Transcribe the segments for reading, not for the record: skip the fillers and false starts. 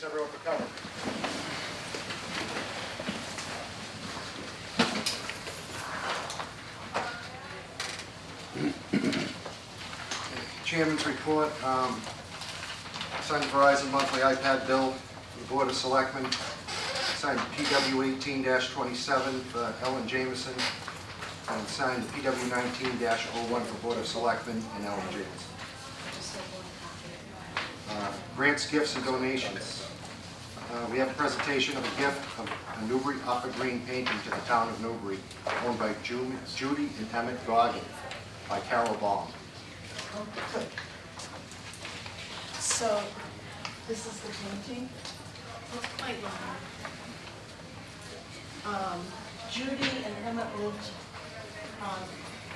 Thanks everyone for coming. Chairman's report. Signed Verizon monthly iPad bill for the Board of Selectmen. Signed PW 18-27 for Ellen Jameson. And signed PW 19-01 for Board of Selectmen and Ellen Jameson. Grants, gifts, and donations. We have a presentation of a gift of a Newbury Upper Green painting to the town of Newbury, owned by Judy and Emmett Goggin, by Carol Baum. Oh, good. So, this is the painting. It's quite long. Judy and Emmett lived on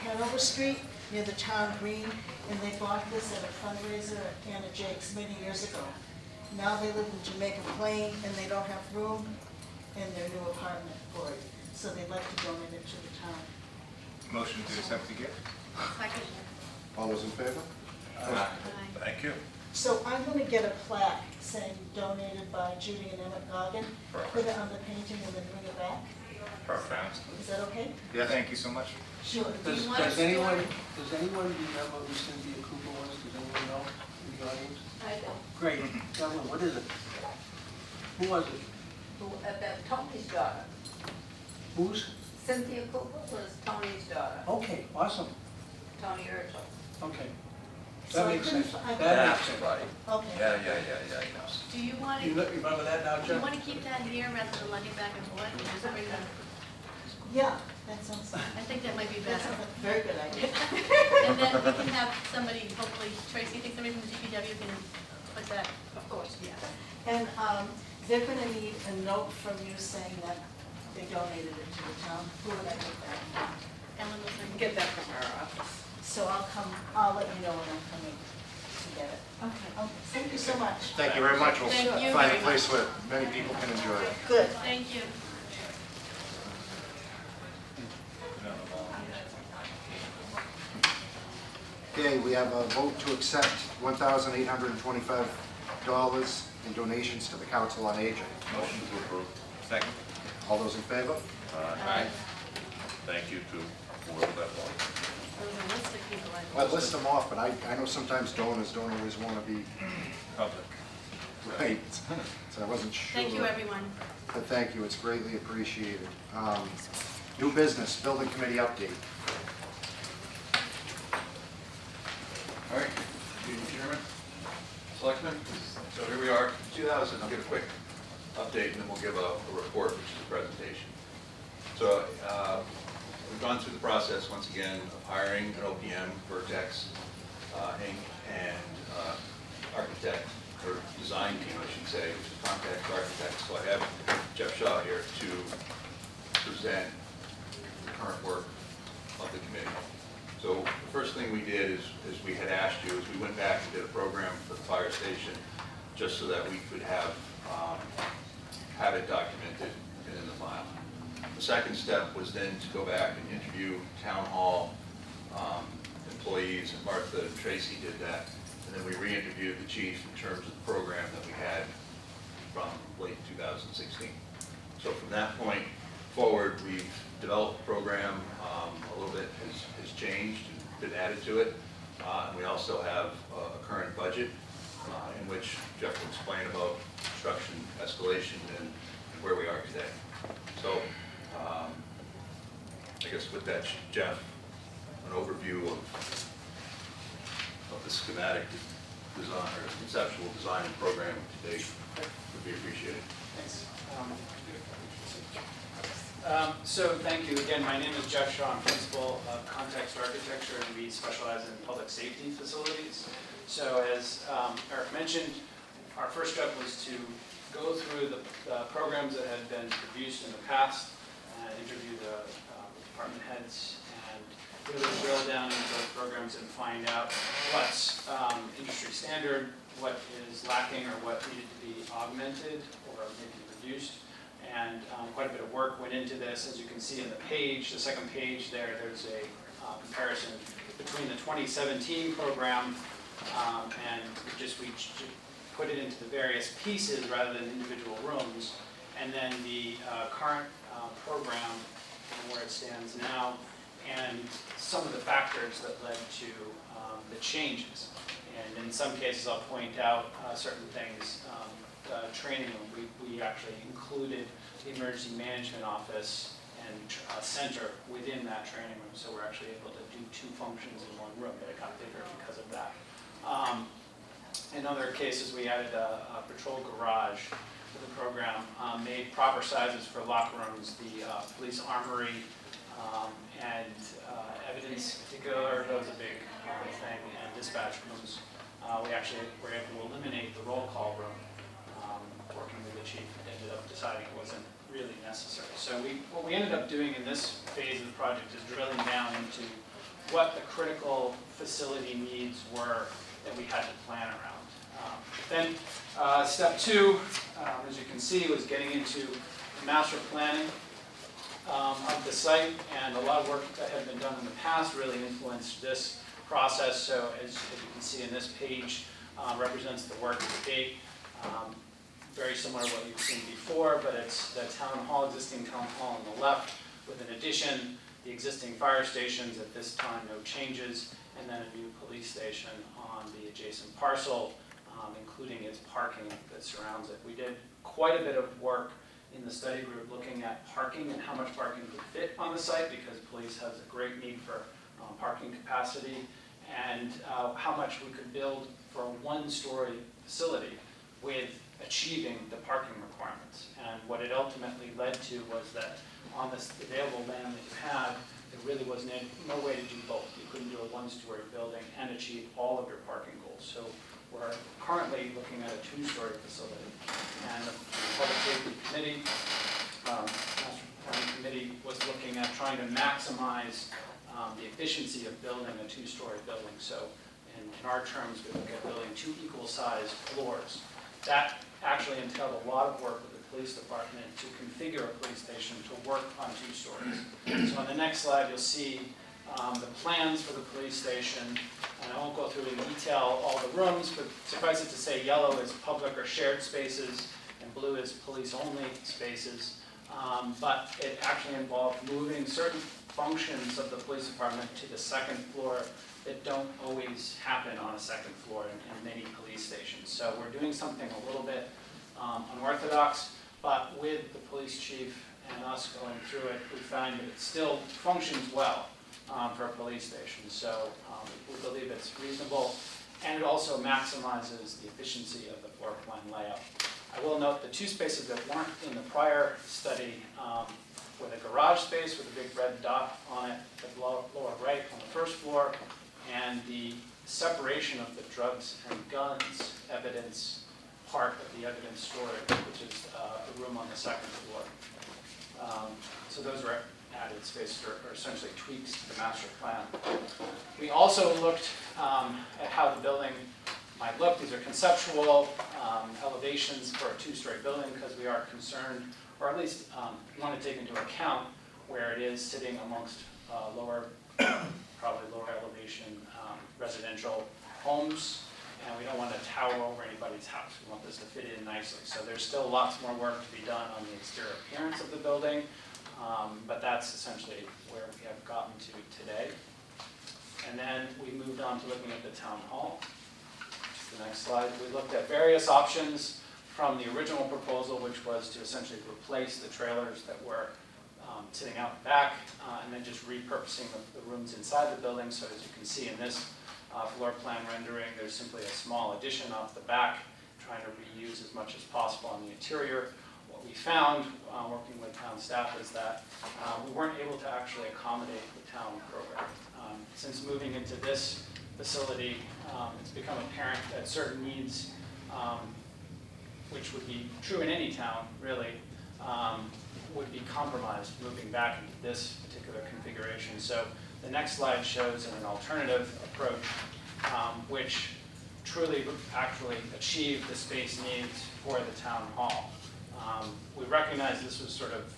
Hanover Street near the town green, and they bought this at a fundraiser at Anna Jake's many years ago. Now they live in Jamaica Plain, and they don't have room in their new apartment for it, so they'd like to donate it to the town. Motion to accept the gift. Second. All those in favor? Aye. Thank you. So I'm going to get a plaque saying donated by Judy and Emmett Goggin, put it on the painting, and then bring it back. Perfect. Is that okay? Yeah, thank you so much. Sure. Does anyone remember who Cynthia Cooper was? Does anyone know in the audience? I don't. Great. Evelyn, what is it? Who was it? Tony's daughter. Whose? Cynthia Cooper was Tony's daughter. Okay, awesome. Tony Urkel. Okay. So That I makes couldn't sense. fi- I That couldn't- makes sense. Right. Okay. Yeah. Do you want You to, remember that now, do you Jeff? want to keep that here rather than letting back and forth? And just bring the- Yeah, that sounds, I think that might be that better. sounds like a very good idea. And then we can have somebody, hopefully, Tracy, think somebody from the DPW can put that. Of course. Yeah. And they're going to need a note from you saying that they donated it to the town. Who would I get that? Ellen will send. Get that from our office. So I'll let you know when I'm coming to get it. Okay, thank you so much. Thank you very much. We'll Thank you find a very place where many people can enjoy it. Good. Thank you. Okay, we have a vote to accept $1,825 in donations to the Council on Aging. Motion to approve. Second. All those in favor? Aye. Thank you to whoever that was. There's a list of people I. Well, I'd list them off, but I know sometimes donors don't always want to be Public. right, so I wasn't sure. Thank you, everyone. But thank you, it's greatly appreciated. New business, building committee update. All right, good evening, Chairman, Selectmen. So here we are, 2000, I'll give a quick update and then we'll give a report, which is a presentation. So we've gone through the process once again of hiring an OPM, Vertex, Inc., and architect, or design team, I should say, which is Contact Architects. So I have Jeff Shaw here to present the current work of the committee. So the first thing we did is we had asked you, is we went back and did a program for the fire station just so that we could have it documented and in the file. The second step was then to go back and interview town hall employees, and Martha and Tracy did that. And then we re-interviewed the chief in terms of the program that we had from late 2016. So from that point forward, we've developed the program. A little bit has changed and been added to it. And we also have a current budget in which Jeff will explain about construction escalation and where we are today. So I guess with that, Jeff, an overview of the schematic design or conceptual design and program today would be appreciated. Thanks. So thank you again. My name is Jeff Shaw. I'm principal of Context Architecture, and we specialize in public safety facilities. So as Eric mentioned, our first step was to go through the programs that had been produced in the past, interview the department heads, and really drill down into those programs and find out what's industry standard, what is lacking or what needed to be augmented or maybe reduced. And quite a bit of work went into this. As you can see in the page, the second page there's a comparison between the 2017 program and we put it into the various pieces rather than individual rooms, and then the current program and where it stands now, and some of the factors that led to the changes. And in some cases, I'll point out certain things. Training room, we actually included the emergency management office and center within that training room, so we're actually able to do two functions in one room, but it got bigger because of that. In other cases, we added a patrol garage to the program, made proper sizes for locker rooms, the police armory, and evidence particular, that was a big thing, and dispatch rooms. We actually were able to eliminate the roll call room. Working with the chief, ended up deciding it wasn't really necessary. So what we ended up doing in this phase of the project is drilling down into what the critical facility needs were that we had to plan around. Then step two, as you can see, was getting into the master planning of the site, and a lot of work that had been done in the past really influenced this process. So as you can see in this page, represents the work to date. Very similar to what you've seen before, but it's the town hall, existing town hall on the left, with an addition, the existing fire stations, at this time no changes, and then a new police station on the adjacent parcel, including its parking that surrounds it. We did quite a bit of work in the study group looking at parking and how much parking could fit on the site, because police has a great need for parking capacity, and how much we could build for a one-story facility with achieving the parking requirements. And what it ultimately led to was that on this available land that you had, there really was no way to do both. You couldn't do a one-story building and achieve all of your parking goals. So we're currently looking at a two-story facility. And the Public Safety Committee, Master Planning Committee, was looking at trying to maximize the efficiency of building a two-story building. So in our terms, we look at building two equal-sized floors. That actually entailed a lot of work with the police department to configure a police station to work on two stories. So on the next slide, you'll see the plans for the police station, and I won't go through in detail all the rooms, but suffice it to say yellow is public or shared spaces, and blue is police-only spaces. But it actually involved moving certain functions of the police department to the second floor that don't always happen on a second floor in many police stations. So we're doing something a little bit unorthodox, but with the police chief and us going through it, we find that it still functions well for a police station. So we believe it's reasonable, and it also maximizes the efficiency of the floor plan layout. I will note the two spaces that weren't in the prior study were the garage space with a big red dot on it, the lower right on the first floor, and the separation of the drugs and guns evidence part of the evidence storage, which is the room on the second floor. So those are added spaces, or essentially tweaks to the master plan. We also looked at how the building might look. These are conceptual elevations for a two-story building, because we are concerned, or at least want to take into account where it is sitting amongst probably lower elevation residential homes, and we don't want to tower over anybody's house. We want this to fit in nicely. So there's still lots more work to be done on the exterior appearance of the building, but that's essentially where we have gotten to today. And then we moved on to looking at the town hall. The next slide. We looked at various options from the original proposal, which was to essentially replace the trailers that were sitting out back, and then just repurposing the rooms inside the building. So as you can see in this floor plan rendering, there's simply a small addition off the back, trying to reuse as much as possible on the interior. What we found, working with town staff, is that we weren't able to actually accommodate the town program. Since moving into this facility, it's become apparent that certain needs, which would be true in any town, really, would be compromised moving back into this particular configuration. So the next slide shows an alternative approach, which truly actually achieved the space needs for the town hall. We recognize this was sort of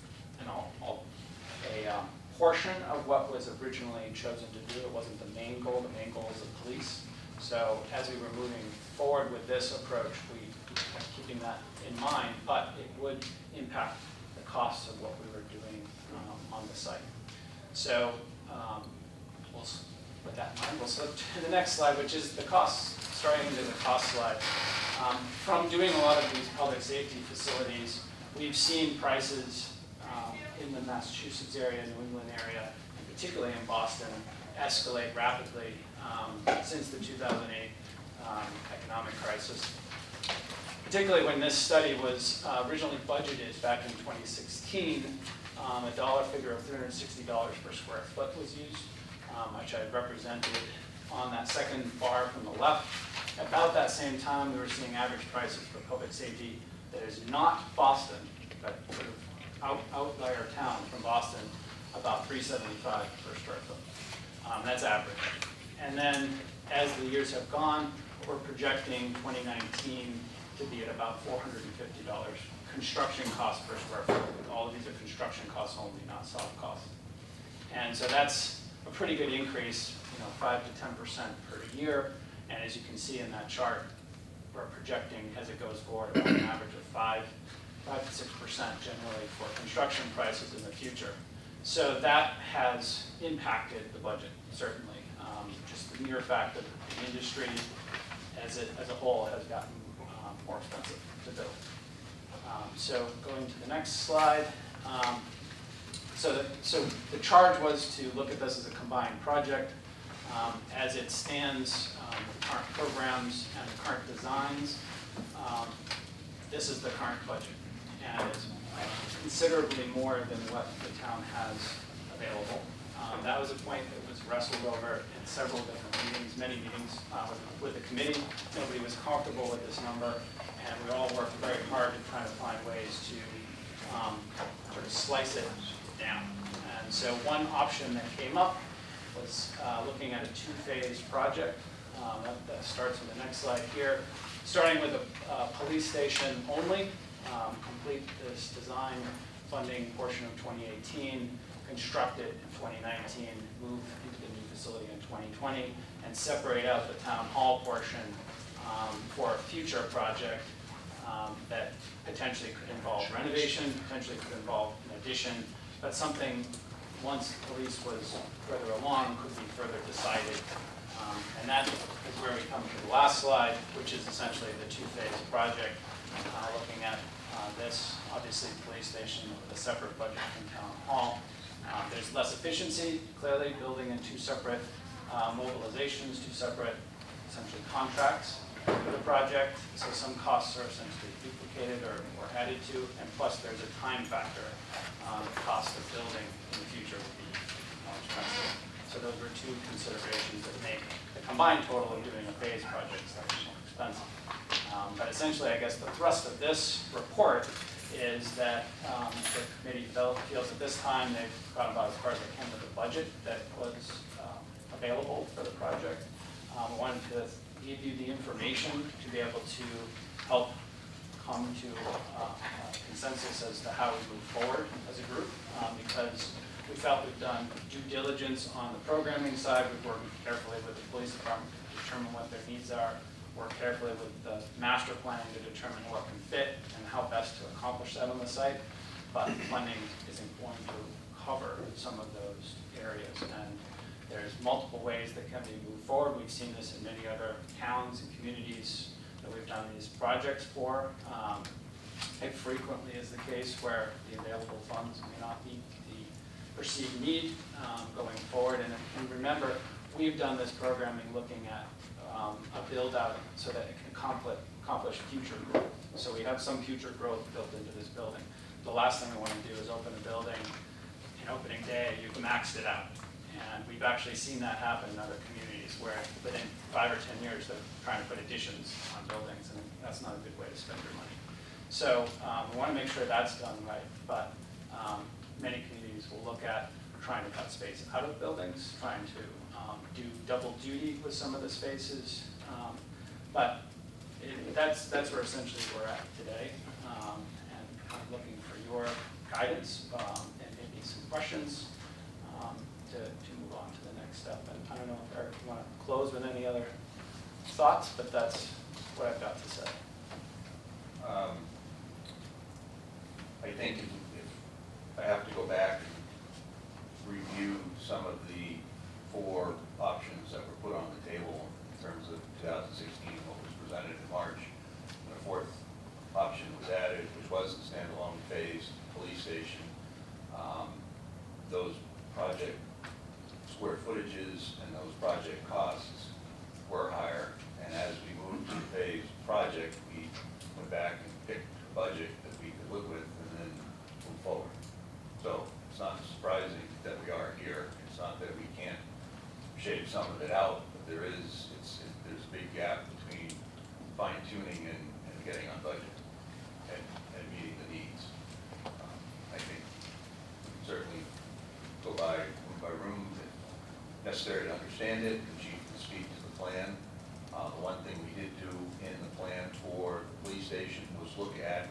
a portion of what was originally chosen to do. It wasn't the main goal. The main goal is the police. So as we were moving forward with this approach, we kept keeping that in mind, but it would impact the costs of what we were doing on the site. So with that in mind, we'll slip to the next slide, which is the costs, starting into the cost slide. From doing a lot of these public safety facilities, we've seen prices in the Massachusetts area, New England area, and particularly in Boston, escalate rapidly since the 2008 economic crisis. Particularly when this study was originally budgeted back in 2016, a dollar figure of $360 per square foot was used, which I represented on that second bar from the left. About that same time, we were seeing average prices for public safety that is not Boston, but sort of outlier town from Boston, about $375 per square foot. That's average. And then as the years have gone, we're projecting 2019 to be at about $450 construction costs per square foot. All of these are construction costs only, not soft costs. And so that's a pretty good increase, 5 to 10% per year. And as you can see in that chart, we're projecting as it goes forward about an average of 5 to 6% generally for construction prices in the future. So that has impacted the budget, certainly. Just the mere fact that the industry as a whole has gotten more expensive to build. So going to the next slide. So the charge was to look at this as a combined project. As it stands, the current programs and the current designs, this is the current budget. And it's considerably more than what the town has available. That was a point that was wrestled over in several different meetings, many meetings with the committee. Nobody was comfortable with this number, and we all worked very hard to try to find ways to sort of slice it down. And so one option that came up was looking at a two-phase project. That starts with the next slide here. Starting with a police station only, complete this design funding portion of 2018, construct it in 2019, move into the new facility in 2020, and separate out the town hall portion for a future project that potentially could involve renovation, potentially could involve an addition, but something once police was further along could be further decided. And that is where we come to the last slide, which is essentially the two-phase project, looking at this, obviously, police station with a separate budget from town hall. There's less efficiency, clearly, building in two separate mobilizations, two separate, essentially, contracts for the project. So some costs are essentially duplicated or added to, and plus there's a time factor. The cost of building in the future will be more expensive. So those were two considerations that make the combined total of doing a phase project slightly more expensive. But essentially, I guess the thrust of this report is that the committee feels at this time they've gone about as far as they can with the budget that was available for the project. We wanted to give you the information to be able to help come to a consensus as to how we move forward as a group, because we felt we've done due diligence on the programming side. We've worked carefully with the police department to determine what their needs are, work carefully with the master planning to determine what can fit and how best to accomplish that on the site. But funding isn't going to cover some of those areas. And there's multiple ways that can be moved forward. We've seen this in many other towns and communities that we've done these projects for. It frequently is the case where the available funds may not meet the perceived need going forward. And remember, we've done this programming looking at a build-out so that it can accomplish future growth. So we have some future growth built into this building. The last thing we want to do is open a building, in opening day, you've maxed it out. And we've actually seen that happen in other communities where within 5 or 10 years they're trying to put additions on buildings, and that's not a good way to spend your money. So we want to make sure that's done right, but many communities will look at trying to cut space out of buildings, trying to do double duty with some of the spaces, but that's where essentially we're at today, and I'm looking for your guidance and maybe some questions to move on to the next step. And I don't know if Eric, you want to close with any other thoughts, but that's what I've got to say. I think if I have to go back and review some of the 4 options that were put on the table in terms of 2016, what was presented in March, and a 4th option was added, which was the standalone phased police station. Those project square footages and those project costs were higher, and as we moved to the phased project, we went back and picked a budget that we could live with and then move forward. So it's not surprising that we are here. It's not that we can't shave some of it out, but there's a big gap between fine tuning and getting on budget and meeting the needs. I think we can certainly go by room if necessary to understand it. The chief can speak to the plan. The one thing we did do in the plan for the police station was look at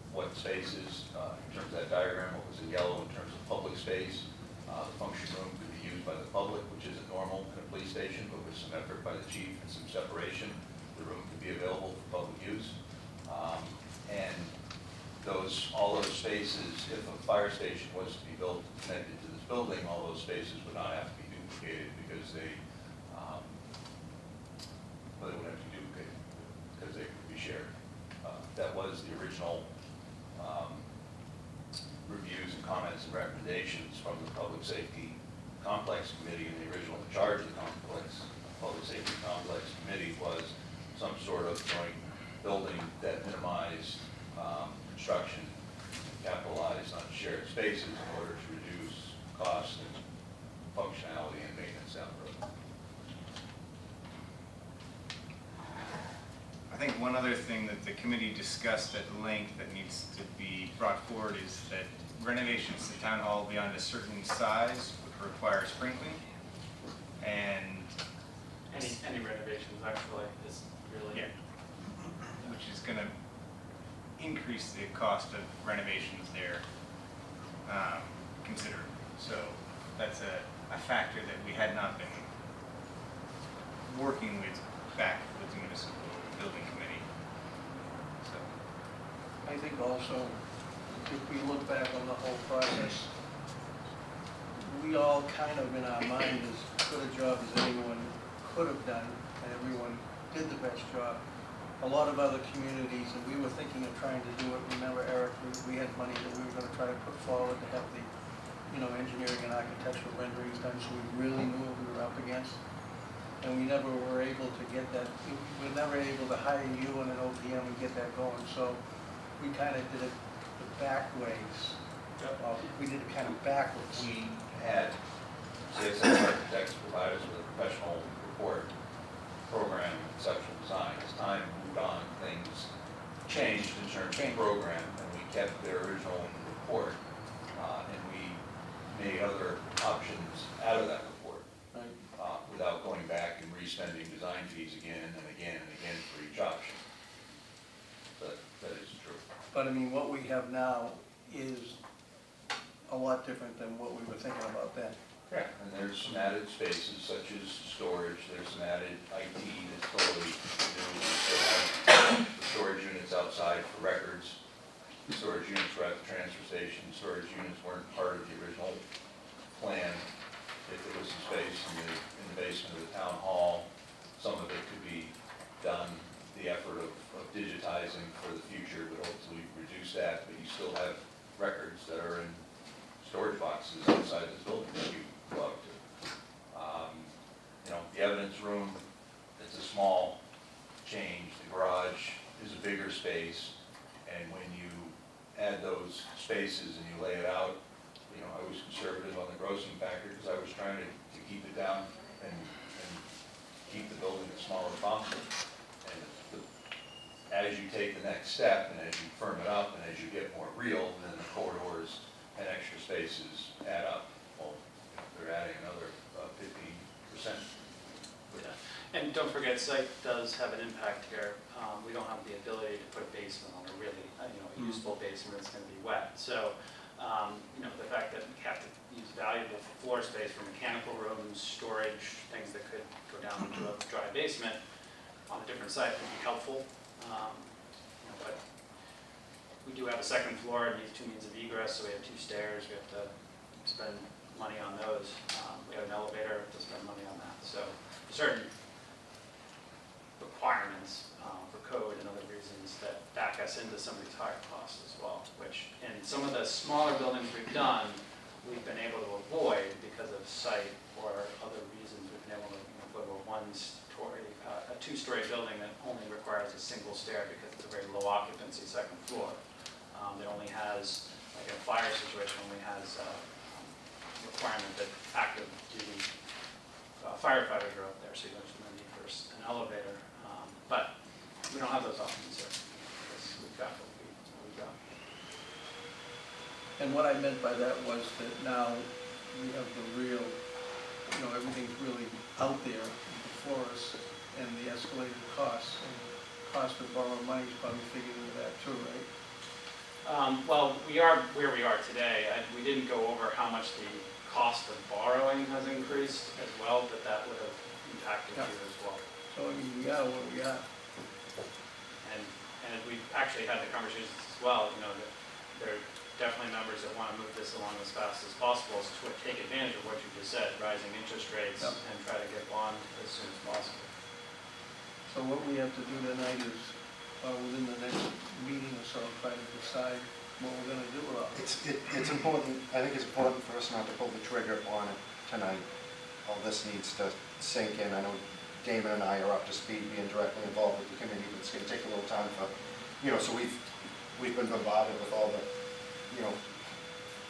what spaces, in terms of that diagram, what was in yellow in terms of public space. The function room could be used by the public, which isn't normal in a police station, but with some effort by the chief and some separation, the room could be available for public use. And all those spaces, if a fire station was to be built connected to this building, all those spaces would not have to be duplicated because they wouldn't have to be duplicated because they could be shared. That was the original reviews and comments and recommendations from the Public Safety Complex Committee, and the original charge of the Public Safety Complex Committee was some sort of joint building that minimized construction, capitalized on shared spaces in order to reduce cost and functionality and maintenance down the road. I think one other thing that the committee discussed at length that needs to be brought forward is that renovations to town hall beyond a certain size would require sprinkling, and Any renovations actually is really. yeah, which is going to increase the cost of renovations there considerably. So that's a factor that we had not been working with back with the municipal building committee. So I think also, if we look back on the whole process, we all kind of in our mind as good a job as anyone could have done, and everyone did the best job. A lot of other communities, and we were thinking of trying to do it. Remember, Eric, we had money that we were going to try to put forward to have the, engineering and architectural renderings done, so we really knew what we were up against. And we never were able to get that. We were never able to hire you and an OPM and get that going. So we kind of did it the back ways. We did it kind of backwards. We had CSS architects provide us with a professional report, program, and conceptual design. As time moved on, things changed in terms of program, and we kept their original report, and we made other options out of that report, without going back and re-spending design fees again and again and again for each option. That is true. But I mean, what we have now is a lot different than what we were thinking about then. Correct. And there's some added spaces such as storage, there's some added IT that's totally new. We still have the storage units outside for records. The storage units were at the transfer station. Storage units weren't part of the original plan. If there was some space in the basement of the town hall, some of it could be done. The effort of digitizing for the future would hopefully reduce that, but you still have records that are in storage boxes inside this building that you go up to. The evidence room, it's a small change. The garage is a bigger space, and when you add those spaces and you lay it out, I was conservative on the grossing factor because I was trying to keep it down and keep the building as small as possible. And as you take the next step and as you firm it up and as you get more real, then the corridors and extra spaces add up. Well, they're adding another 15%. Yeah. And don't forget, site does have an impact here. We don't have the ability to put a basement on a really, a useful basement that's going to be wet. So, the fact that we have to use valuable floor space for mechanical rooms, storage, things that could go down into a dry basement, different site would be helpful. But we do have a second floor, it needs 2 means of egress, so we have 2 stairs, we have to spend money on those. We have an elevator, to spend money on that. So certain requirements for code and other reasons that back us into some of these higher costs as well, which in some of the smaller buildings we've done, we've been able to avoid because of site or other reasons. We've been able to go to a 2-story building that only requires a single stair because it's a very low occupancy second floor. That only has, like in a fire situation, only has a requirement that active duty firefighters are up there, so you don't need first an elevator. But we don't have those options here. We've got what we've got. And what I meant by that was that now we have the real, everything's really out there before us, and the escalated costs, and cost of borrowing money is probably figured into that too, right? Well, we are where we are today. We didn't go over how much the cost of borrowing has increased as well, but that would have impacted you as well. So, I mean, we are where we are. And we've actually had the conversations as well, that there are definitely members that want to move this along as fast as possible to take advantage of what you just said, rising interest rates, and try to get bond as soon as possible. So what we have to do tonight is, within the next meeting or so, try to decide what we're gonna do about it. It's important, I think it's important for us not to pull the trigger on it tonight. All this needs to sink in. I know Damon and I are up to speed, being directly involved with the committee, but it's gonna take a little time for, so we've been bombarded with all the,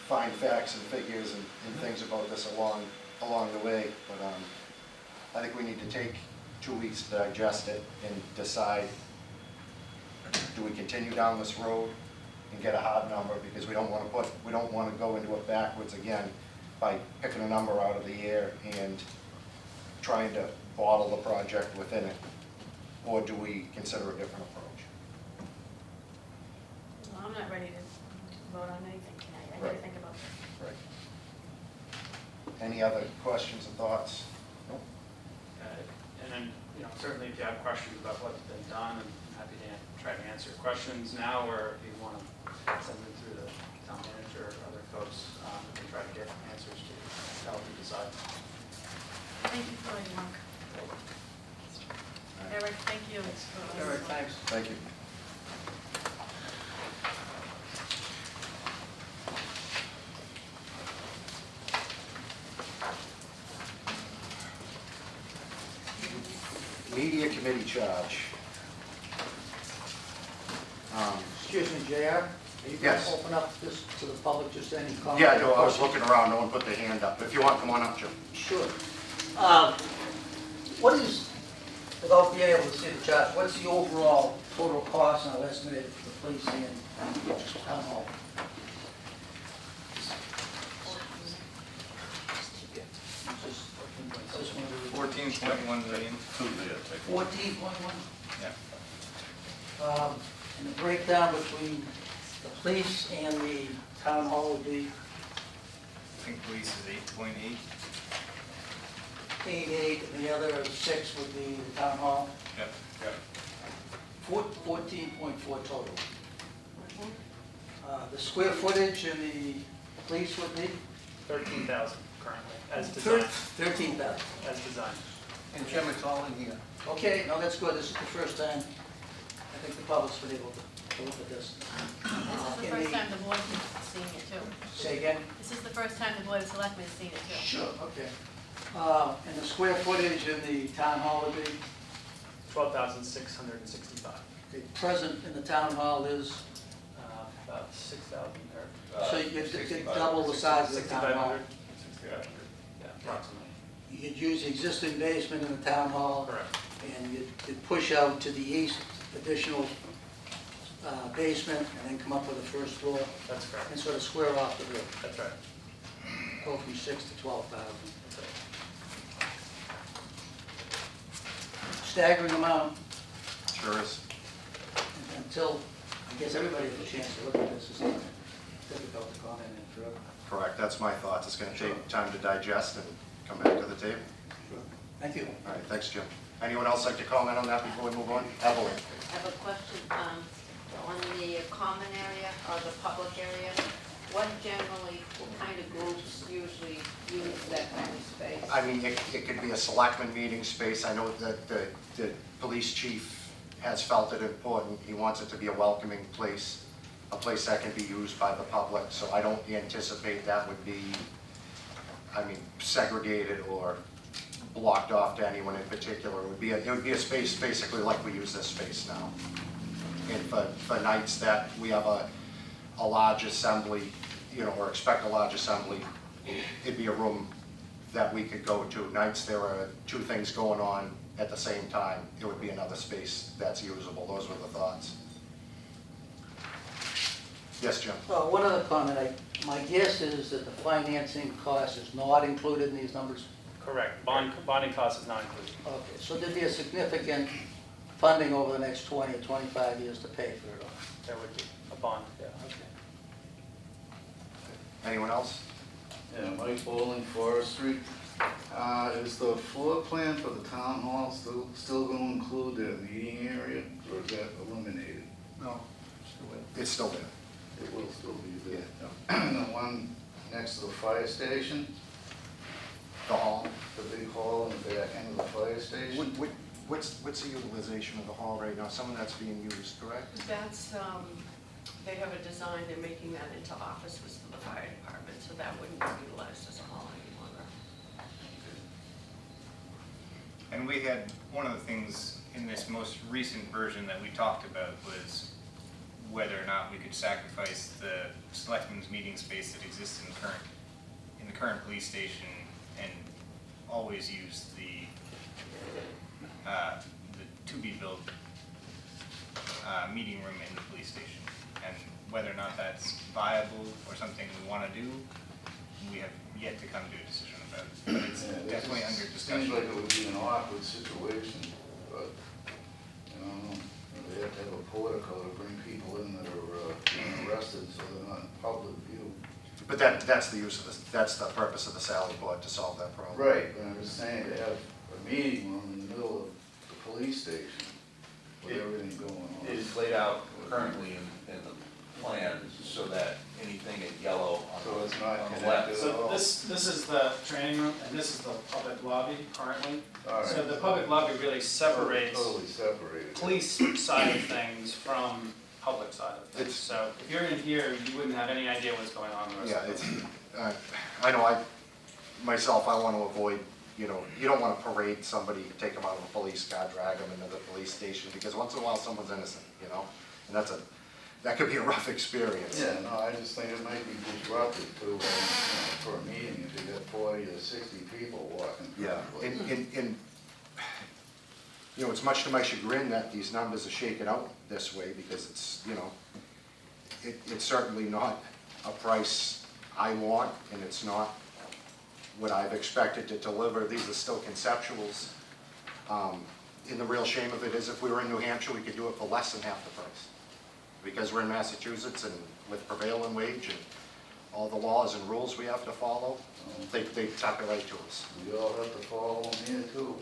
fine facts and figures and things about this along the way. But I think we need to take 2 weeks to digest it and decide, do we continue down this road and get a hard number, because we don't want to go into it backwards again by picking a number out of the air and trying to bottle the project within it, or do we consider a different approach? Well, I'm not ready to vote on anything tonight. I gotta think about this. Right. Any other questions or thoughts? Nope. And then, certainly if you have questions about what's been done, I'm happy to try to answer questions now, or if you want to send them through the town manager or other folks, we can try to get answers to help you decide. Thank you for your work. Eric, thank you. All right, thanks. Thank you. Media committee charge. Excuse me, JR, are you going Yes. to open up this to the public, just any comments? Yeah, no, I was looking around, no one put their hand up. If you want, come on up, Jim. Sure. What is, without being able to see the chart, what is the overall total cost now estimated for the police and town hall? Just 14.1 million. 14.1? Yeah. And the breakdown between the police and the town hall would be I think police is 8.8. 8.8, and the other 6 would be the town hall. Yep. 14.4 total. The square footage in the police would be 13,000 currently, as designed. 13,000. As designed. And Jim, it's all in here. Okay, no, that's good. This is the first time I think the public's been able to look at this. This is the first time the board is seeing it too. Say again? This is the first time the board of selectmen is seeing it too. Sure. Okay. And the square footage in the town hall would be, 12,665. the present in the town hall is, About 6,000 so you double the size of the town hall. 6,500, yeah, approximately. You'd use the existing basement in the town hall. Correct. And you'd push out to the east, additional basement, and then come up with a first floor, That's correct. and sort of square off the roof, That's right. go from 6 to 12,000. That's right. Staggering amount, Sure is. until, I guess everybody has a chance to look at this, it's not difficult to comment any further. Correct, that's my thoughts. It's going to take time to digest and come back to the table. Thank you. All right, thanks, Jim. Anyone else like to comment on that before we move on? Evelyn? I have a question, on the common area or the public area, what kind of groups usually use that kind of space? I mean, it could be a selectman meeting space. I know that the police chief has felt it important. He wants it to be a welcoming place, a place that can be used by the public. So I don't anticipate that would be, I mean, segregated or blocked off to anyone in particular. It would be a space basically like we use this space now. And for nights that we have a large assembly, you know, or expect a large assembly, it'd be a room that we could go to. Nights there are 2 things going on at the same time, it would be another space that's usable. Those were the thoughts. Yes, Jim? One other comment, my guess is that the financing cost is not included in these numbers? Correct. Bonding cost is not included. Okay, so there'd be a significant funding over the next 20 or 25 years to pay for it all? There would be a bond, yeah. Okay. Anyone else? Yeah, Mike Bowling, Forestry. Is the floor plan for the town hall still going to include their meeting area, or is that eliminated? No. It's still there. It will still be there. And the one next to the fire station, The hall? the big hall in the back end of the fire station? What's the utilization of the hall right now? Some of that's being used, correct? That's, they have a design, they're making that into offices for the fire department, so that wouldn't be utilized as a hall any longer. And we had, one of the things in this most recent version that we talked about was whether or not we could sacrifice the selectmen's meeting space that exists in the current police station and always use the to-be-built meeting room in the police station. And whether or not that's viable or something we want to do, we have yet to come to a decision about it. But it's definitely under discussion. Seems like it would be an awkward situation, but, you know, they have to have a portico to bring people in that are being arrested so they're not in public view. But that's the use of this, that's the purpose of the Sally Board, to solve that problem. Right, but I'm just saying, to have a meeting room in the middle of the police station with everything going on. It is laid out currently in the plan so that anything in yellow So it's not on the connected left. at So all? this is the training room, and this is the public lobby currently. All right. So the public lobby really separates Totally separated. police side of things from public side of things. So if you're in here, you wouldn't have any idea what's going on in the rest Yeah, of the it's, I know myself, I want to avoid, you know, you don't want to parade somebody, take them out of a police car, drag them into the police station, because once in a while, someone's innocent, you know? And that could be a rough experience. Yeah, no, I just think it might be disruptive too, you know, for a meeting, if you got 40 or 60 people walking through. Yeah, the place. and, you know, it's much to my chagrin that these numbers are shaken out this way, because it's, you know, it's certainly not a price I want, and it's not what I've expected to deliver. These are still conceptuals. And the real shame of it is, if we were in New Hampshire, we could do it for less than half the price. Because we're in Massachusetts, and with prevailing wage and all the laws and rules we have to follow, they tuck it right to us. We all have to follow them here too.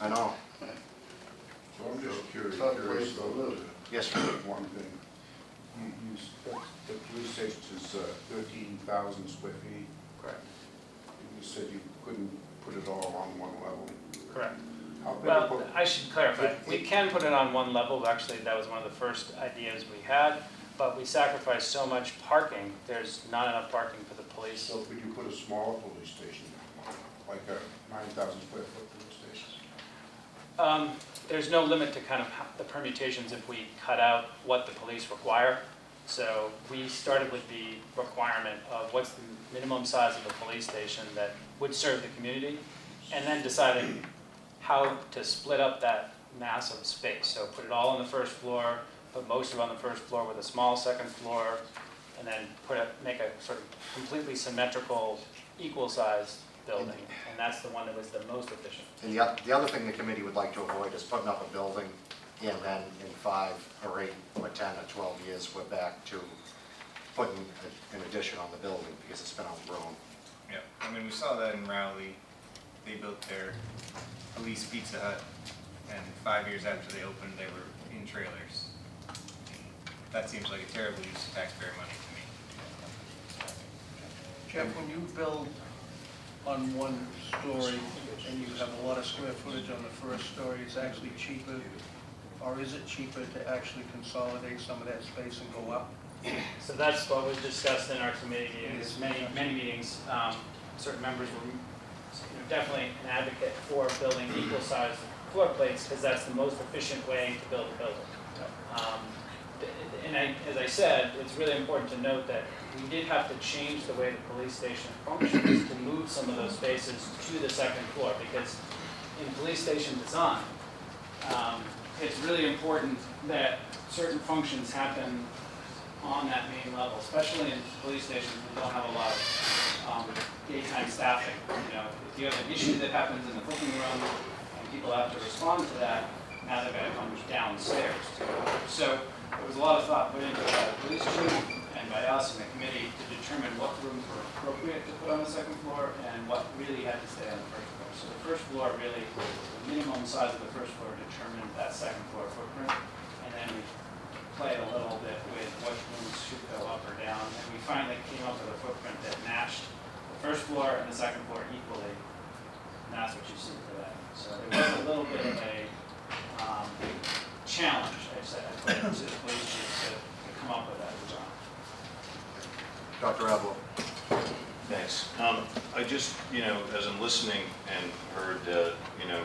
I know. So I'm just curious, Tough place to live. Yes, sir. one thing. The police station is 13,000 square feet. Correct. You said you couldn't put it all on one level. Correct. How big a Well, po- I should clarify, we can put it on one level. Actually, that was one of the first ideas we had, but we sacrificed so much parking, there's not enough parking for the police. So could you put a smaller police station, like a 9,000 square foot police station? There's no limit to kind of the permutations if we cut out what the police require. So we started with the requirement of what's the minimum size of a police station that would serve the community, and then decided how to split up that massive space. So put it all on the first floor, put most of it on the first floor with a small second floor, and then make a sort of completely symmetrical, equal-sized building. And that's the one that was the most efficient. And the other thing the committee would like to avoid is putting up a building, and then in 5 or 8 or 10 or 12 years, we're back to putting an addition on the building because it's been outgrown. Yeah, I mean, we saw that in Rowley. They built their police Pizza Hut and 5 years after they opened, they were in trailers. That seems like a terrible use of taxpayer money to me. Jeff, when you build on one story and you have a lot of square footage on the first story, it's actually cheaper, or is it cheaper to actually consolidate some of that space and go up? So that's what was discussed in our committee meetings, many meetings. Certain members were definitely an advocate for building equal-sized floor plates because that's the most efficient way to build a building. As I said, it's really important to note that we did have to change the way the police station functions to move some of those spaces to the second floor because in police station design, it's really important that certain functions happen on that main level, especially in police stations that don't have a lot of daytime staffing. If you have an issue that happens in the booking room and people have to respond to that, now they've got to come downstairs. So there was a lot of thought put into it by the police chief and by us in the committee to determine what rooms were appropriate to put on the second floor and what really had to stay on the first floor. So the first floor really, the minimum size of the first floor determined that second floor footprint, and then we played a little bit with what rooms should go up or down, and we finally came up with a footprint that matched the first floor and the second floor equally, and that's what you see today. So it was a little bit of a challenge, I said, to the police chief to come up with that design. Dr. Abloh. Thanks. I just, as I'm listening and heard,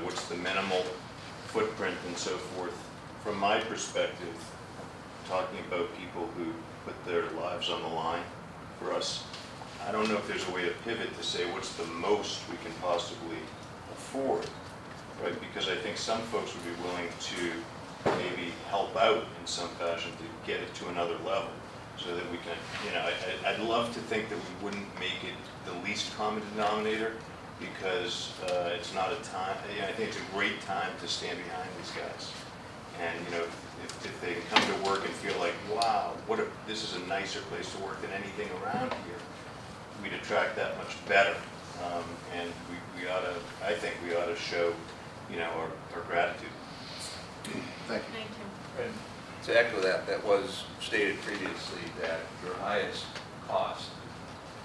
what's the minimal footprint and so forth, from my perspective, talking about people who put their lives on the line for us, I don't know if there's a way to pivot to say what's the most we can possibly afford, right? Because I think some folks would be willing to maybe help out in some fashion to get it to another level so that we can, I'd love to think that we wouldn't make it the least common denominator because it's not a time, I think it's a great time to stand behind these guys. And, if they come to work and feel like, wow, this is a nicer place to work than anything around here, we'd attract that much better. And I think we ought to show, our gratitude. Thank you. Thank you. And to echo that, that was stated previously that your highest cost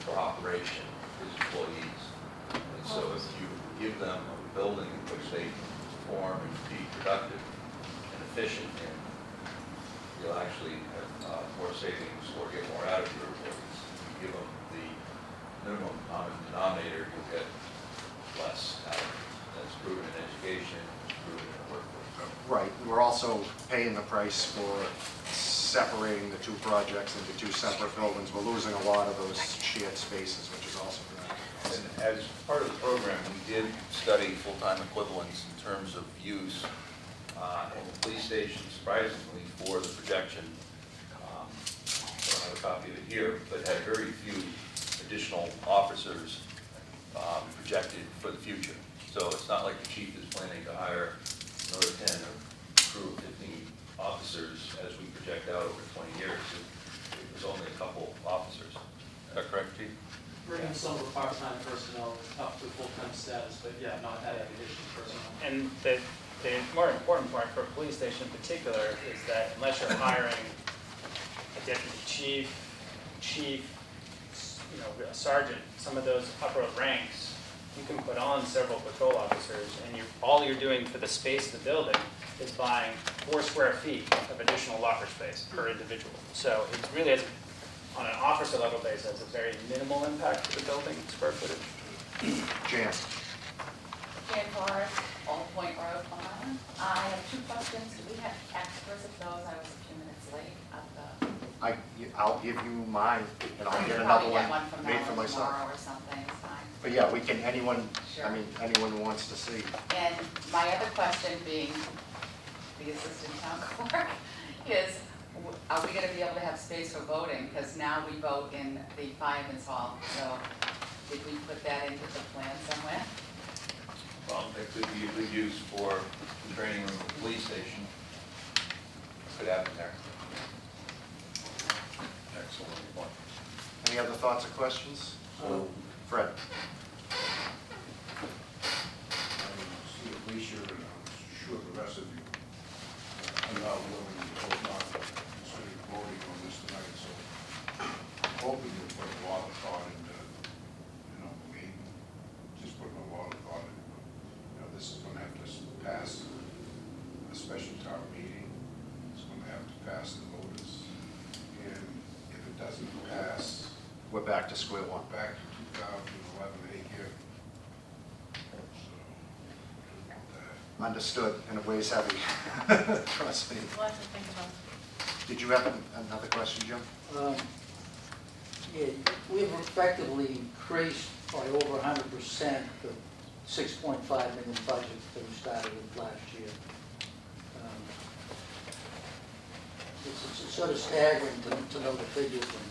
for operation is employees. And so if you give them a building in which they perform and be productive and efficient in, you'll actually have more savings or get more out of your employees. If you give them the minimum common denominator, you'll get less out of it. That's proven in education, proven in the workforce. Right, we're also paying the price for separating the two projects into two separate buildings. We're losing a lot of those shared spaces, which is also good. And as part of the program, we did study full-time equivalents in terms of use in the police station, surprisingly, for the projection. I don't have a copy of it here, but had very few additional officers projected for the future. So it's not like the chief is planning to hire another 10 or crew of 15 officers as we project out over 20 years. It was only a couple officers. Is that correct, chief? Bringing some of the part-time personnel up to full-time status, but yeah, not adding additional personnel. And the more important part for a police station in particular is that unless you're hiring a deputy chief, a sergeant, some of those upper ranks, you can put on several patrol officers, and all you're doing for the space of the building is buying 4 square feet of additional locker space per individual. So it really is, on an officer level basis, a very minimal impact to the building square footage. Jan. Jan Forrest, Old Point Road, Long Island. I have 2 questions. Do we have extras of those? I was a few minutes late at the... I'll give you mine, and I'll get another one made for myself. Tomorrow or something, it's fine. But yeah, we can, anyone Sure. anyone who wants to see. And my other question being the assistant town clerk is, are we going to be able to have space for voting? Because now we vote in the fireman's hall. So did we put that into the plan somewhere? Well, it could be a good use for the training room of the police station. Could happen there. Excellent point. Any other thoughts or questions? Fred. I see a glacier sure the rest of you are not willing or not considering voting on this tonight, so I'm hoping you put a lot of thought into, maybe just putting a lot of thought into, this is gonna have to pass a special town meeting, it's gonna have to pass the voters, and if it doesn't pass, We're back to square one. back to 2011 here. So, Understood, and it weighs heavy. Trust me. Lots to think about. Did you have another question, Jim? Yeah, we've effectively increased by over 100% the $6.5 million budget that we started with last year. It's sort of staggering to know the figures and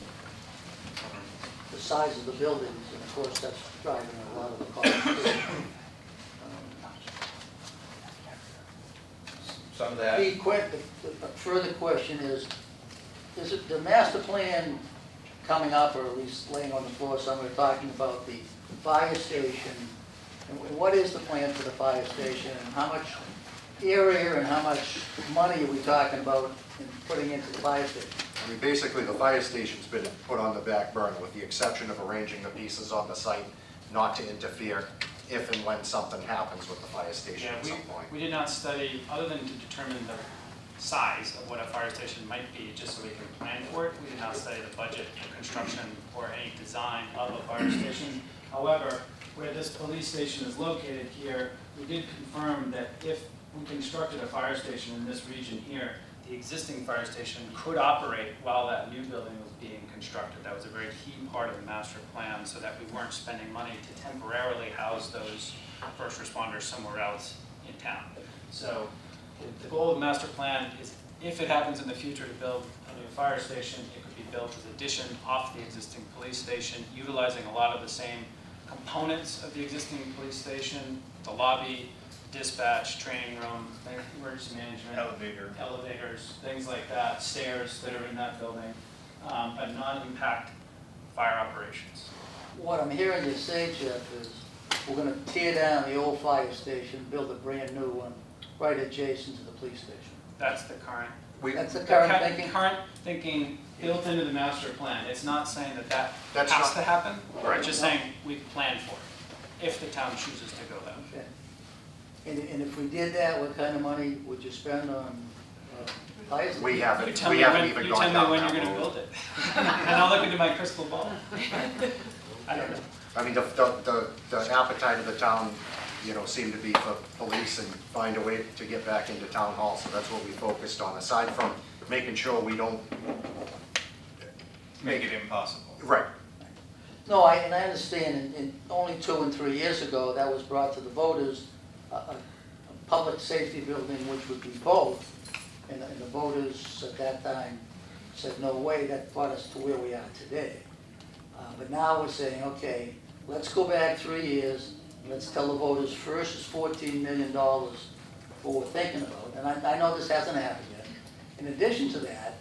the size of the buildings, and of course that's driving a lot of the costs. Some of that, The further question is it the master plan coming up, or at least laying on the floor somewhere, talking about the fire station? And what is the plan for the fire station, and how much area and how much money are we talking about in putting into the fire station? I mean, basically, the fire station's been put on the back burner with the exception of arranging the pieces on the site not to interfere if and when something happens with the fire station at some point. We did not study, other than to determine the size of what a fire station might be, just so we can plan for it. We did not study the budget, the construction, or any design of a fire station. However, where this police station is located here, we did confirm that if we constructed a fire station in this region here, the existing fire station could operate while that new building was being constructed. That was a very key part of the master plan, so that we weren't spending money to temporarily house those first responders somewhere else in town. So the goal of the master plan is, if it happens in the future to build a new fire station, it could be built as addition off the existing police station, utilizing a lot of the same components of the existing police station, the lobby, dispatch, training room, emergency management. Elevators, things like that, stairs that are in that building, but not impact fire operations. What I'm hearing you say, Jeff, is we're going to tear down the old fire station, build a brand new one right adjacent to the police station. That's the current. That's the current thinking? Current thinking built into the master plan. It's not saying that That's has not- to happen. Right. It's just saying we plan for it, if the town chooses to go that way. Okay. And if we did that, what kind of money would you spend on fire station? We You haven't tell me even you gone tell down me when that you're going to road. build it. And I'll look into my crystal ball. I don't know. I mean, the appetite of the town, seemed to be for police and find a way to get back into town hall, so that's what we focused on, aside from making sure we don't Make it impossible. Right. No, I understand, and only 2 and 3 years ago, that was brought to the voters, a public safety building, which would be both, and the voters at that time said, no way, that brought us to where we are today. But now we're saying, okay, let's go back 3 years, let's tell the voters first is $14 million, what we're thinking about, and I know this hasn't happened yet. In addition to that,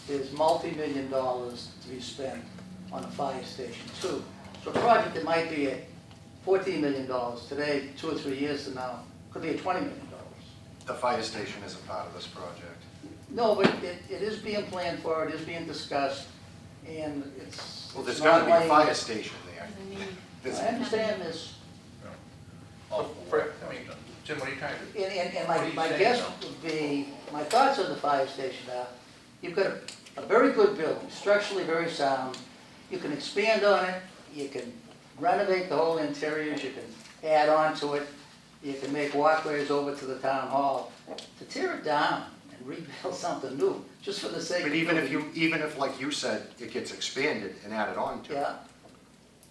there's multi-million dollars to be spent on a fire station too. So a project that might be at $14 million today, 2 or 3 years from now, could be at $20 million. The fire station isn't part of this project. No, but it is being planned for, it is being discussed, and it's. Well, there's it's got not to be a like- fire station there. I understand this, Fred, Jim, what are you trying to? and What are you my saying, guess though? would be, my thoughts on the fire station are, you've got a very good building, structurally very sound, you can expand on it, you can renovate the whole interiors, you can add on to it, you can make walkways over to the town hall. To tear it down and rebuild something new, just for the sake of. But even if, like you said, it gets expanded and added on to it, Yeah,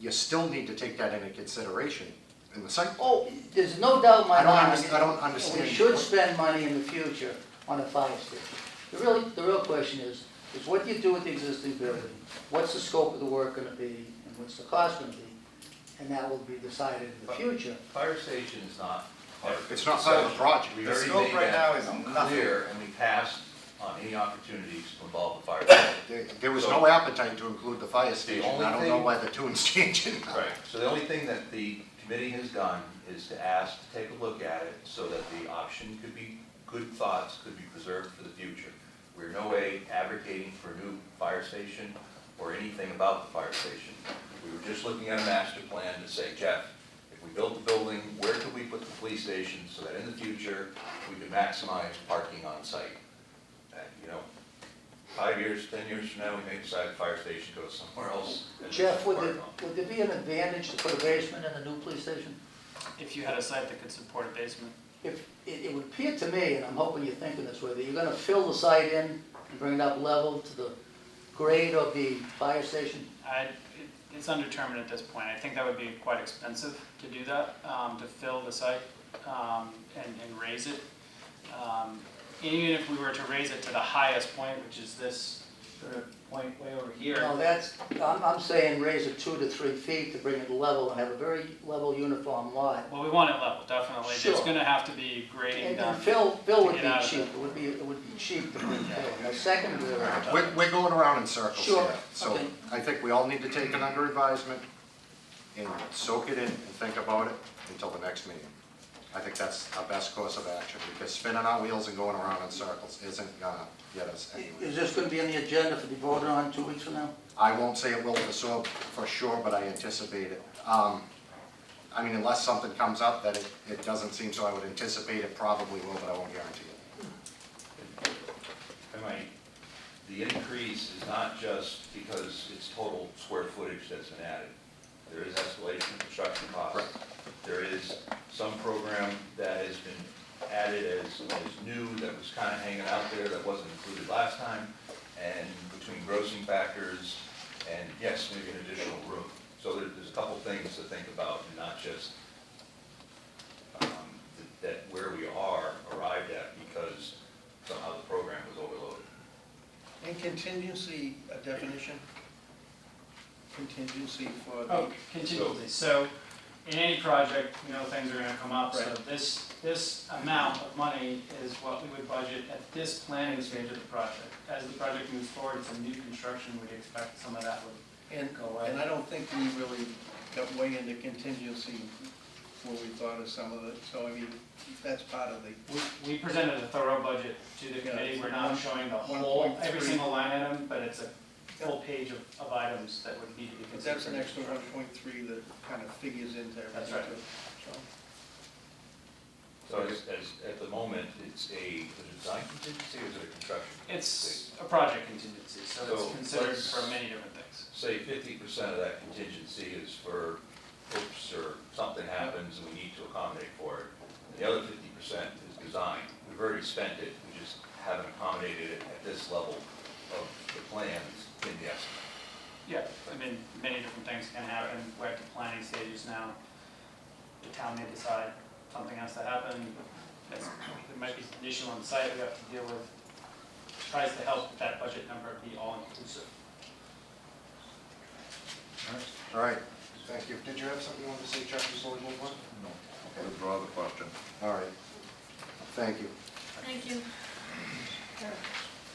you still need to take that into consideration in the site. oh, there's no doubt in my mind. I don't understand. We should spend money in the future on a fire station. The real question is what do you do with the existing building? What's the scope of the work gonna be, and what's the cost gonna be? And that will be decided in the future. Fire station is not part of It's not part of the project. We The already scope made right now that is nothing. clear, and we passed on any opportunities to involve the fire station. There was no appetite to include the fire station. only I don't know thing- why the tune's changing. Right, so the only thing that the committee has done is to ask to take a look at it so that the option could be, good thoughts could be preserved for the future. We're in no way advocating for a new fire station or anything about the fire station. We were just looking at a master plan to say, Jeff, if we build the building, where could we put the police station so that in the future, we could maximize parking on site? And, you know, 5 years, 10 years from now, we may decide the fire station goes somewhere else. and Jeff, would park there, on. would there be an advantage to put a basement in the new police station? If you had a site that could support a basement. If, it would appear to me, and I'm hoping you're thinking this way, that you're gonna fill the site in and bring it up level to the grade of the fire station? It's undetermined at this point. I think that would be quite expensive to do that, to fill the site and raise it. Even if we were to raise it to the highest point, which is this sort of point way over here. No, that's, I'm saying raise it 2 to 3 feet to bring it level and have a very level, uniform lot. Well, we want it level, definitely. There's Sure. gonna have to be grading And done. Phil to would get be out of cheap, it. it would be cheap to bring Phil. Now, second, We're going around in circles Sure, here. So okay. I think we all need to take it under advisement and soak it in and think about it until the next meeting. I think that's our best course of action, because spinning our wheels and going around in circles isn't gonna get us anywhere. is this gonna be on the agenda to be voted on 2 weeks from now? I won't say it will for sure, but I anticipate it. I mean, unless something comes up that it doesn't seem so, I would anticipate it probably will, but I won't guarantee it. The increase is not just because it's total square footage that's been added. There is escalation in construction costs. Right. There is some program that has been added as new, that was kind of hanging out there, that wasn't included last time, and between grossing factors and, yes, maybe an additional room. So there's a couple things to think about, and not just that where we are arrived at because somehow the program was overloaded. And contingency, a definition? Contingency for the. Oh, contingency. So in any project, you know, things are gonna come up. So Right. this amount of money is what we would budget at this planning stage of the project. As the project moves forward, it's a new construction, we'd expect some of that would go away. And I don't think we really got way into contingency when we thought of some of it, so I mean, that's part of the. We presented a thorough budget to the Yeah, committee. it's We're not showing the whole, 1.3. every single line item, but it's a full page of items that would need to be But considered. that's an extra 1.3 that kind of figures into everything. That's right. too, So at the moment, it's a design contingency or is it a construction? It's a project contingency, so So it's considered let's- for many different things. Say 50% of that contingency is for oops, or something happens and we need to accommodate for it. And the other 50% is design. We've already spent it, we just haven't accommodated it at this level of the plans in the estimate. Yeah, I mean, many different things can happen. We're at the planning stages now. The town may decide something has to happen. There might be an issue on the site we have to deal with. Tries to help that budget number be all inclusive. All right, thank you. Did you have something you wanted to say, Chuck, before we move on? No, withdraw the question. All right, thank you. Thank you.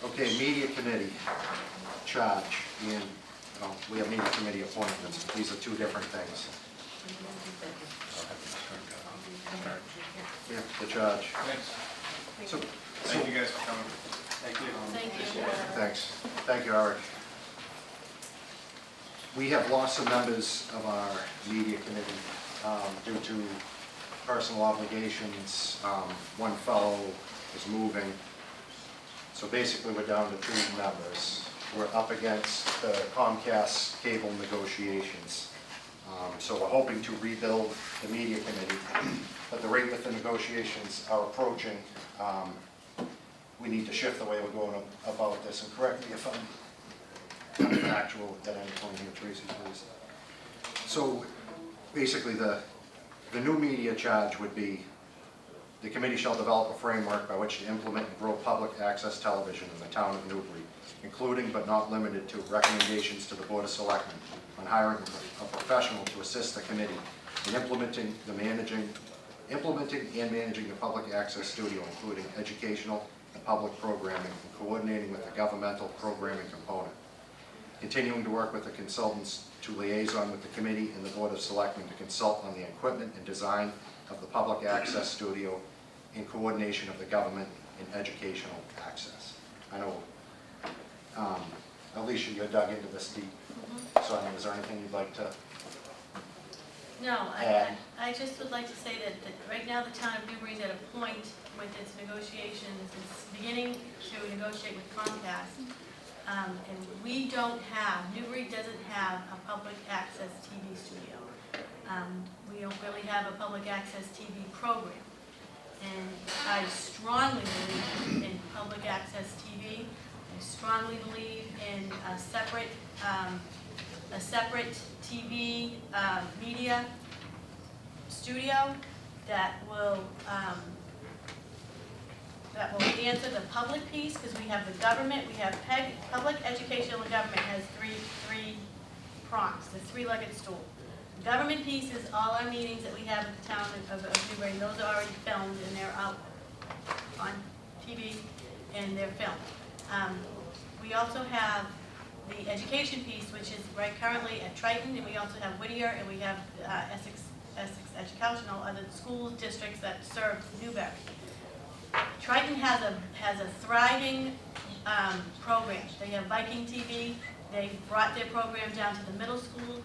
Okay, media committee, charge, and, we have media committee appointments. These are two different things. Yeah, the charge. Thanks. So, Thank you guys for coming. Thank you. Thank you. thanks. Thank you, Eric. We have lost some members of our media committee due to personal obligations. One fellow is moving. So basically, we're down to 2 members. We're up against the Comcast cable negotiations. So we're hoping to rebuild the media committee, but the rate with the negotiations are approaching. We need to shift the way we're going about this, and correct me if I'm factual at any point here, Tracy, please. So basically, the new media charge would be, the committee shall develop a framework by which to implement and grow public access television in the town of Newbury, including but not limited to recommendations to the Board of Selectmen on hiring a professional to assist the committee in implementing and managing the public access studio, including educational and public programming, and coordinating with the governmental programming component. Continuing to work with the consultants to liaison with the committee and the Board of Selectmen to consult on the equipment and design of the public access studio in coordination of the government and educational access. I know, Alicia, you're dug into this deep, so is there anything you'd like to? No, And- I just would like to say that right now the town of Newbury is at a point with its negotiations, it's beginning to negotiate with Comcast. And we don't have, Newbury doesn't have a public access TV studio. We don't really have a public access TV program. And I strongly believe in public access TV. I strongly believe in a separate TV media studio that will answer the public piece, because we have the government, we have public educational, and government has three prongs, the three-legged stool. The government piece is all our meetings that we have at the town of Newbury, and those are already filmed and they're out on TV and they're filmed. We also have the education piece, which is right currently at Triton, and we also have Whittier, and we have Essex Educational, other school districts that serve Newbury. Triton has a thriving program. They have Viking TV. They brought their program down to the middle school.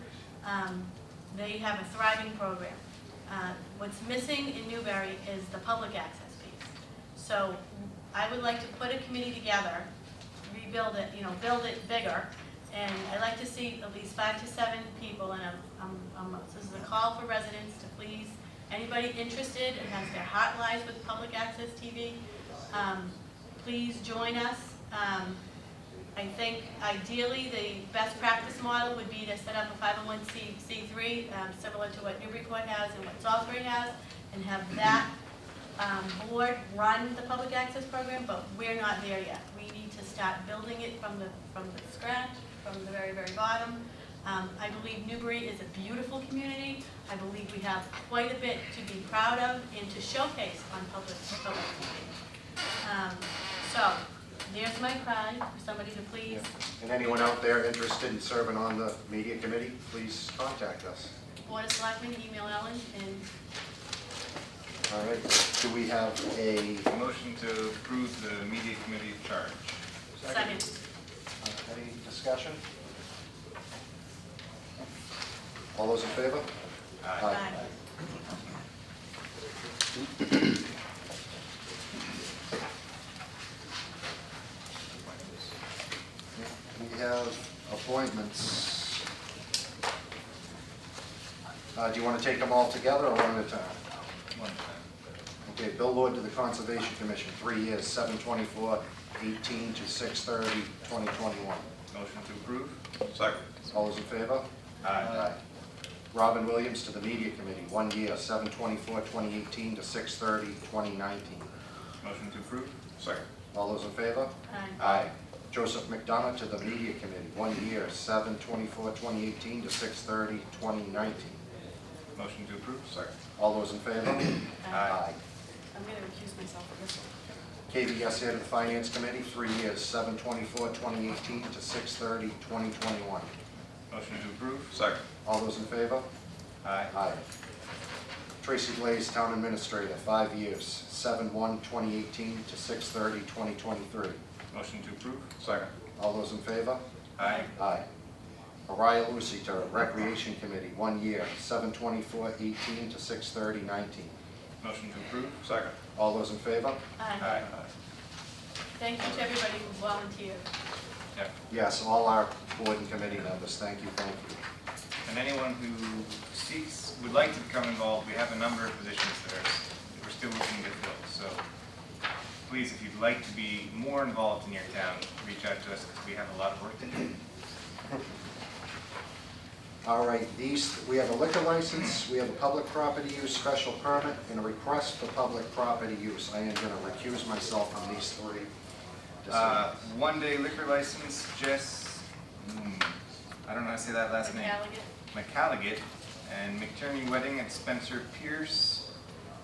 They have a thriving program. What's missing in Newbury is the public access piece. So I would like to put a committee together, rebuild it, build it bigger, and I'd like to see at least 5 to 7 people. And this is a call for residents to please. Anybody interested and has their heart lies with public access TV, please join us. I think ideally the best practice model would be to set up a 501c3 similar to what Newburyport has and what Salisbury has, and have that board run the public access program, but we're not there yet. We need to start building it from the scratch, from the very, very bottom. I believe Newbury is a beautiful community. I believe we have quite a bit to be proud of and to showcase on public TV. So there's my cry for somebody to please. And anyone out there interested in serving on the media committee, please contact us. Board of Selectmen, email Ellen, and All right, do we have a Motion to approve the media committee charge. second. Any discussion? All those in favor? Aye. We have appointments. Do you want to take them all together or one at a time? One time. Okay, Bill Lord to the Conservation Commission, 3 years, 7/24/18 to 6/30/2021. Motion to approve. Second. All those in favor? Aye. Robin Williams to the Media Committee, 1 year, 7/24/2018 to 6/30/2019. Motion to approve. Second. All those in favor? Aye. Joseph McDonough to the Media Committee, 1 year, 7/24/2018 to 6/30/2019. Motion to approve. Second. All those in favor? Aye. I'm going to recuse myself from this one. KVS head of the Finance Committee, 3 years, 7/24/2018 to 6/30/2021. Motion to approve. Second. All those in favor? Aye. Tracy Blaze, Town Administrator, 5 years, 7/1/2018 to 6/30/2023. Motion to approve. Second. All those in favor? Aye. Aye. Mariah Lucy to Recreation Committee, 1 year, 7/24/18 to 6/30/19. Motion to approve. Second. All those in favor? Aye. Thank you to everybody who volunteered. Yep. Yes, all our board and committee members, thank you, thank you. And anyone who would like to become involved, we have a number of positions that we're still looking to fill. So please, if you'd like to be more involved in your town, reach out to us because we have a lot of work to do. All right, we have a liquor license, we have a public property use special permit, and a request for public property use. I am going to recuse myself from these 3. One-day liquor license, Jess, I don't know how to say that last name. McCalligan, and McTierney Wedding at Spencer Pierce,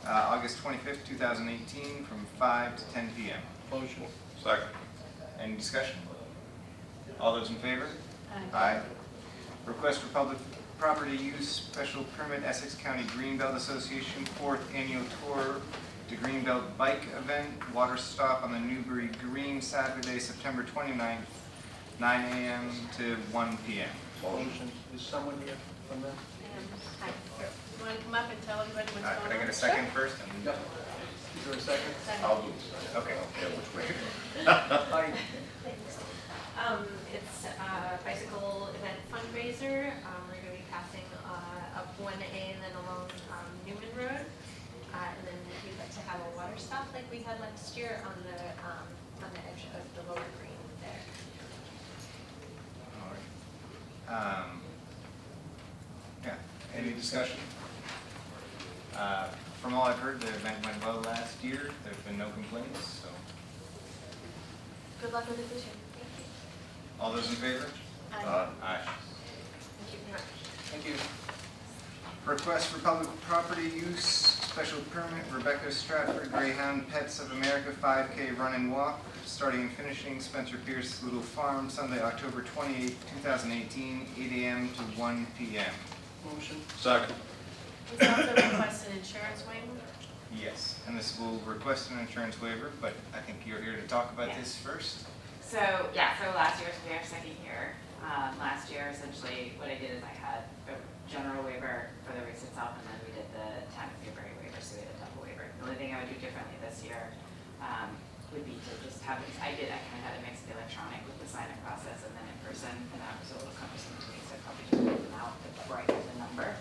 August 25th, 2018, from 5 to 10 p.m. Motion. Second. Any discussion? All those in favor? Aye. Request for public property use special permit, Essex County Greenbelt Association, 4th Annual Tour to Greenbelt Bike Event, water stop on the Newbury Green, Saturday, September 29th, 9 a.m. to 1 p.m. Motion, is someone here from them? Hi. You want to come up and tell everybody what's going on? Could I get a second first? Yep. Is there a second? I'll do it. Okay. Which way? Aye. It's a bicycle event fundraiser. We're going to be passing up 1A and then along Newman Road. And then we'd like to have a water stop like we had last year on the edge of the lower green there. All right. Yeah, any discussion? From all I've heard, the event went well last year. There's been no complaints, so. Good luck with it this year. All those in favor? Aye. Aye. Thank you very much. Thank you. Request for public property use, special permit, Rebecca Stratford Greyhound Pets of America 5K Run and Walk, starting and finishing Spencer Pierce Little Farm, Sunday, October 28, 2018, 8 a.m. to 1 p.m. Motion. Second. It's also request an insurance waiver. Yes, and this will request an insurance waiver, but I think you're here to talk about Yeah. this first. So, yeah, so last year was our second year. Last year, essentially, what I did is I had a general waiver for the race itself, and then we did the time of February waiver, so we had a double waiver. The only thing I would do differently this year would be to just have this, I kind of had a mix of the electronic with the sign-up process and then in person, and that was a little cumbersome to me, so I probably just write them out before I get the number.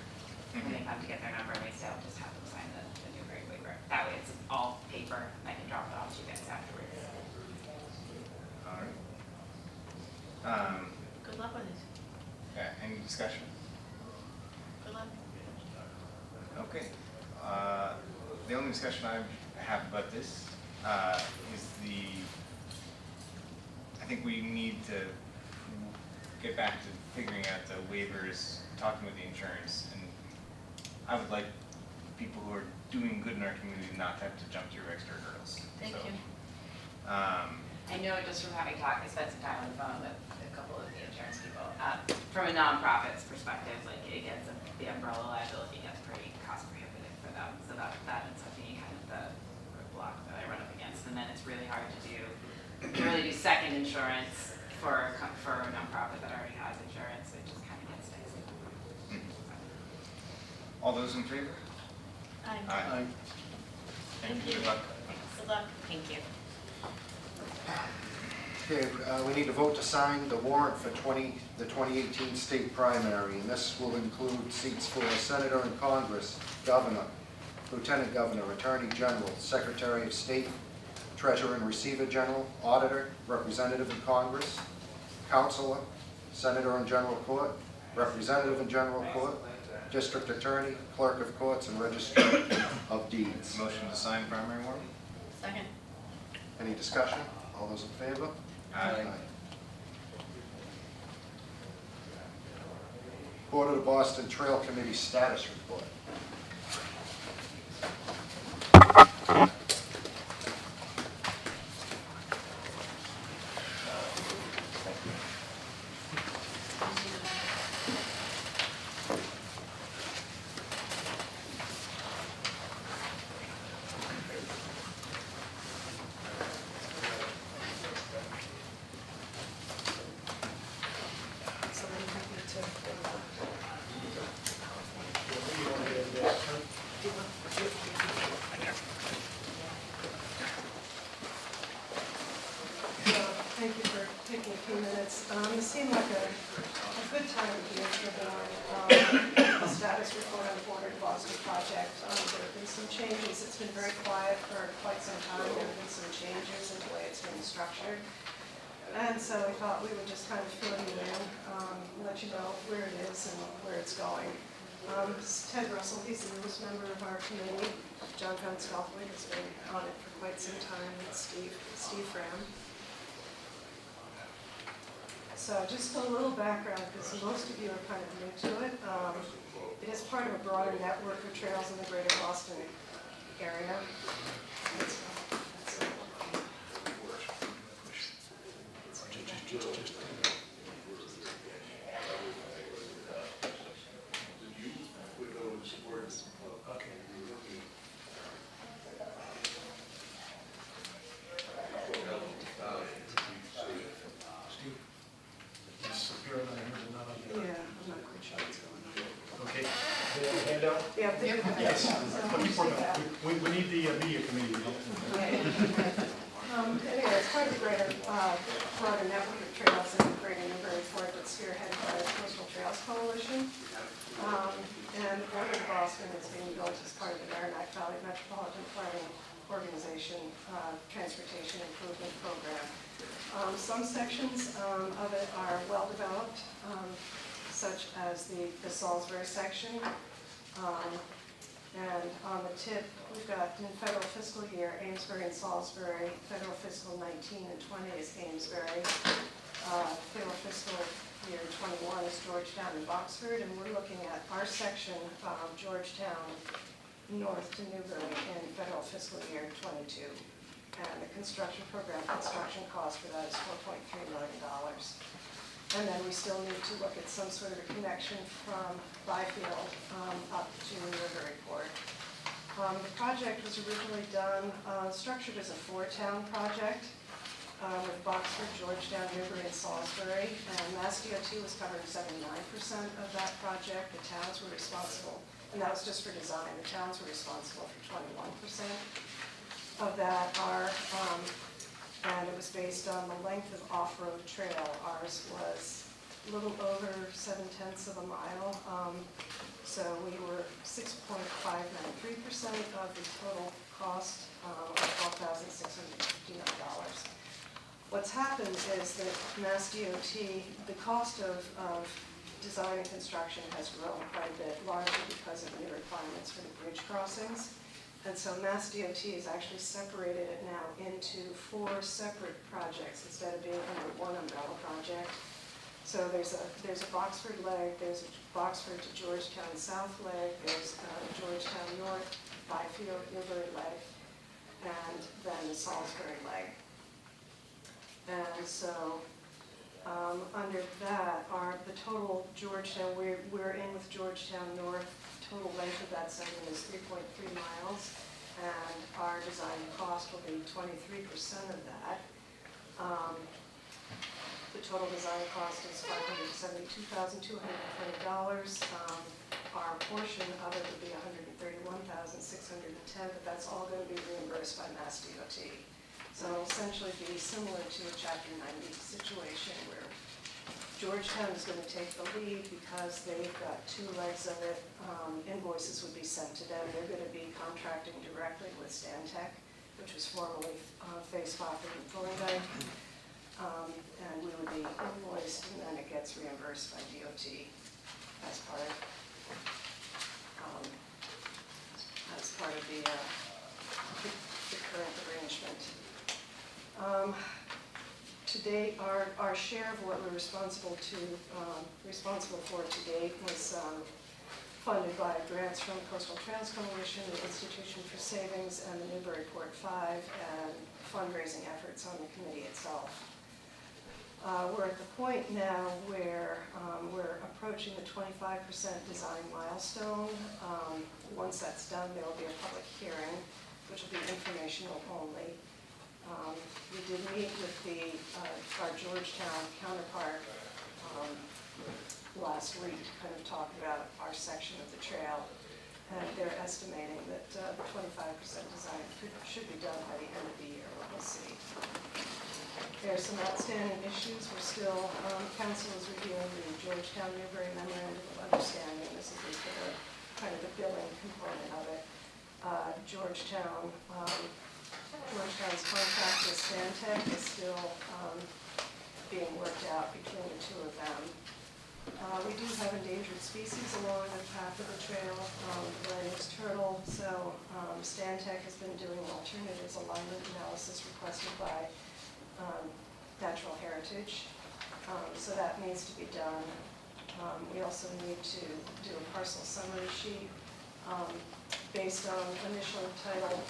When they come to get their number, and I'll just have them sign the Newbury waiver. That way it's all paper, and I can drop it off to you guys afterwards. All right. Good luck with it. Yeah, any discussion? Good luck. Okay. The only discussion I have about this is I think we need to get back to figuring out the waivers, talking with the insurance, and I would like people who are doing good in our community not to have to jump through extra hurdles. Thank So, you. I know just from having talked, I spent some time on the phone with a couple of the insurance people. From a nonprofit's perspective, like it gets, the umbrella liability gets pretty cost prohibitive for them. So that ends up being kind of the roadblock that I run up against. And then it's really hard to really do second insurance for a nonprofit that already has insurance. It just kind of gets dicey. all those in favor? Aye. Aye. And Thank you. good luck. Good luck. Thank you. Okay, we need to vote to sign the warrant for the 2018 state primary, and this will include seats for Senator in Congress, Governor, Lieutenant Governor, Attorney General, Secretary of State, Treasurer and Receiver General, Auditor, Representative in Congress, Counselor, Senator in General Court, Representative in General Court, District Attorney, Clerk of Courts, and Registrar of Deeds. Motion to sign primary warrant? Second. Any discussion? All those in favor? Aye. Board of the Boston Trail Committee status report. Thank you for taking a few minutes. It seemed like a good time of year for the status report on the Border to Boston project. There have been some changes. It's been very quiet for quite some time. There have been some changes in the way it's been structured. And so we thought we would just kind of fill you in, let you know where it is and where it's going. This is Ted Russell. He's the newest member of our committee. John Gunscalfley has been on it for quite some time. It's Steve Fram. So just a little background, because most of you are kind of new to it. It is part of a broader network of trails in the greater Boston area. handout? Yeah, the Yes. So, But before see that. that, we need the media committee to help. Anyway, it's part of the greater, broader network of trails in the greater Newbury Port that's spearheaded by the Coastal Trails Coalition. And the Port of Boston is being built as part of the Merrimack Valley Metropolitan Planning Organization Transportation Improvement Program. Some sections of it are well-developed, such as the Salisbury section. And on the tip, we've got in federal fiscal year, Amesbury and Salisbury. Federal fiscal 19 and 20 is Amesbury. Federal fiscal year 21 is Georgetown and Boxford. And we're looking at our section of Georgetown north to Newbury in federal fiscal year 22. And the construction cost for that is $4.3 million. And then we still need to look at some sort of a connection from Byfield up to Newburyport. The project was originally done, structured as a four-town project with Boxford, Georgetown, Newbury, and Salisbury. And Mass DOT was covering 79% of that project. The towns were responsible, and that was just for design. The towns were responsible for 21% of that. And it was based on the length of off-road trail. Ours was a little over 7/10 of a mile. So we were 6.593% of the total cost of $12,659. What's happened is that Mass DOT, the cost of design and construction has grown quite a bit, largely because of new requirements for the bridge crossings. And so Mass DOT has actually separated it now into 4 separate projects instead of being under one umbrella project. So there's a Boxford leg, there's a Boxford to Georgetown South leg, there's a Georgetown North, Byfield, Newbury leg, and then the Salisbury leg. And so under that, the total Georgetown, we're in with Georgetown North. Total length of that segment is 3.3 miles, and our design cost will be 23% of that. The total design cost is $572,220. Our portion of it would be $131,610, but that's all going to be reimbursed by Mass DOT. So it'll essentially be similar to a Chapter 90 situation where Georgetown is going to take the lead because they've got 2 legs of it. Invoices would be sent to them. They're going to be contracting directly with Stantec, which was formerly Face Fokker and Thorndike. And we would be invoiced, and then it gets reimbursed by DOT as part of the current arrangement. To date, our share of what we're responsible for to date was funded by grants from Coastal Trails Coalition, the Institution for Savings, and the Newburyport 5, and fundraising efforts on the committee itself. We're at the point now where we're approaching the 25% design milestone. Once that's done, there will be a public hearing, which will be informational only. We did meet with our Georgetown counterpart last week to kind of talk about our section of the trail, and they're estimating that the 25% design should be done by the end of the year. We'll see. There are some outstanding issues. We're still, council is reviewing the Georgetown Newbury Memorandum of Understanding. This is for the kind of the billing component of it. Georgetown's contract with Stantec is still being worked out between the 2 of them. We do have endangered species along the path of the trail, the Blanding's turtle. So Stantec has been doing alternatives alignment analysis requested by Natural Heritage. So that needs to be done. We also need to do a parcel summary sheet. Based on initial title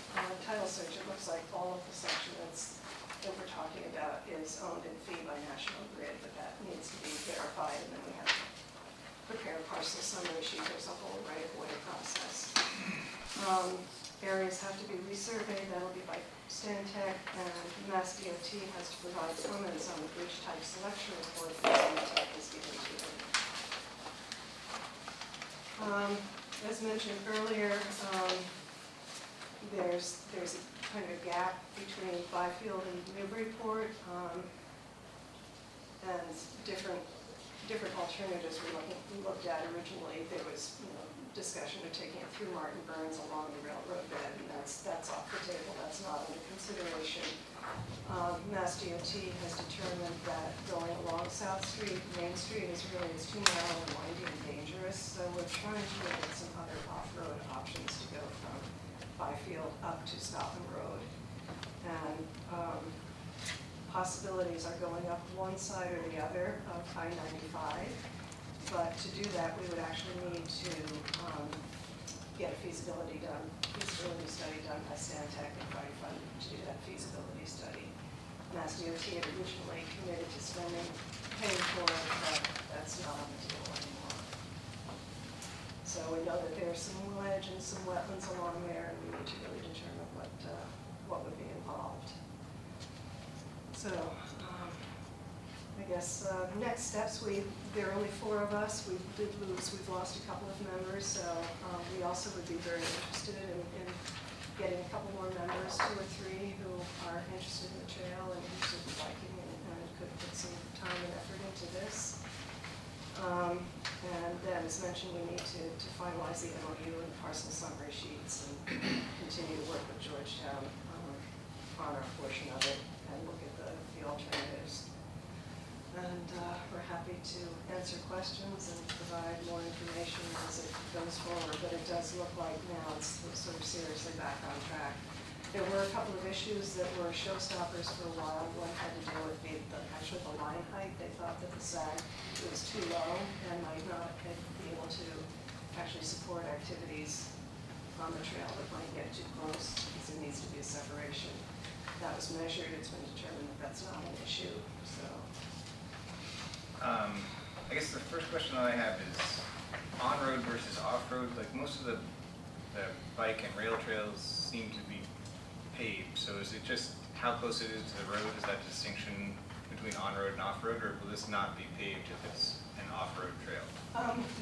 search, it looks like all of the section that we're talking about is owned in fee by National Grid, but that needs to be verified, and then we have to prepare a parcel summary sheet. There's a whole right-of-way process. Areas have to be resurveyed. That'll be by Stantec, and Mass DOT has to provide comments on the bridge type selection report that Stantec is given to them. as mentioned earlier, there's a kind of a gap between Byfield and Newburyport, and different alternatives we looked at originally. There was, discussion of taking it through Martin Burns along the railroad bed, and that's off the table. That's not under consideration. Mass DOT has determined that going along South Street, Main Street is too narrow and windy and dangerous. So we're trying to look at some other off-road options to go from Byfield up to Scotland Road. And possibilities are going up one side or the other of I-95. But to do that, we would actually need to get a feasibility study done by Stantec and find funding to do that feasibility study. Mass DOT had originally committed to paying for it, but that's not on the table anymore. So we know that there's some ledge and some wetlands along there, and we need to really determine what would be involved. So I guess next steps, there are only 4 of us. We've lost a couple of members, so we also would be very interested in getting a couple more members, 2 or 3 who are interested in the trail and interested in biking and could put some time and effort into this. And then, as mentioned, we need to finalize the MOU and parcel summary sheets and continue to work with Georgetown on our portion of it and look at the alternatives. And we're happy to answer questions and provide more information as it goes forward, but it does look like now it's sort of seriously back on track. There were a couple of issues that were showstoppers for a while. One had to do with actually the line height. They thought that the sag was too low and might not be able to actually support activities on the trail that might get too close because there needs to be a separation. That was measured. It's been determined that that's not an issue. So. I guess the first question that I have is on-road versus off-road. Like most of the bike and rail trails seem to be paved. So is it just how close it is to the road? Is that distinction between on-road and off-road, or will this not be paved if it's an off-road trail?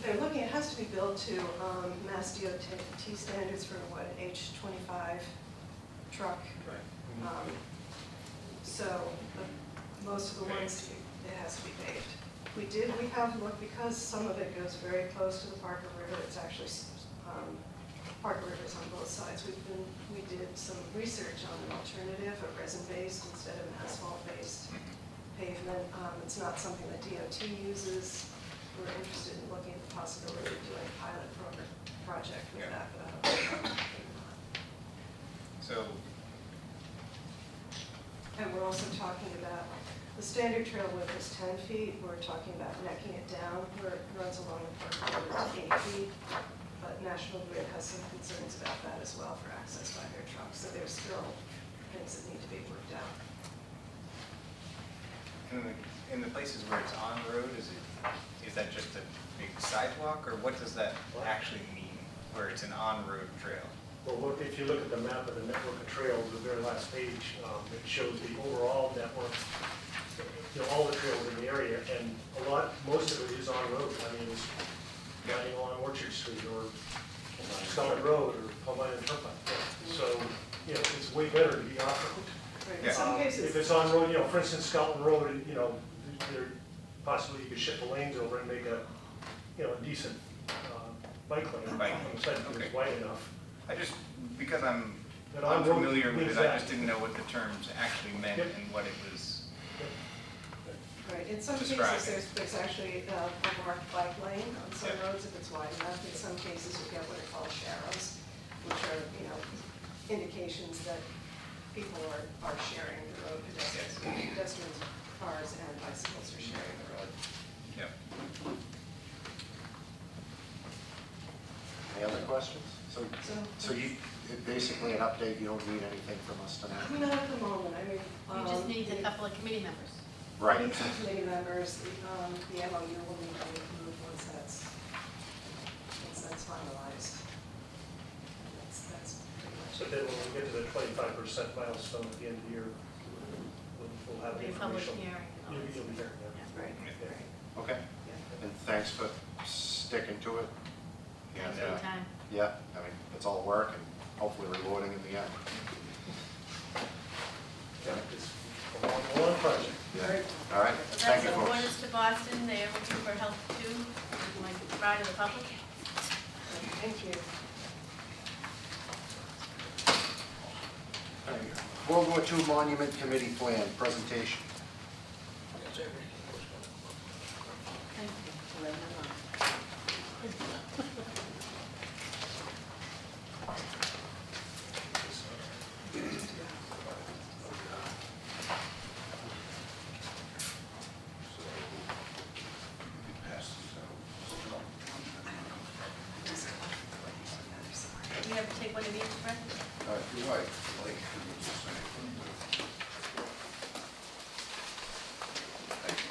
They're looking, it has to be built to Mass DOT standards for what, an H25 truck. Right. So most of the ones, it has to be paved. We have looked, because some of it goes very close to the Parker River, it's actually, Parker River's on both sides. We did some research on an alternative, a resin-based instead of an asphalt-based pavement. It's not something that DOT uses. We're interested in looking at the possibility of doing a pilot project with that, but I don't know. So. And we're also talking about, the standard trail width is 10 feet. We're talking about necking it down where it runs along the Park Road to 8 feet. But National Grid has some concerns about that as well for access by their trucks. So there's still things that need to be worked out. In the places where it's on road, is that just a big sidewalk, or what does that actually mean, where it's an on-road trail? Well, if you look at the map of the network of trails, the very last page, it shows the overall network, all the trails in the area, and most of it is on road. I mean, it's riding along Orchard Street or Scotland Road or Palmyra Turnpike. So, it's way better to be off-road. Right. In some cases, if it's on road, for instance, Scotland Road, there possibly you could shift the lanes over and make a decent bike lane on the side if it's wide enough. Because I'm But unfamiliar with it, I that. just didn't know what the terms actually meant and what it was. right, in some Describe cases, there's actually a marked bike lane on some roads if it's wide enough. In some cases, you get what are called sharrows, which are, indications that people are sharing the road, pedestrians, cars, and bicycles are sharing the road. Yep. Any other questions? So basically an update, you don't need anything from us tonight? Not at the moment. I mean, You just need a couple of committee members. Right. Need some committee members. The MOU will need to be approved once that's finalized. That's pretty much So it. then when we get to the 25% milestone at the end of the year, we'll have the The public information. hearing. You'll be here, yeah. Right, right. Okay. Yeah. And thanks for sticking to it. Thanks And, for your time. yeah, I mean, it's all work and hopefully rewarding in the end. Yeah, it's a long project. All right, So thank that's you, the folks. Borders to Boston, they are looking for help too, like provide to the public. Thank you. World War II Monument Committee Plan presentation. Thank you. Do we have to take one of each, Brett? If you like, it's the same. Thank you.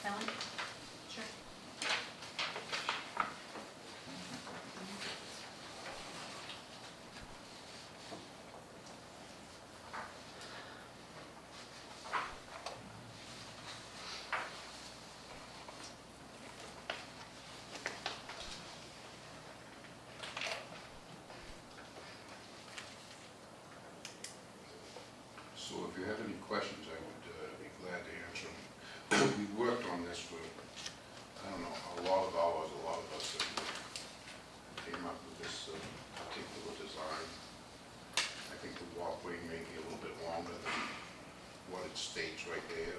Ellen? Sure. So if you have any questions, I would be glad to answer them. We worked on this for, I don't know, a lot of hours, a lot of us that came up with this particular design. I think the walkway may be a little bit longer than what it states right there.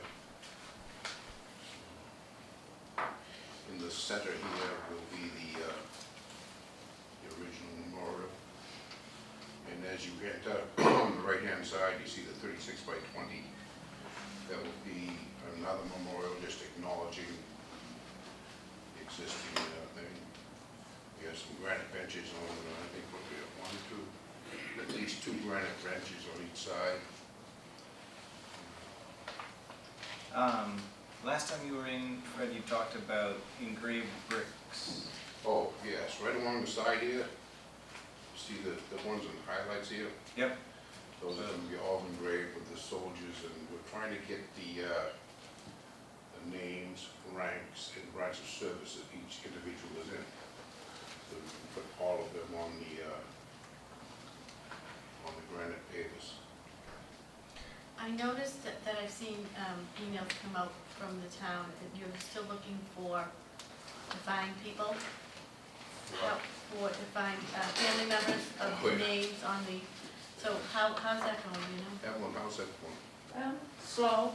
In the center here will be the original memorial. And as you enter on the right-hand side, you see the 36 by 20. That will be another memorial just acknowledging the existing thing. We have some granite benches on, I think, what we have, at least two granite benches on each side. Last time you were in, Fred, you talked about engraved bricks. Oh, yes, right along the side here. See the ones in highlights here? Yep. Those are going to be all engraved with the soldiers, and we're trying to get the names, ranks, and branch of service that each individual is in. So we can put all of them on the granite pavers. I noticed that I've seen emails come out from the town that you're still looking for defined people. Help for defined family members of the names on the, so how's that going, you know? Evelyn, how's that going? Slow,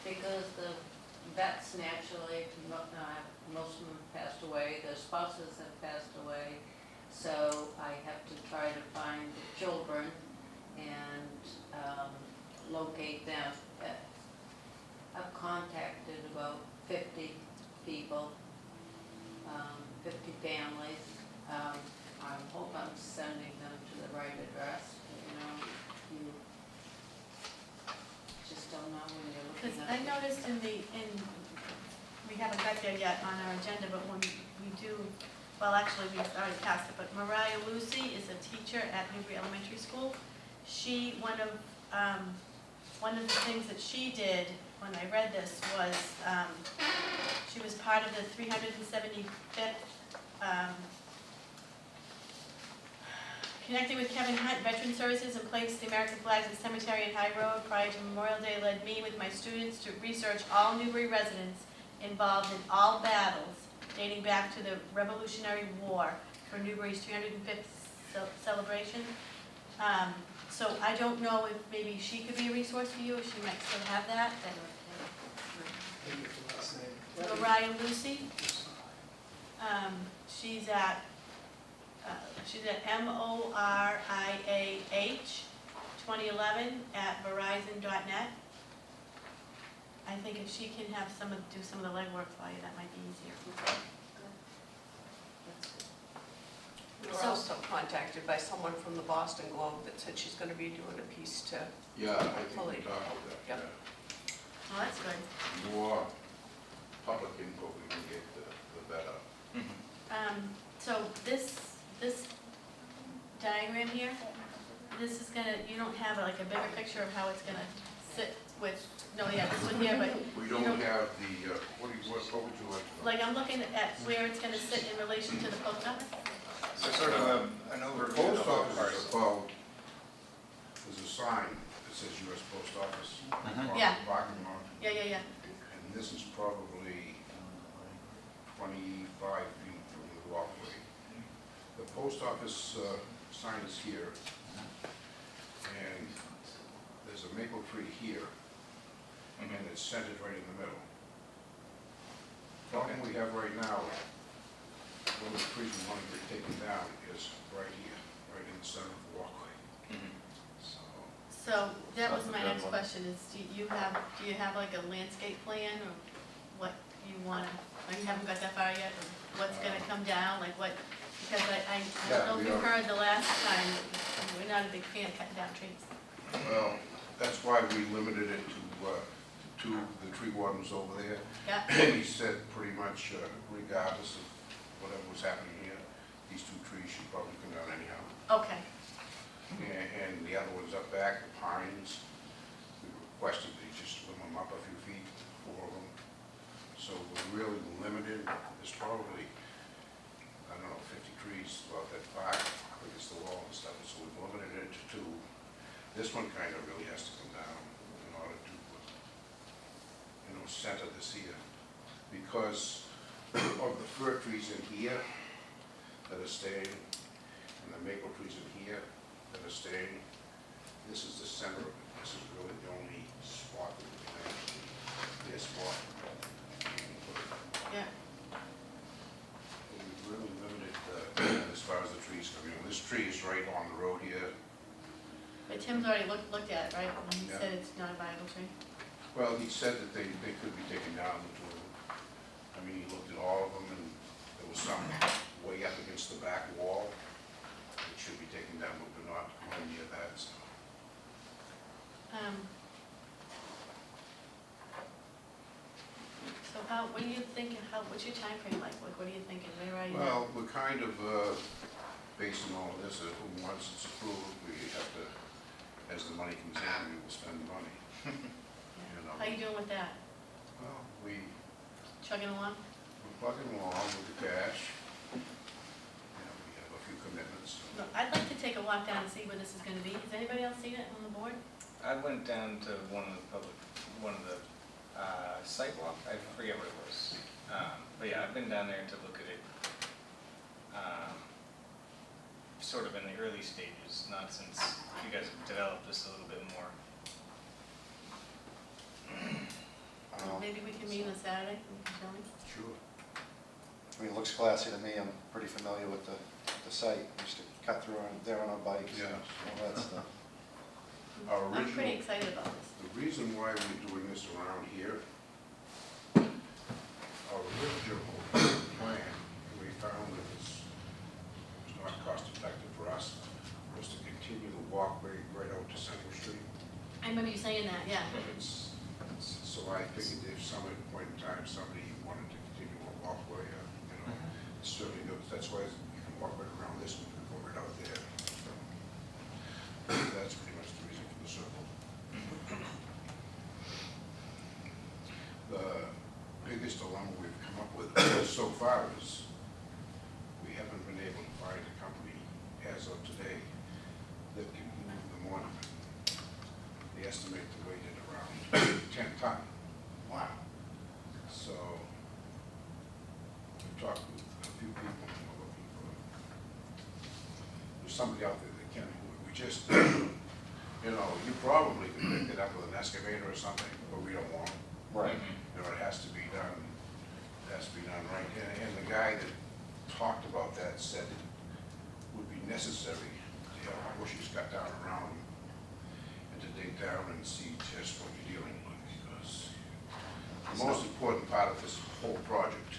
because the vets naturally, most of them have passed away, their spouses have passed away, so I have to try to find the children and locate them. I've contacted about 50 people, 50 families. I hope I'm sending them to the right address, you know, you just don't know when you're Because looking I at. noticed we haven't got there yet on our agenda, but when we do, well, actually, we already passed it, but Mariah Lucy is a teacher at Newbury Elementary School. One of the things that she did when I read this was, she was part of the 375th Connecting with Kevin Hunt, Veteran Services, and placed the American flags at Cemetery and High Road prior to Memorial Day led me with my students to research all Newbury residents involved in all battles dating back to the Revolutionary War for Newbury's 305th celebration. So I don't know if maybe she could be a resource for you, if she might still have that. Mariah Lucy. She's at MORIAH 2011 at verizon.net. I think if she can have do some of the legwork for you, that might be easier. We were also contacted by someone from the Boston Globe that said she's going to be doing a piece to. Yeah, I think we talked about that. Yep. Well, that's good. The more public input we can get, the better. So this diagram here this is gonna, you don't have like a bigger picture of how it's gonna sit with, no, yeah, this one here, but We you don't have the, what would you like to know? like, I'm looking at where it's gonna sit in relation to the post office. So sort of an The overview of the post whole office is parcel. about, there's a sign that says US Post Office on Yeah. the parking lot. Yeah. And this is probably 25 feet from the walkway. The post office sign is here, and there's a maple tree here, and it's centered right in the middle. The problem we have right now, one of the trees we want to get taken down is right here, right in the center of the walkway. So, So that was my next question is, do you have like a landscape plan or what you wanna, or you haven't got that far yet? Or what's gonna come down, like what, because I don't know if you heard the last time, we're not a big fan of cutting down trees. well, that's why we limited it to the tree wardens over there. Yeah. And he said pretty much regardless of whatever was happening here, these two trees should probably come down anyhow. Okay, And the other ones up back, the pines, we requested they just limit them up a few feet, 4 of them. So we're really limited. There's probably, I don't know, 50 trees throughout that park against the wall and stuff. So we've limited it to 2. This one kind of really has to come down in order to, center this here. Because of the fir trees in here that are staying, and the maple trees in here that are staying, this is the center of it. This is really the only spot that we can actually, this spot. yeah. We've really limited as far as the trees come in. This tree is right on the road here. But Tim's already looked at it, right? And he Yeah. said it's not a viable tree. Well, he said that they could be taken down, the 2 of them. I mean, he looked at all of them, and there was some way up against the back wall that should be taken down, but we're not going near that, so. So what do you think, what's your timeframe like? What are you thinking? Where are you? Well, we're kind of basing all of this, once it's approved, we have to, as the money comes in, we will spend the money. How you doing with that? Well, we're Chugging along? plugging along with the cash. We have a few commitments. Look, I'd like to take a walk down and see where this is gonna be. Has anybody else seen it on the board? I went down to one of the site walk, I forget what it was. But yeah, I've been down there to look at it, sort of in the early stages, not since you guys have developed this a little bit more. Maybe we can meet on Saturday and you can show me. Sure. I mean, it looks classy to me. I'm pretty familiar with the site. I used to cut through there on our bikes and all that stuff. I'm pretty excited about this. The reason why we're doing this around here, our original plan, we found that was not cost effective for us, was to continue the walkway right out to Central Street. I remember you saying that, yeah. So I figured if some point in time somebody wanted to continue a walkway, certainly that's why you can walk right around this one and go right out there. That's pretty much the reason for the circle. The biggest dilemma we've come up with so far is we haven't been able to find a company as of today that can move the monument. They estimate the weight at around 10 ton. Wow. So we've talked with a few people and we're looking for, there's somebody out there that can do it. We just, you probably could pick it up with an excavator or something, but we don't want it. Right. It has to be done, right. And the guy that talked about that said it would be necessary to have bushes cut down around them and to dig down and see just what you're dealing with, because the most important part of this whole project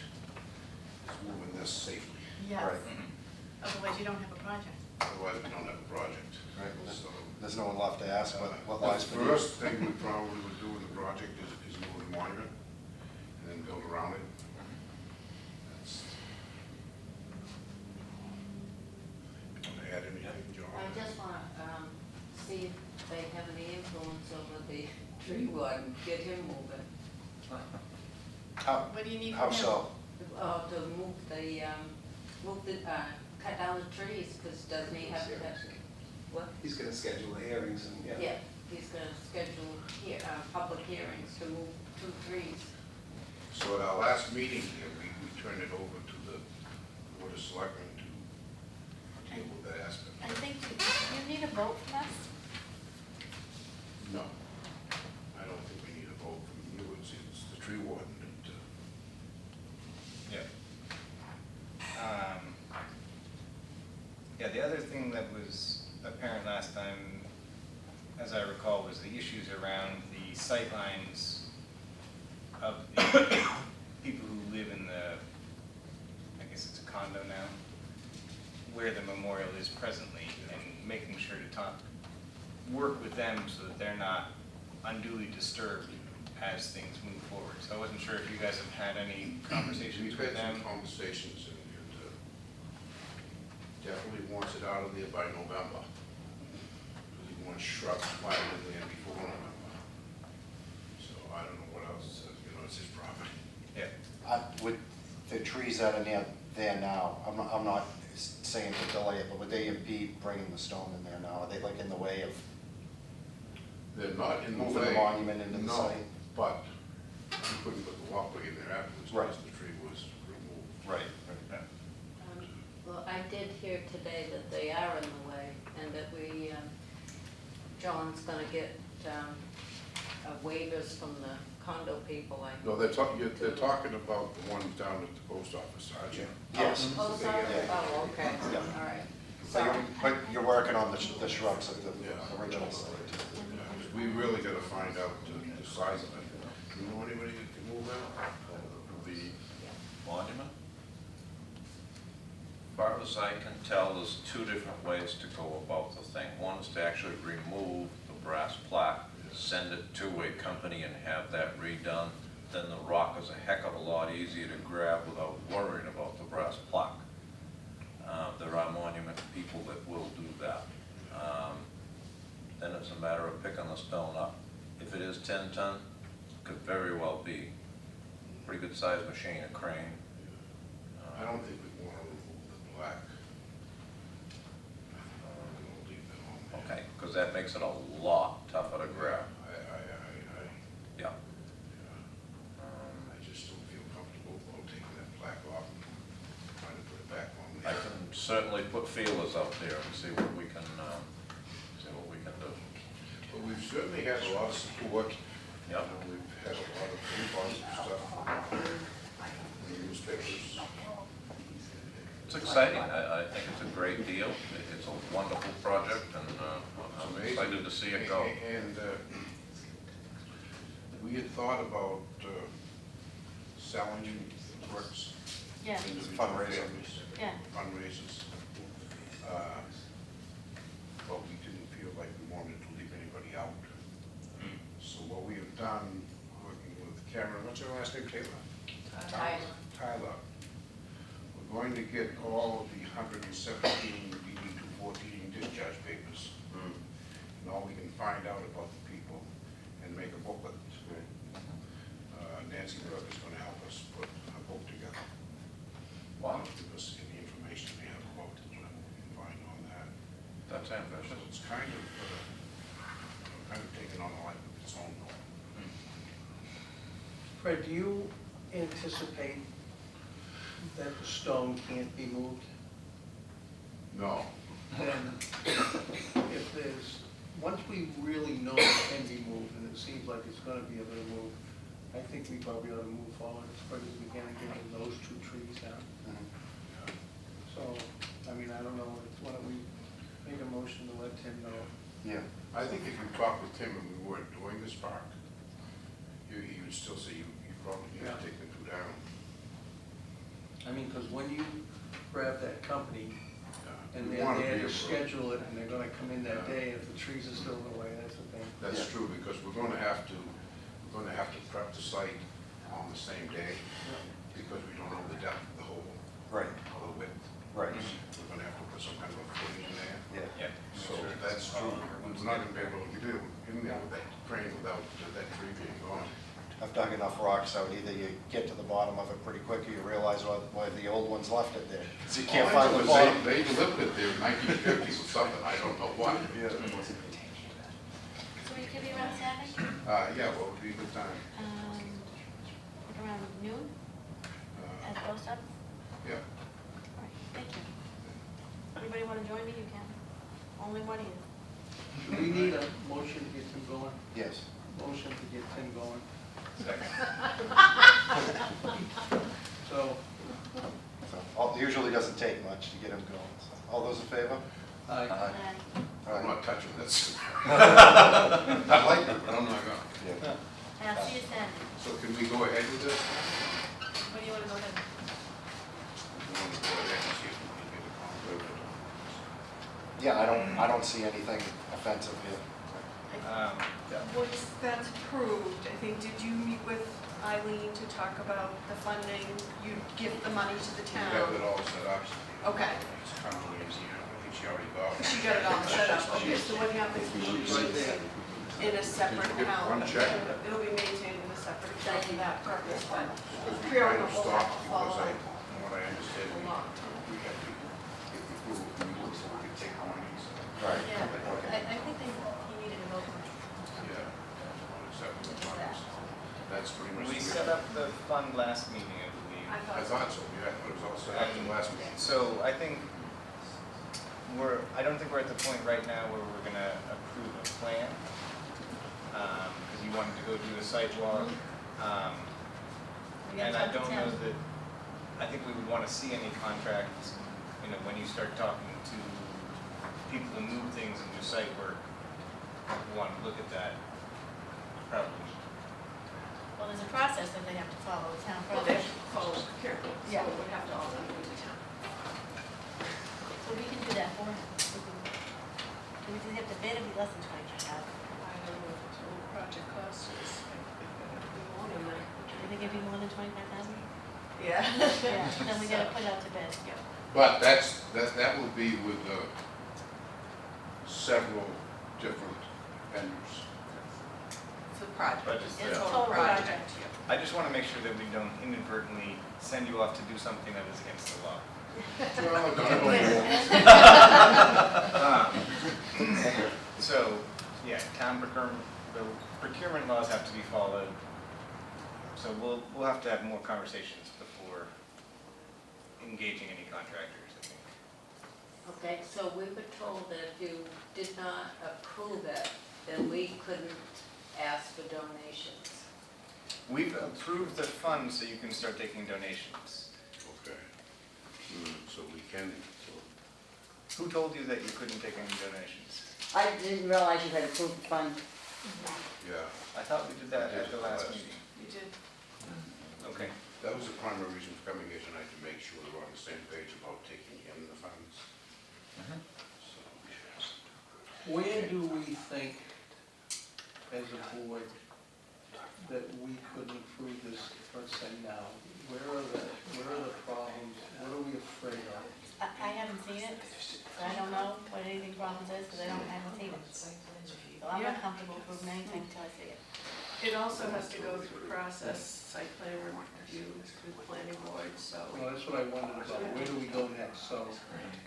is moving this safely. Yes. Right. Otherwise you don't have a project. Otherwise, we don't have a project. Right. So, There's no one left to ask what lies the beneath. first thing we probably would do in the project is move the monument and then build around it. That's. Want to add anything, John? I just want to see if they have any influence over the tree warden, get him moving. What do you need How from him? so? To move the, cut down the trees, because doesn't he have to have, what? He's gonna schedule the hearings and, yeah. Yeah, he's gonna schedule public hearings to move 2 trees. So at our last meeting here, we turned it over to the Board of Selectmen to deal with that aspect. I think you need a vote from us. No, I don't think we need a vote from you, it's the tree warden that, Yeah. Yeah, the other thing that was apparent last time, as I recall, was the issues around the sightlines of the people who live in the, I guess it's a condo now, where the memorial is presently, and making sure to work with them so that they're not unduly disturbed as things move forward. So I wasn't sure if you guys have had any conversations we've with had them. some conversations and definitely wants it out of there by November. He wants shrubs planted in there before November. So I don't know what else, it's his property. Yeah. With the trees that are there now, I'm not saying to delay it, but would they be bringing the stone in there now? Are they like in the way of They're not in the way. moving the monument into the No, site? but you couldn't put the walkway in there afterwards Right. because the tree was removed. Right. Well, I did hear today that they are in the way, and that John's gonna get waivers from the condo people, I. No, they're talking about the ones down at the post office, aren't you? Yes. Oh, sorry, oh, okay, Yeah. all right. So Sorry. but you're working on the shrubs of the Yeah. original site. We really gotta find out the size of it. Do you know anybody that can move that? The Monument? As far as I can tell, there's 2 different ways to go about the thing. One is to actually remove the brass plaque, send it to a company and have that redone. Then the rock is a heck of a lot easier to grab without worrying about the brass plaque. There are monument people that will do that. Then it's a matter of picking the stone up. If it is 10 ton, could very well be a pretty good sized machine, a crane. I don't think we want to remove the black. We'll leave that on there. Okay, because that makes it a lot tougher to grab. Yeah. I just don't feel comfortable about taking that black off and trying to put it back on I there. can certainly put feelers out there and see what we can do. But we've certainly had a lot of support. Yep. We've had a lot of pretty positive stuff in the newspapers. It's exciting. I think it's a great deal. It's a wonderful project, and I'm Amazing. excited to see it go. And we had thought about selling bricks. Yeah. Individual Fundraiser. families, Yeah. fundraisers. But we didn't feel like we wanted to leave anybody out. So what we have done, working with Karen, what's her last name, Taylor? Tyler. We're going to get all of the 117 DD 214 discharge papers. And all we can find out about the people and make a booklet. Nancy Burke is going to help us put a book together. Wow. Give us any information we have about it, what we can find on that. That's So ambitious. it's kind of taken on a life of its own. Fred, do you anticipate that the stone can't be moved? No. Then, if there's, once we really know it can be moved, and it seems like it's gonna be able to move, I think we probably ought to move forward as quick as we can and get those 2 trees down. So, I mean, I don't know, why don't we make a motion to let Tim know? Yeah. I think if you talked with Tim and we weren't doing this park, he would still say you probably need to take the 2 down. I mean, because when you grab that company, and We they're wanna there be to able to- schedule it, and they're gonna come in that day, and if the trees are still in the way, that's the thing. That's true, because we're going to have to prep the site on the same day, because we don't know the depth of the hole. Right. Or the width. Right. We're going to have to put some kind of a footing in there. Yeah. So that's true. We're not going dug enough rocks out, either you get to the bottom of it pretty quick, or you realize why the old ones left it there. 'Cause you can't find the bottom. They lived it there in 1950s or something, I don't know what. Yeah. So we could be around Saturday, Yeah, what would be a good time? like around noon at the post office? Yeah. All right, thank you. Anybody want to join me? You can. Only one of you. Do we need a motion to get Tim going? Yes. Motion to get Tim going. Second. So, It usually doesn't take much to get them going. So, all those in favor? aye. All I'm right. not touching this. I like it. But I'm not going. Yeah. And I'll see you Saturday. So can we go ahead with this? What do you want to go ahead? We want to go ahead and see if we can get a contract. Yeah, I don't see anything offensive here. Once that's approved, I think, did you meet with Eileen to talk about the funding? You give the money to the We have it town? all set up. Okay. It's kind of lazy, I think she already got it. She got it all set up. Okay, so what happens is Right there. in a separate Get account? one check. It'll be maintained in a separate account for that purpose, but Because we Carol kind of will have stopped to because follow from what I understand, along. we had to, if we prove we would, so we could take money, so. Right. Yeah, Okay. I think he needed a vote. Yeah. Except for the funds. That's pretty much. We the- set up the fund last meeting, I believe. I I thought so, yeah, it was all set up in last meeting. So I think I don't think we're at the point right now where we're gonna approve a plan, because you wanted to go do a site walk. We gotta And I talk to don't Tim. know that, I think we would want to see any contracts, when you start talking to people who move things and do site work, we want to look at that, probably. Well, there's a process that they have to follow, a town Well, they process. have to follow carefully, so Yeah. it would have to all come into town. So we can do that for him. Do we just have to bid it, be less than 25,000? I don't know what the total project cost is. More than that. You think it'd be more than 25,000? Yeah. Yeah, then we gotta put out to bid. But that will be with several different vendors. It's a project. But it's It's a the- total project. I just want to make sure that we don't inadvertently send you off to do something that is against the law. Well, don't blame you. So, yeah, town procurement, the procurement laws have to be followed. So we'll have to have more conversations before engaging any contractors, I think. Okay, so we were told that if you did not approve it, then we couldn't ask for donations. We've approved the fund so you can start taking donations. Okay. So we can, Who told you that you couldn't take any donations? I didn't realize you had approved the fund. yeah, I thought we did that at the last meeting. You did. Okay. that was the primary reason for coming here tonight, to make sure we're on the same page about taking in the funds. So, Where do we think, as a board, that we could improve this, let's say now? Where are the problems? What are we afraid of? I haven't seen it, so I don't know what anything problems is, because I haven't seen it. So I'm not comfortable approving anything until I see it. It also has to go through process, site plan review, through the planning board, so. Well, that's what I wondered about. Where do we go next? So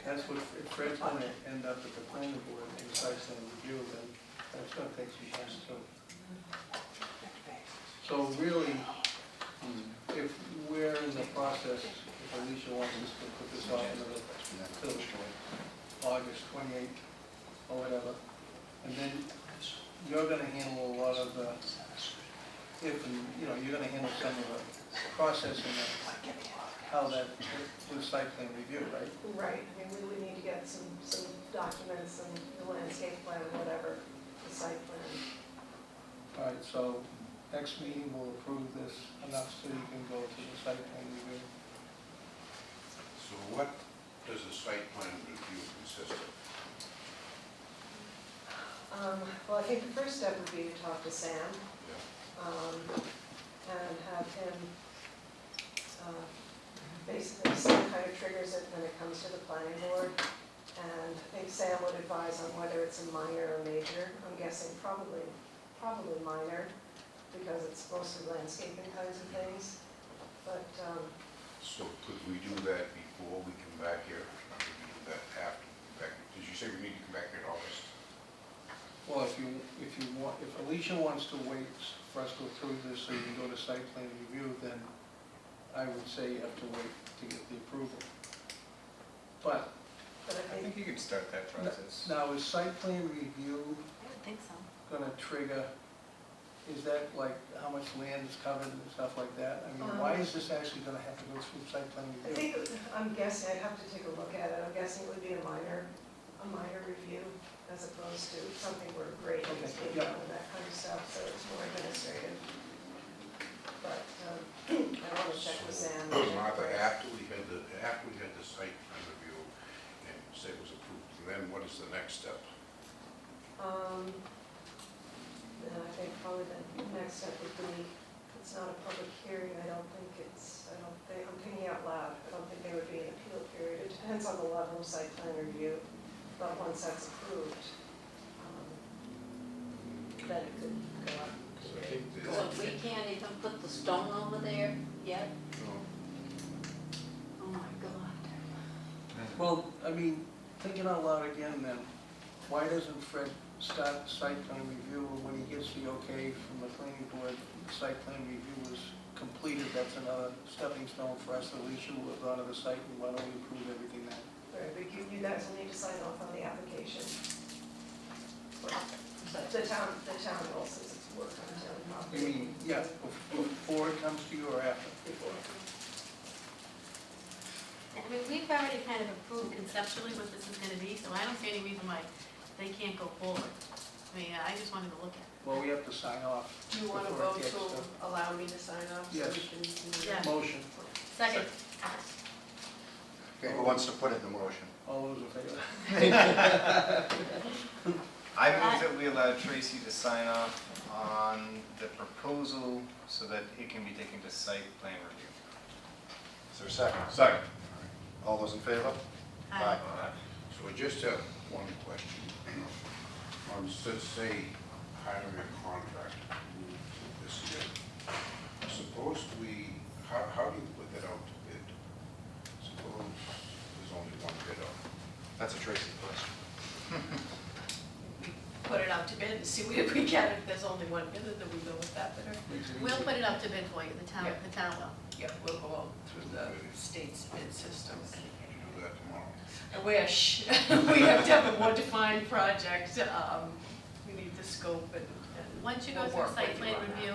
that's what, if Fred's gonna end up at the planning board and site plan review, then that's gonna take some time too. So really, if we're in the process, if Alicia wants us to put this off until August 28th or whatever, and then you're gonna handle a lot of the, you're gonna handle some of the processing of how that, with site plan review, right? Right, I mean, we would need to get some documents and the landscape plan, whatever, the site plan. All right, so next meeting we'll approve this enough so you can go to the site plan review. So what does the site plan review consist of? Well, I think the first step would be to talk to Sam, and have him, basically Sam kind of triggers it when it comes to the planning board. And I think Sam would advise on whether it's a minor or major. I'm guessing probably minor. because it's mostly landscaping kinds of things. But, So could we do that before we come back here? Or could we do that after? Did you say we need to come back here in August? Well, if Alicia wants to wait for us to approve this so you can go to site plan review, then I would say you have to wait to get the approval. But I think you could start that process. now, is site plan review I don't think so. gonna trigger, is that like how much land is covered and stuff like that? I mean, why is this actually gonna have to go through site plan I review? think, I'm guessing, I'd have to take a look at it, I'm guessing it would be a minor review as opposed to something where grading is Okay, being yeah. done and that kind of stuff, so it's more administrative. But, I want to check with Sam. Martha, after we had the site plan review and say it was approved, then what is the next step? Then I think probably the next step would be, it's not a public hearing, I'm thinking out loud, I don't think there would be an appeal period. It depends on the level of site plan review, but once that's approved, then it could go up. So I think So we can't even put the stone over there yet? Oh my God. Well, I mean, thinking out loud again then, why doesn't Fred start site plan review when he gets the okay from the planning board? The site plan review is completed, that's another stepping stone for us. Alicia will have gone to the site and why don't we approve everything then? Right, but you guys will need to sign off on the application. The town will, since it's work on town property. You mean, yeah, before it comes to you or after? Before. I mean, we've already kind of approved conceptually what this is gonna be, so I don't see any reason why they can't go forward. I mean, I just wanted to look at it. Well, we have to sign off. Do you want to before it vote gets to allow me to sign off? so Yes. we can do Yeah. that? Motion. Second. Okay, who wants to put it in the motion? All those in favor? I move that we allow Tracy to sign off on the proposal so that it can be taken to site plan review. Is there a second? Second. All those in favor? Aye. So I just have one question. On, say, hiring a contractor this year, suppose how do you put that out to bid? Suppose there's only one bidder. That's a Tracy question. Put it out to bid and see where we get it. If there's only one bidder, then we go with that bidder. We'll put it up to bid for you, the town will. Yeah, we'll go out through the state's bid system. You do that tomorrow. I wish. We have to have a more defined project. We need the scope and. Once you go we'll through work site with you plan on that. review,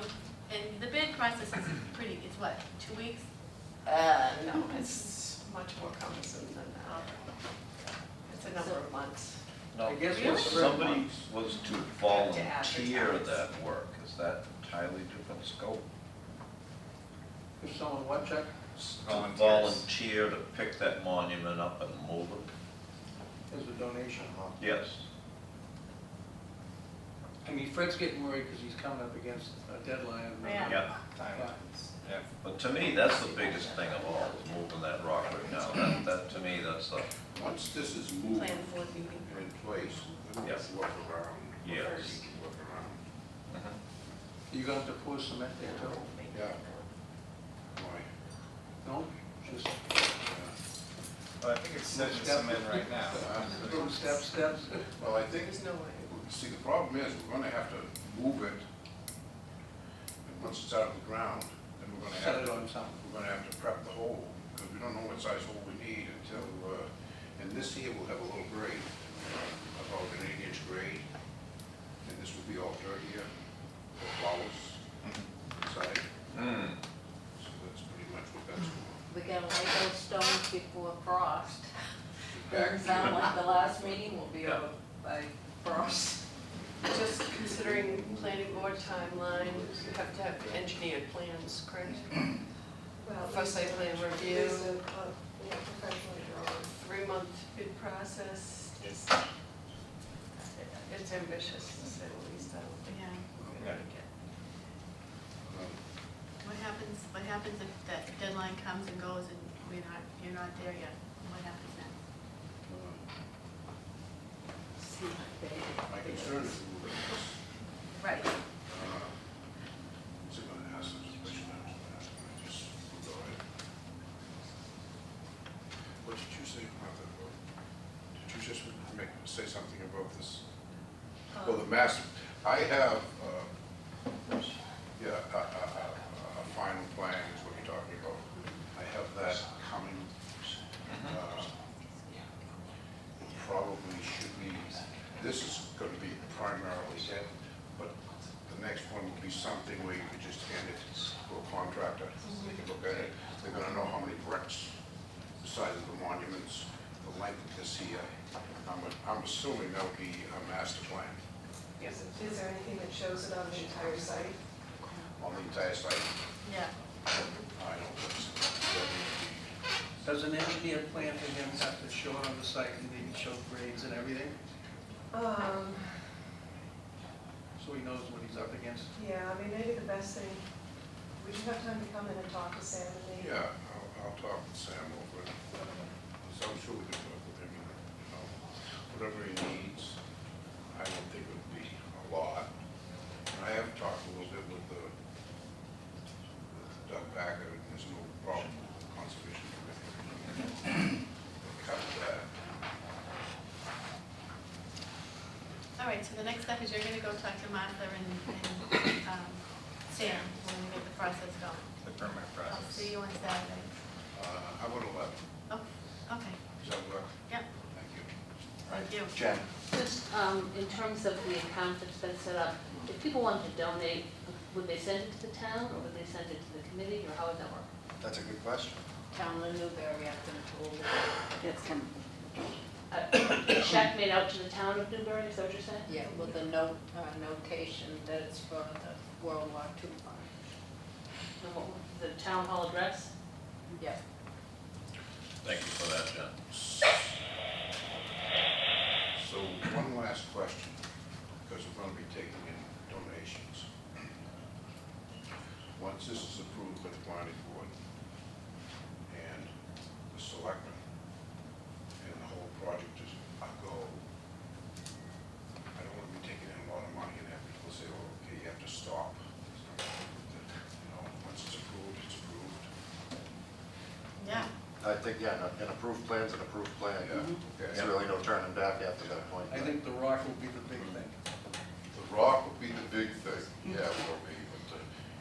and the bid process is pretty, it's what, 2 weeks? No, it's much more cumbersome than that. It's a number of months. I guess Really? what's Somebody was to volunteer advertise. that work, is that entirely different scope? If someone what, Chuck? To volunteer to pick that monument up and move it? As a donation. Yes. I mean, Fred's getting worried because he's coming up against a deadline. Yeah. Yeah. Timelines. Yeah. But to me, that's the biggest thing of all, is moving that rock right now. That to me, that's the, Once this is moved Plan for the meeting. in place, then we Yep. can work around. Yes. Work around. You gonna have to pour cement there too? Yeah. Why? No? Just Well, I think it's set in cement right now. little steps. Well, I think, There's no way. see, the problem is, we're gonna have to move it, and once it's out of the ground, then we're gonna Set have it to, on something. we're gonna have to prep the hole, because we don't know what size hole we need until, and this here will have a little grade, about an 8-inch grade, and this will be all dirt here, the flowers inside, so that's pretty much what that's for. We gotta lay those stones before frost. Back Doesn't sound like the last meeting will be over by frost. Just considering planning board timeline, you have to have engineered plans, correct? Well, for site plan review. 3-month bid process. It's ambitious, to say the least. I don't think Yeah. we're gonna get. What happens if that deadline comes and goes and you're not there yet? What happens then? My concern is moving this. Right. What did you say about that vote? Did you just say something about this? Well, the master, I have, a final plan is what you're talking about. I have that coming. Probably should be, this is going to be primarily it, but the next one will be something where you could just hand it to a contractor. They can look at it. They're going to know how many bricks, the size of the monuments, the length of this here. I'm assuming that'll be a master plan Is there anything that shows it on the entire site? on the entire site. Yeah. I don't think so. That would be- Does an engineer plan for him have to show it on the site and maybe show grades and everything? So he knows what he's up against? Yeah, I mean, maybe the best thing, would you have time to come in and talk to Sam and me? Yeah, I'll talk with Sam over it. So I'm sure we can work with him, whatever he needs. I don't think it would be a lot. I have talked a little bit with Doug Packard, and there's no problem with the conservation committee. Cover that. All right, so the next step is you're gonna go talk to Martha and Sam when we get the process going. The permit I'll process. see you on Saturday. How about 11? Oh, okay, Does that work? yep, Thank you. thank you. Jen? Just in terms of the account that's been set up, if people wanted to donate, would they send it to the town, or would they send it to the committee, or how would that work? That's a good question. Town of Newbury, I've been told, gets some. A check made out to the town of Newbury, is that what you're saying? Yeah, with a note, notation that it's for the World War II fund. And what was the town hall address? Yeah. Thank you for that, Jen. So one last question, because we're going to be taking in donations. Once this is approved by the planning board and the selectmen, and the whole project is a go, I don't want to be taking in a lot of money and have people say, oh, okay, you have to stop. Once it's approved, it's approved. Yeah, I think, yeah, an approved plan's an approved plan. Yeah, okay. There's really no turning back after that point. I think the rock will be the big thing. The rock will be the big thing, yeah, it will be, but,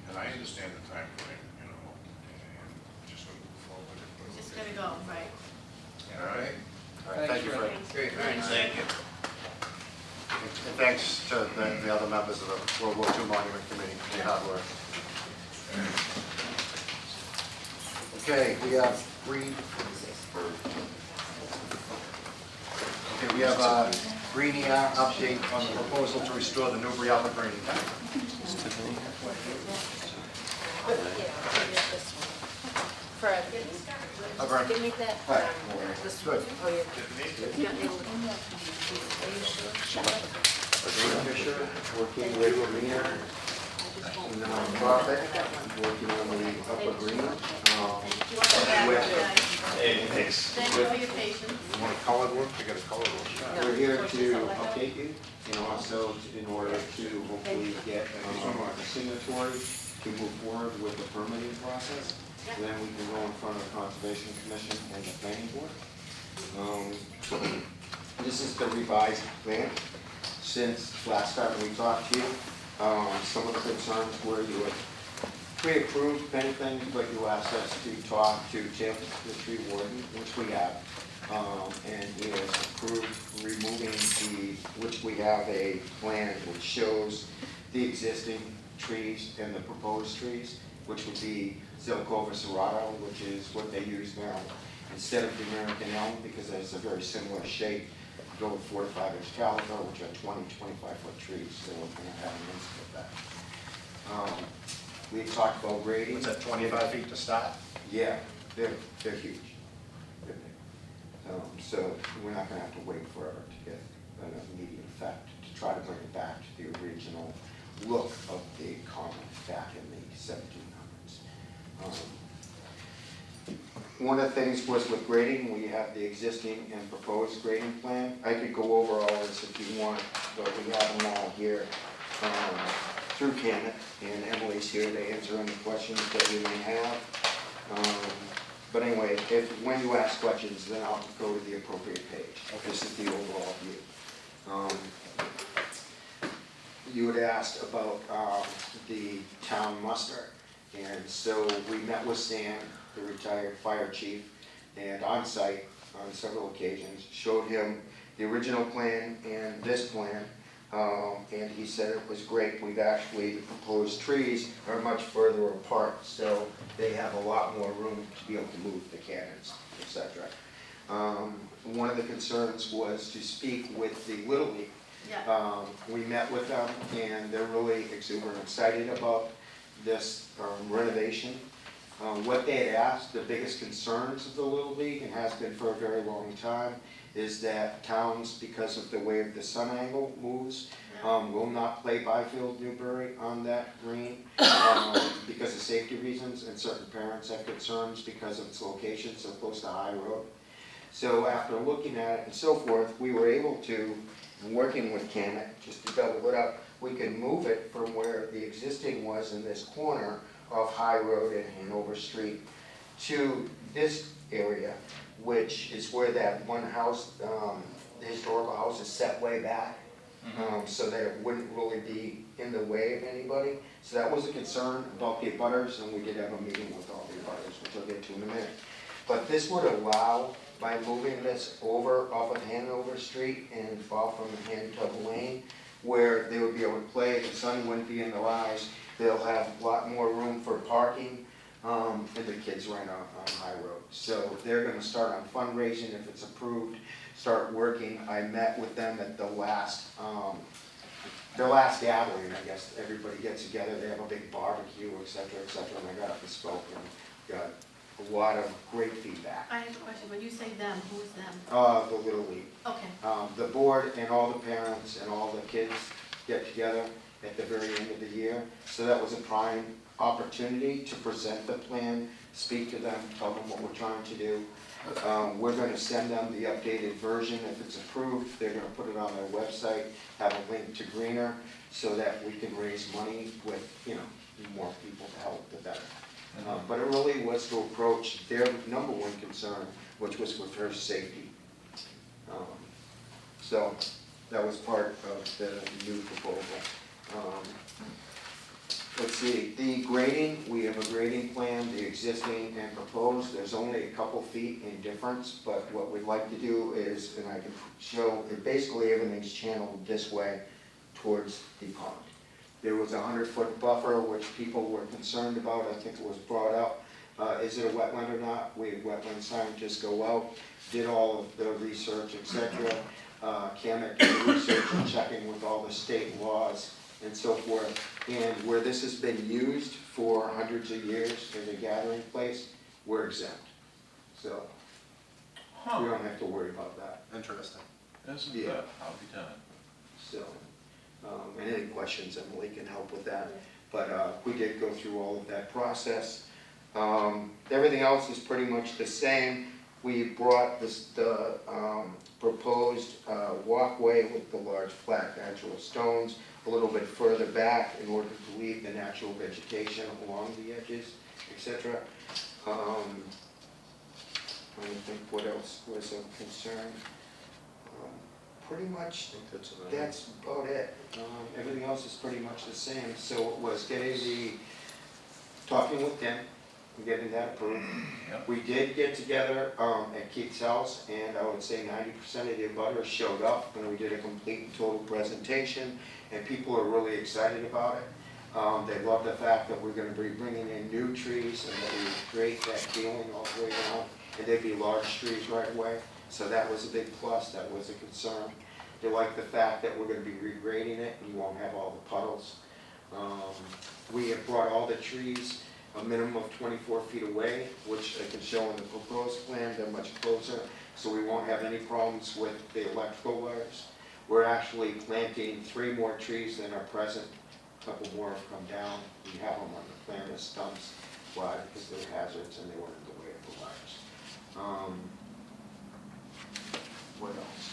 and I understand the time frame, and just going to move forward. just gotta go, right. All right? All right, thank you, Fred. Okay, thanks. Thank you. And thanks to the other members of the World War II Monument Committee for your hard work. Okay, we have we have a Greenie update on the proposal to restore the Newbury Upper Green. Fred, Vern. give me that, Hi. this Good. one. Oh, yeah. Are you sure? Fisher, working with Marina and nonprofit, working on the Upper Green. Hey, thanks. Thank you for your patience. You want a colored one? I got a colored one. We're here to update you, and also in order to hopefully get a signatory to move forward with the permitting process. Then we can go in front of the Conservation Commission and the Planning Board. This is the revised plan. Since last time we talked to you, some of the concerns were you had pre-approved many things, but you asked us to talk to Tim, the tree warden, which we have. And he has approved removing which we have a plan which shows the existing trees and the proposed trees, which would be Zilcova serrato, which is what they use now. Instead of the American elm, because it's a very similar shape, go with 4 to 5 inch caliber, which are 20, 25 foot trees, so we're going to have an instance of that. We talked about grading. What's that, 25 feet to start? Yeah, they're huge. They're big. So we're not going to have to wait forever to get an immediate effect to try to bring it back to the original look of the common back in the 1700s. One of the things was with grading, we have the existing and proposed grading plan. I could go over all this if you want, but we have them all here through Camet, and Emily's here to answer any questions that you may have. But anyway, when you ask questions, then I'll go to the appropriate page. This is the overall view. You had asked about the town muster. And so we met with Stan, the retired fire chief, and on site on several occasions, showed him the original plan and this plan, and he said it was great. We've actually, the proposed trees are much further apart, so they have a lot more room to be able to move the cannons, etc. One of the concerns was to speak with the Little League. Yeah. We met with them, and they're really exuberant, excited about this renovation. What they had asked, the biggest concerns of the Little League, and has been for a very long time, is that towns, because of the way the sun angle moves, will not play Byfield Newbury on that green because of safety reasons, and certain parents have concerns because of its location so close to High Road. So after looking at it and so forth, we were able to, working with Camet, just to double it up, we could move it from where the existing was in this corner of High Road and Hanover Street to this area, which is where that one house, the historical house, is set way back, so that it wouldn't really be in the way of anybody. So that was a concern about the abutters, and we did have a meeting with all the abutters, which I'll get to in a minute. But this would allow, by moving this over off of Hanover Street and off from Handtub Lane, where they would be able to play, the sun wouldn't be in their eyes, they'll have a lot more room for parking, and the kids right on High Road. So they're gonna start on fundraising if it's approved, start working. I met with them at the last, their last gathering, I guess. Everybody gets together, they have a big barbecue, et cetera, and I got up and spoke and got a lot of great feedback. I have a question. When you say them, who's them? The Little League. Okay. The board and all the parents and all the kids get together at the very end of the year. So that was a prime opportunity to present the plan, speak to them, tell them what we're trying to do. We're going to send them the updated version if it's approved. They're going to put it on their website, have a link to Greener, so that we can raise money with, more people to help, the better. But it really was to approach their number one concern, which was with her safety. So that was part of the new proposal. Let's see, the grading, we have a grading plan, the existing and proposed. There's only a couple feet in difference, but what we'd like to do is, and I can show, basically everything's channeled this way towards the pond. There was a 100-foot buffer, which people were concerned about. I think it was brought up. Is it a wetland or not? We had wetland scientists go out, did all of the research, etc. Camet did the research and checking with all the state laws and so forth. And where this has been used for hundreds of years as a gathering place, we're exempt. So we don't have to worry about that. Interesting. Isn't that? I'll be done. So, and any questions, Emily can help with that. But we did go through all of that process. Everything else is pretty much the same. We brought the proposed walkway with the large flat natural stones a little bit further back in order to leave the natural vegetation along the edges, etc. I don't think what else was of concern. Pretty much, that's about it. Everything else is pretty much the same. So it was talking with Tim, and getting that approved. Yep. We did get together at Keith's house, and I would say 90% of the abutters showed up, and we did a complete and total presentation, and people are really excited about it. They love the fact that we're going to be bringing in new trees, and that we create that feeling all the way around, and they'd be large trees right away. So that was a big plus, that was a concern. They like the fact that we're going to be regrading it and you won't have all the puddles. We have brought all the trees a minimum of 24 feet away, which I can show in the proposed plan. They're much closer, so we won't have any problems with the electrical wires. We're actually planting 3 more trees than are present. A couple more have come down. We have them on the plan as stumps. Why? Because they're hazards and they weren't in the way of the wires. What else?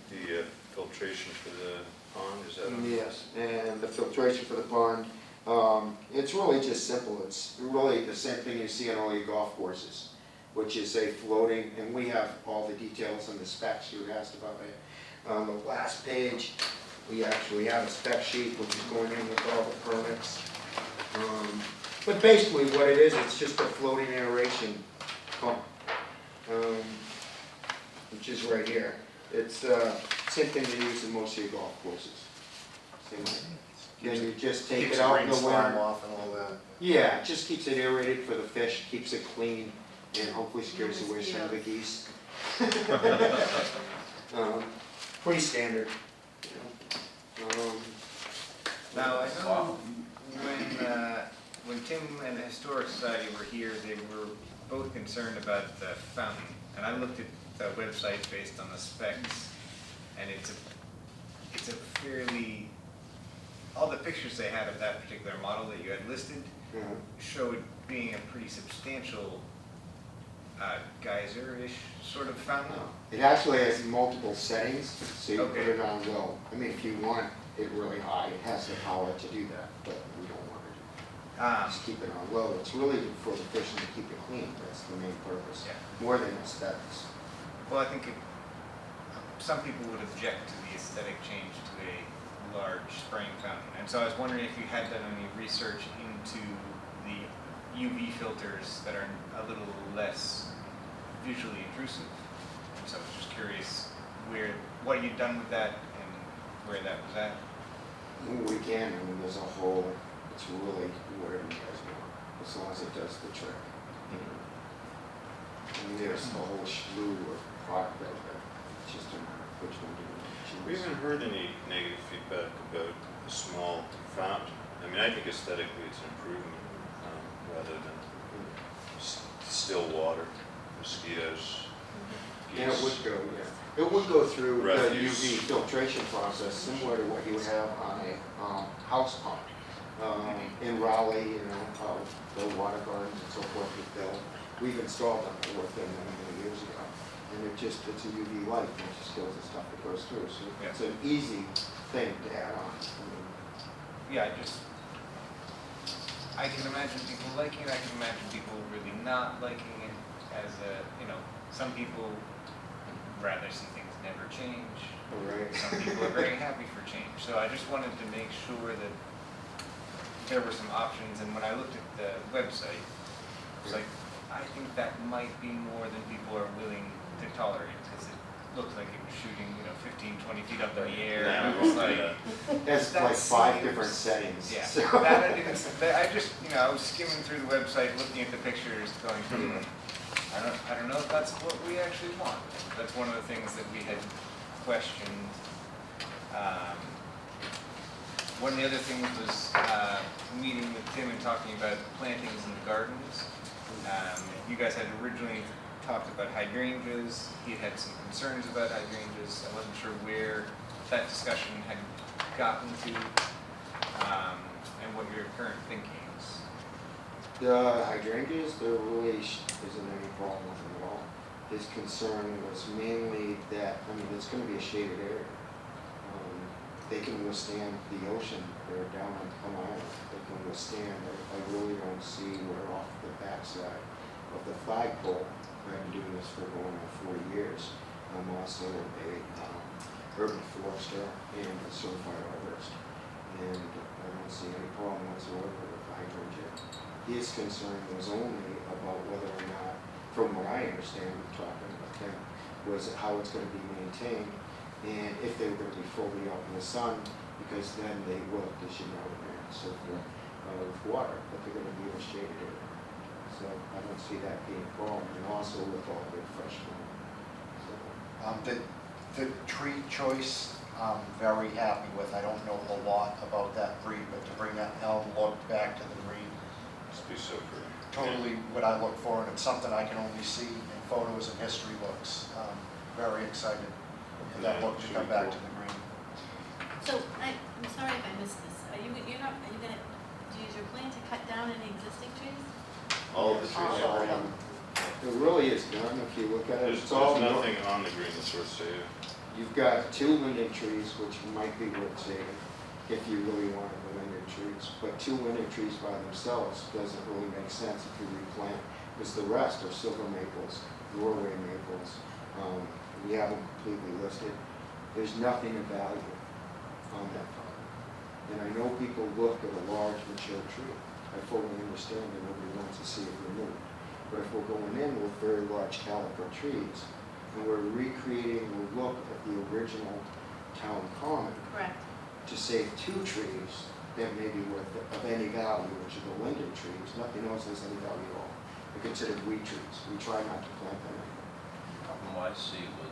The filtration for the pond, is that on? Yes, and the filtration for the pond, it's really just simple. It's really the same thing you see on all your golf courses. which is a floating, and we have all the details and the specs you asked about it. On the last page, we actually have a spec sheet which is going in with all the permits. But basically what it is, it's just a floating aeration pump, which is right here. It's same thing they use in most of your golf courses. Same thing. Then you just take it out in the winter. Off and all that. Yeah, it just keeps it aerated for the fish, keeps it clean, and hopefully scares away some of the geese. Pretty standard. You know. Now, I know when Tim and the Historic Society were here, they were both concerned about the fountain. And I looked at the website based on the specs, and it's a fairly, all the pictures they had of that particular model that you had listed showed being a pretty substantial geyser-ish sort of fountain. It actually has multiple settings, so you Okay. put it on low. I mean, if you want it really high, it has the power to do that, but we don't want to just keep it on low. It's really for the fish and to keep it clean. That's the main purpose, more than aesthetics. Well, I think some people would object to the aesthetic change to a large spraying fountain. And so I was wondering if you had done any research into the UV filters that are a little less visually intrusive. And so I was just curious what you'd done with that and where that was at. We can, I mean, there's a whole, it's really whatever you guys want, as long as it does the trick. I mean, there's a whole slew of product out there, it's just a matter of which one do you choose. We haven't heard any negative feedback about the small fountain. I mean, I think aesthetically it's an improvement rather than still water, mosquitoes, And it would go, it would go through the UV filtration process, similar to what you would have on a house pump. In Raleigh, you know, the water gardens and so forth with Bill, we've installed them with them many years ago. And it's a UV light, and it just kills the stuff that goes through. So it's an easy thing to add on. Yeah, I can imagine people liking it, I can imagine people really not liking it as some people rather see things never change. Right. Some people are very happy for change. So I just wanted to make sure that there were some options, and when I looked at the website, I was like, I think that might be more than people are willing to tolerate, because it looked like it was shooting, 15, 20 feet up in the air. Yeah, and it was like, That's like 5 different settings. yeah. So. I just, I was skimming through the website, looking at the pictures, going through them. I don't know if that's what we actually want. That's one of the things that we had questioned. One of the other things was meeting with Tim and talking about plantings in the gardens. You guys had originally talked about hydrangeas. He had some concerns about hydrangeas. I wasn't sure where that discussion had gotten to and what your current thinking is. The hydrangeas, there really isn't any problem with them at all. His concern was mainly that, there's going to be a shaded area. They can withstand the ocean. They're down on Plum Island. They can withstand. I really don't see where off the backside of the flagpole. I've been doing this for going on 40 years. I'm also a urban forester and a certified arborist. And I don't see any problem whatsoever with the hydrangea. His concern was only about whether or not, from what I understand, we're talking about him, was how it's going to be maintained, and if they were going to be fully out in the sun, because then they will, as you know, and so forth, with water, but they're going to be in a shaded area. So I don't see that being a problem, and also with all the fresh water. The tree choice, I'm very happy with. I don't know a lot about that breed, but to bring that elm look back to the green, Must be so pretty. totally what I look for, and it's something I can only see in photos and history books. Very excited for that look to come back to the green. So, I'm sorry if I missed this. Are you gonna use your plan to cut down any existing trees? All of the trees All are of green. them. It really is done, if you look at it. There's It's all nothing on the green that's worth saving. You've got 2 linden trees, which might be worth saving, if you really wanted the linden trees. But 2 linden trees by themselves doesn't really make sense if you replant because the rest are silver maples, Norway maples. We haven't completely listed. There's nothing of value on that farm. And I know people look at a large mature tree. I fully understand that nobody wants to see it removed. But if we're going in with very large caliper trees, and we're recreating the look of the original town common, Correct. to save 2 trees that may be worth of any value, which are the linden trees, nothing else has any value at all. They're considered weed trees. We try not to plant them anymore. The problem I see with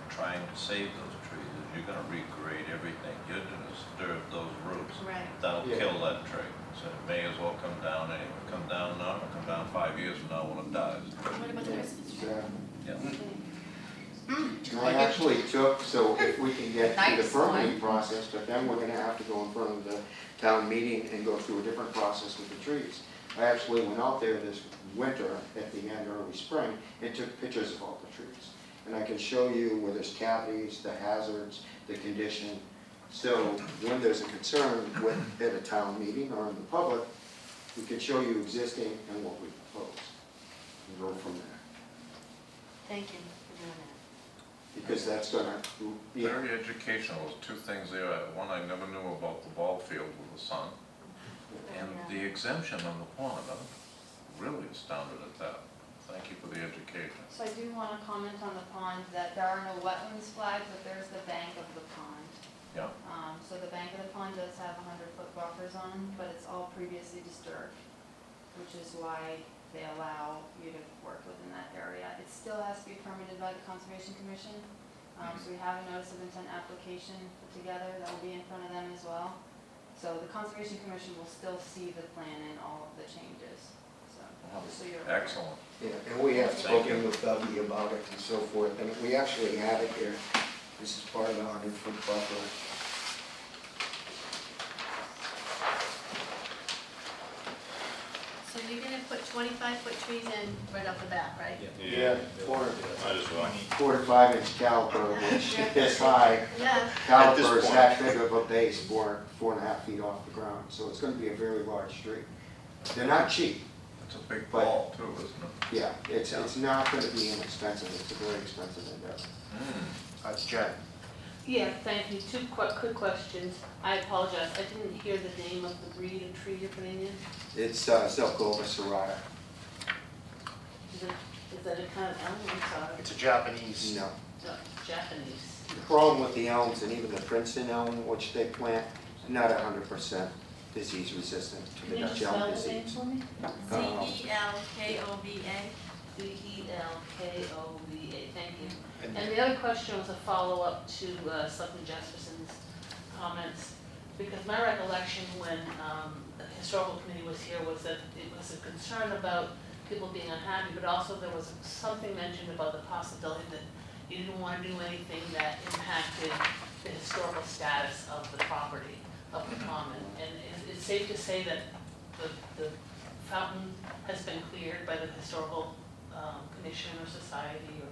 trying to save those trees is you're gonna recreate everything. You're gonna disturb those roots. Right. That'll Yeah. kill that tree. So it may as well come down anyway. Come down now, or come down 5 years from now when it dies. What about the Christmas tree? Exactly. Yeah. And I actually took, so if we can get through the Nice permitting one. process, but then we're gonna have to go in front of the town meeting and go through a different process with the trees. I actually went out there this winter, at the end, early spring, and took pictures of all the trees. And I can show you where there's cavities, the hazards, the condition. So when there's a concern with, at a town meeting or in the public, we can show you existing and what we propose, and go from there. Thank you for doing that. Because that's gonna, yeah. Very educational. There's 2 things there. One, I never knew about the ball field with the sun. And the exemption on the pond, I'm really astounded at that. Thank you for the education. So I do want to comment on the pond that there are no wetlands flags, but there's the bank of the pond. Yeah. So the bank of the pond does have 100-foot buffer zone, but it's all previously disturbed, which is why they allow you to work within that area. It still has to be permitted by the Conservation Commission. So we have a notice of intent application put together that will be in front of them as well. So the Conservation Commission will still see the plan and all of the changes. So, just so you're aware. Excellent. Yeah, and we have Thank spoken you. with Dougie about it and so forth, and we actually have it here. This is part of the 100-foot buffer. So you're gonna put 25-foot trees in right off the bat, right? Yeah, Might as well. 4 to 5 inch caliper, which is high. Yeah. At this Caliper is point. that big of a base, 4.5 feet off the ground, so it's gonna be a very large tree. They're not cheap. It's a big But- ball too, isn't it? Yeah, it's not gonna be inexpensive, it's a very expensive endeavor. That's Jen. Yeah, thank you. 2 quick questions. I apologize, I didn't hear the name of the breed of tree you're putting in. It's Zelkova serrata. Is that a kind of elm? I'm sorry. It's a Japanese. No. No, Japanese. The problem with the elms, and even the Princeton elm, which they plant, not 100% disease resistant to the Can you Dutch spell elm the name disease. for me? Zelkova. Zelkova, thank you. And the other question was a follow-up to Selectman Jesperson's comments, because my recollection when the historical committee was here was that it was a concern about people being unhappy, but also there was something mentioned about the possibility that you didn't want to do anything that impacted the historical status of the property, of the common. And it's safe to say that the fountain has been cleared by the historical commission or society or?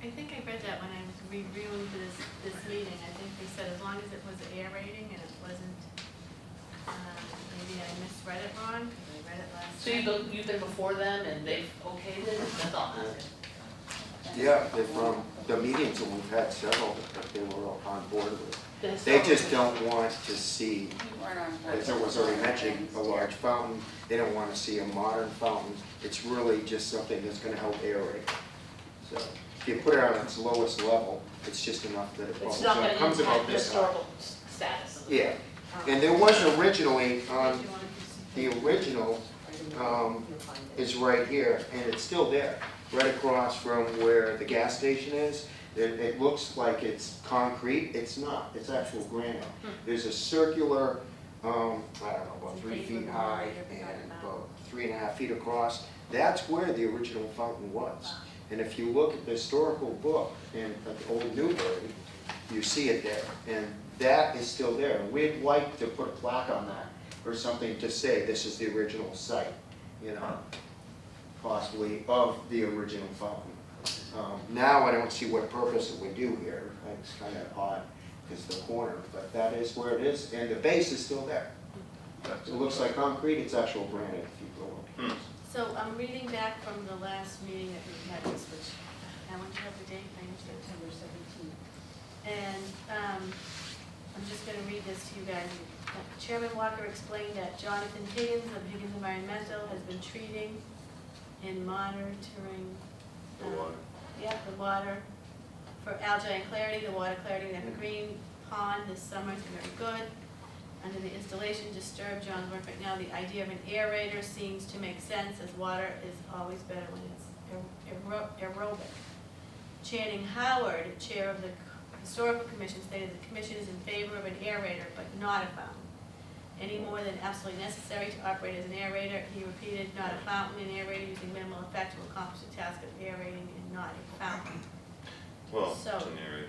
I think I read that when I was reviewing this meeting. I think they said as long as it was aerating and it wasn't, maybe I misread it wrong, because I read it last So night. you've been before them and they've okayed it, that's all I'm asking. Yeah, from the meetings, and we've had several that they were all on board with. The They historical just don't want to see, You weren't on as it was already mentioned, a large fountain. They don't want to see a modern fountain. It's really just something that's going to help aerate. So if you put it on its lowest level, it's just enough that it bubbles. It's not So going it to comes about impact the this high. historical status of the. Yeah, and there was originally, the original is right here, and it's still there, right across from where the gas station is. It looks like it's concrete, it's not, it's actual granite. There's a circular, I don't know, about 3 feet high and about 3.5 feet across. That's where the original fountain was. And if you look at the historical book in Old Newbury, you see it there, and that is still there. We'd like to put a plaque on that, or something to say this is the original site, you know, possibly of the original fountain. Now I don't see what purpose it would do here. It's kind of odd, because the corner, but that is where it is, and the base is still there. It looks like concrete, it's actual granite if you go up. So I'm reading back from the last meeting that we had, which, I want to have the date, September 17th. And I'm just gonna read this to you guys. Chairman Walker explained that Jonathan Higgins of Higgins Environmental has been treating and monitoring The water. yeah, the water for algae and clarity, the water clarity in the green pond this summer has been very good. Under the installation disturbed John's work right now, the idea of an aerator seems to make sense as water is always better when it's aerobic. Channing Howard, chair of the Historical Commission, stated the commission is in favor of an aerator but not a fountain. Any more than absolutely necessary to operate as an aerator, he repeated, not a fountain, an aerator using minimal effect to accomplish the task of aerating and not a fountain. Well, So- it's an aerator.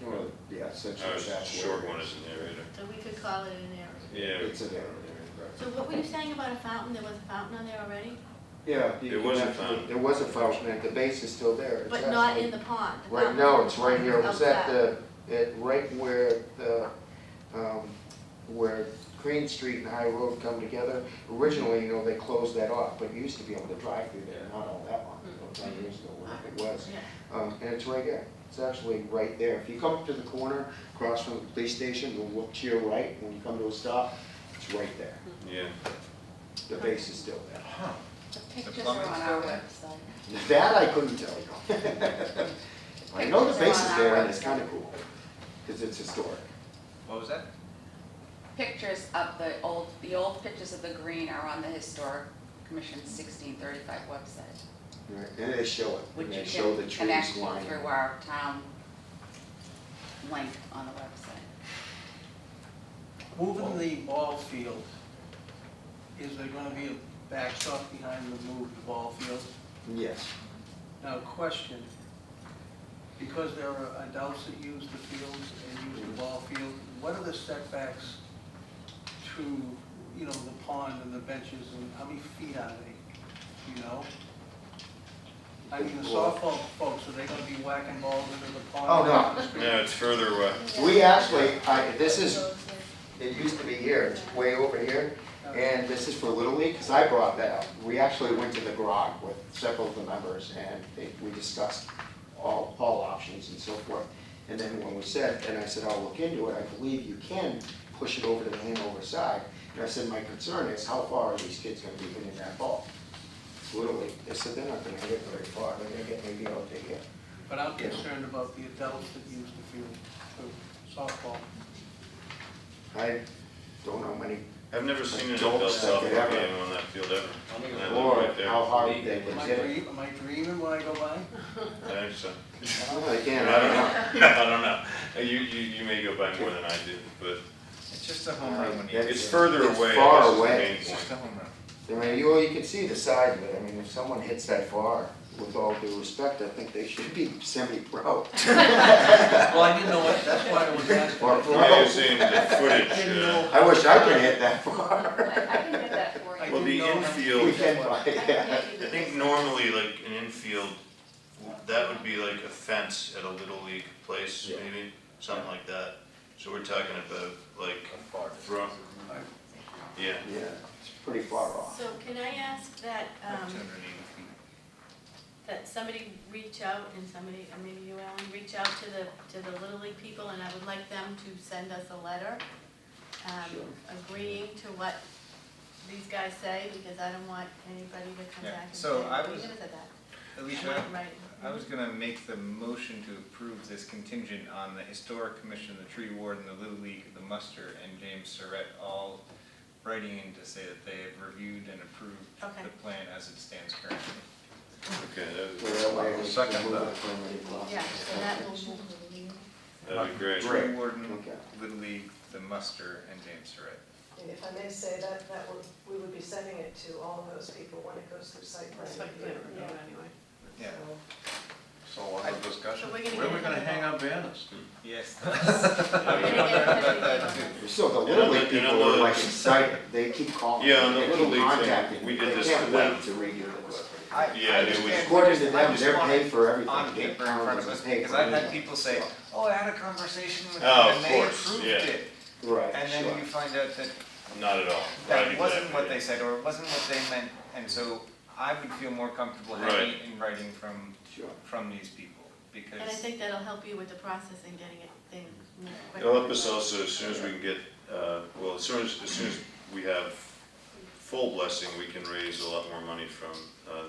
Well, yeah, essentially Our that's short what one it is an aerator. So we could call it an aerator. Yeah. It's an aerator. So what were you saying about a fountain? There was a fountain on there already? Yeah. There was a fountain. There was a fountain, and the base is still there. It's But not actually- in the pond? The Right, fountain's no, in it's the right pond here, it was at outside. right where the, where Green Street and High Road come together. Originally, you know, they closed that off, but you used to be able to drive through there, not all that long ago, 10 years ago, whatever it was. Yeah. And it's right there, it's actually right there. If you come up to the corner, across from the police station, you'll look to your right, when you come to a stop, it's right there. Yeah. The base is still there. The pictures are on our website. That I couldn't tell you. I know the base is there, and it's kind of cool, because it's historic. What was that? Pictures of the old pictures of the green are on the Historic Commission 1635 website, Right, and they show it, which and you they show the can trees connect lining. through our town link on the website. Moving the ball field, is there gonna be a backstop behind the moved ball field? Yes. Now, question, because there are adults that use the fields and use the ball field, what are the setbacks to, you know, the pond and the benches, and how many feet are they, you know? I mean, the softball folks, are they gonna be whacking balls into the pond? Oh, no. No, it's further away. We actually, this is, it used to be here, it's way over here, and this is for Little League, because I brought that up. We actually went to the grog with several of the members, and we discussed all options and so forth. And then when we said, and I said, I'll look into it, I believe you can push it over to the Hanover side. And I said, my concern is, how far are these kids gonna be hitting that ball? Little League, they said they're not gonna get very far, they're gonna get maybe out to here. But I'm concerned about the adults that use the field for softball. I don't know many, I've never seen an adult Adults that could softball ever- game on that field ever. And I live or right there. how hard they would Am I hit it. am I dreaming when I go by? I think so. Well, again, I don't know. I don't know. You may go by more than I do, but It's just a home run when you. it's further It's away. I far guess, is the away. main It's point. just a home run. I mean, you can see the size of it. I mean, if someone hits that far, with all due respect, I think they should be semi-pro. Well, I didn't know what, that's why I was asking. Or You pro. may have seen the footage. I wish I could hit that far. I can get that for you. Well, the We infield, can, yeah. I think normally like an infield, that would be like a fence at a Little League place, Yeah. maybe, something like that. So we're talking about like from, yeah. Yeah, it's pretty far off. So can I ask that, 280 feet. that somebody reach out and somebody, or maybe you, Ellen, reach out to the Little League people, and I would like them to send us a letter Sure. agreeing to what these guys say, because I don't want anybody to come Yeah, back and say, so I "Well, you was- could have said that." Alicia, Right. I was gonna make the motion to approve this contingent on the Historic Commission, the Tree Warden, the Little League, the Muster, and James Surratt all writing in to say that they have reviewed and approved Okay. the plan as it stands currently. Okay, So that way we Second can move that. it permitted process. Yeah, so that will move. that'd be great. Great. Tree Warden, Okay. Little League, the Muster, and James Surratt. And if I may say that, we would be sending it to all of those people when it goes through site plan Site plan review. review anyway. Yeah. So on the discussion, So we're gonna where are we get gonna it. hang our banners? Yes. We're gonna get About that it. too. So the And Little on the- League and people on were the- like excited, they keep calling. Yeah, on the they Little keep League thing, contacting we me. did They this can't with wait them. to redo this. Yeah, it was- According to I them, just they're want paid for everything. On Their paper in town front of us, doesn't pay because for I've had anything. people say, So, oh, I had a conversation with them Oh, and of they course, approved yeah. it. Right, And then sure. you find out that Not at all. that Right, wasn't exactly, what yeah. they said, or it wasn't what they meant, and so I would feel more comfortable Right. having it in writing from these people, because. And I think that'll help you with the process and getting it things moving quicker. It'll help us also, as soon as we can get, well, as soon as we have full blessing, we can raise a lot more money from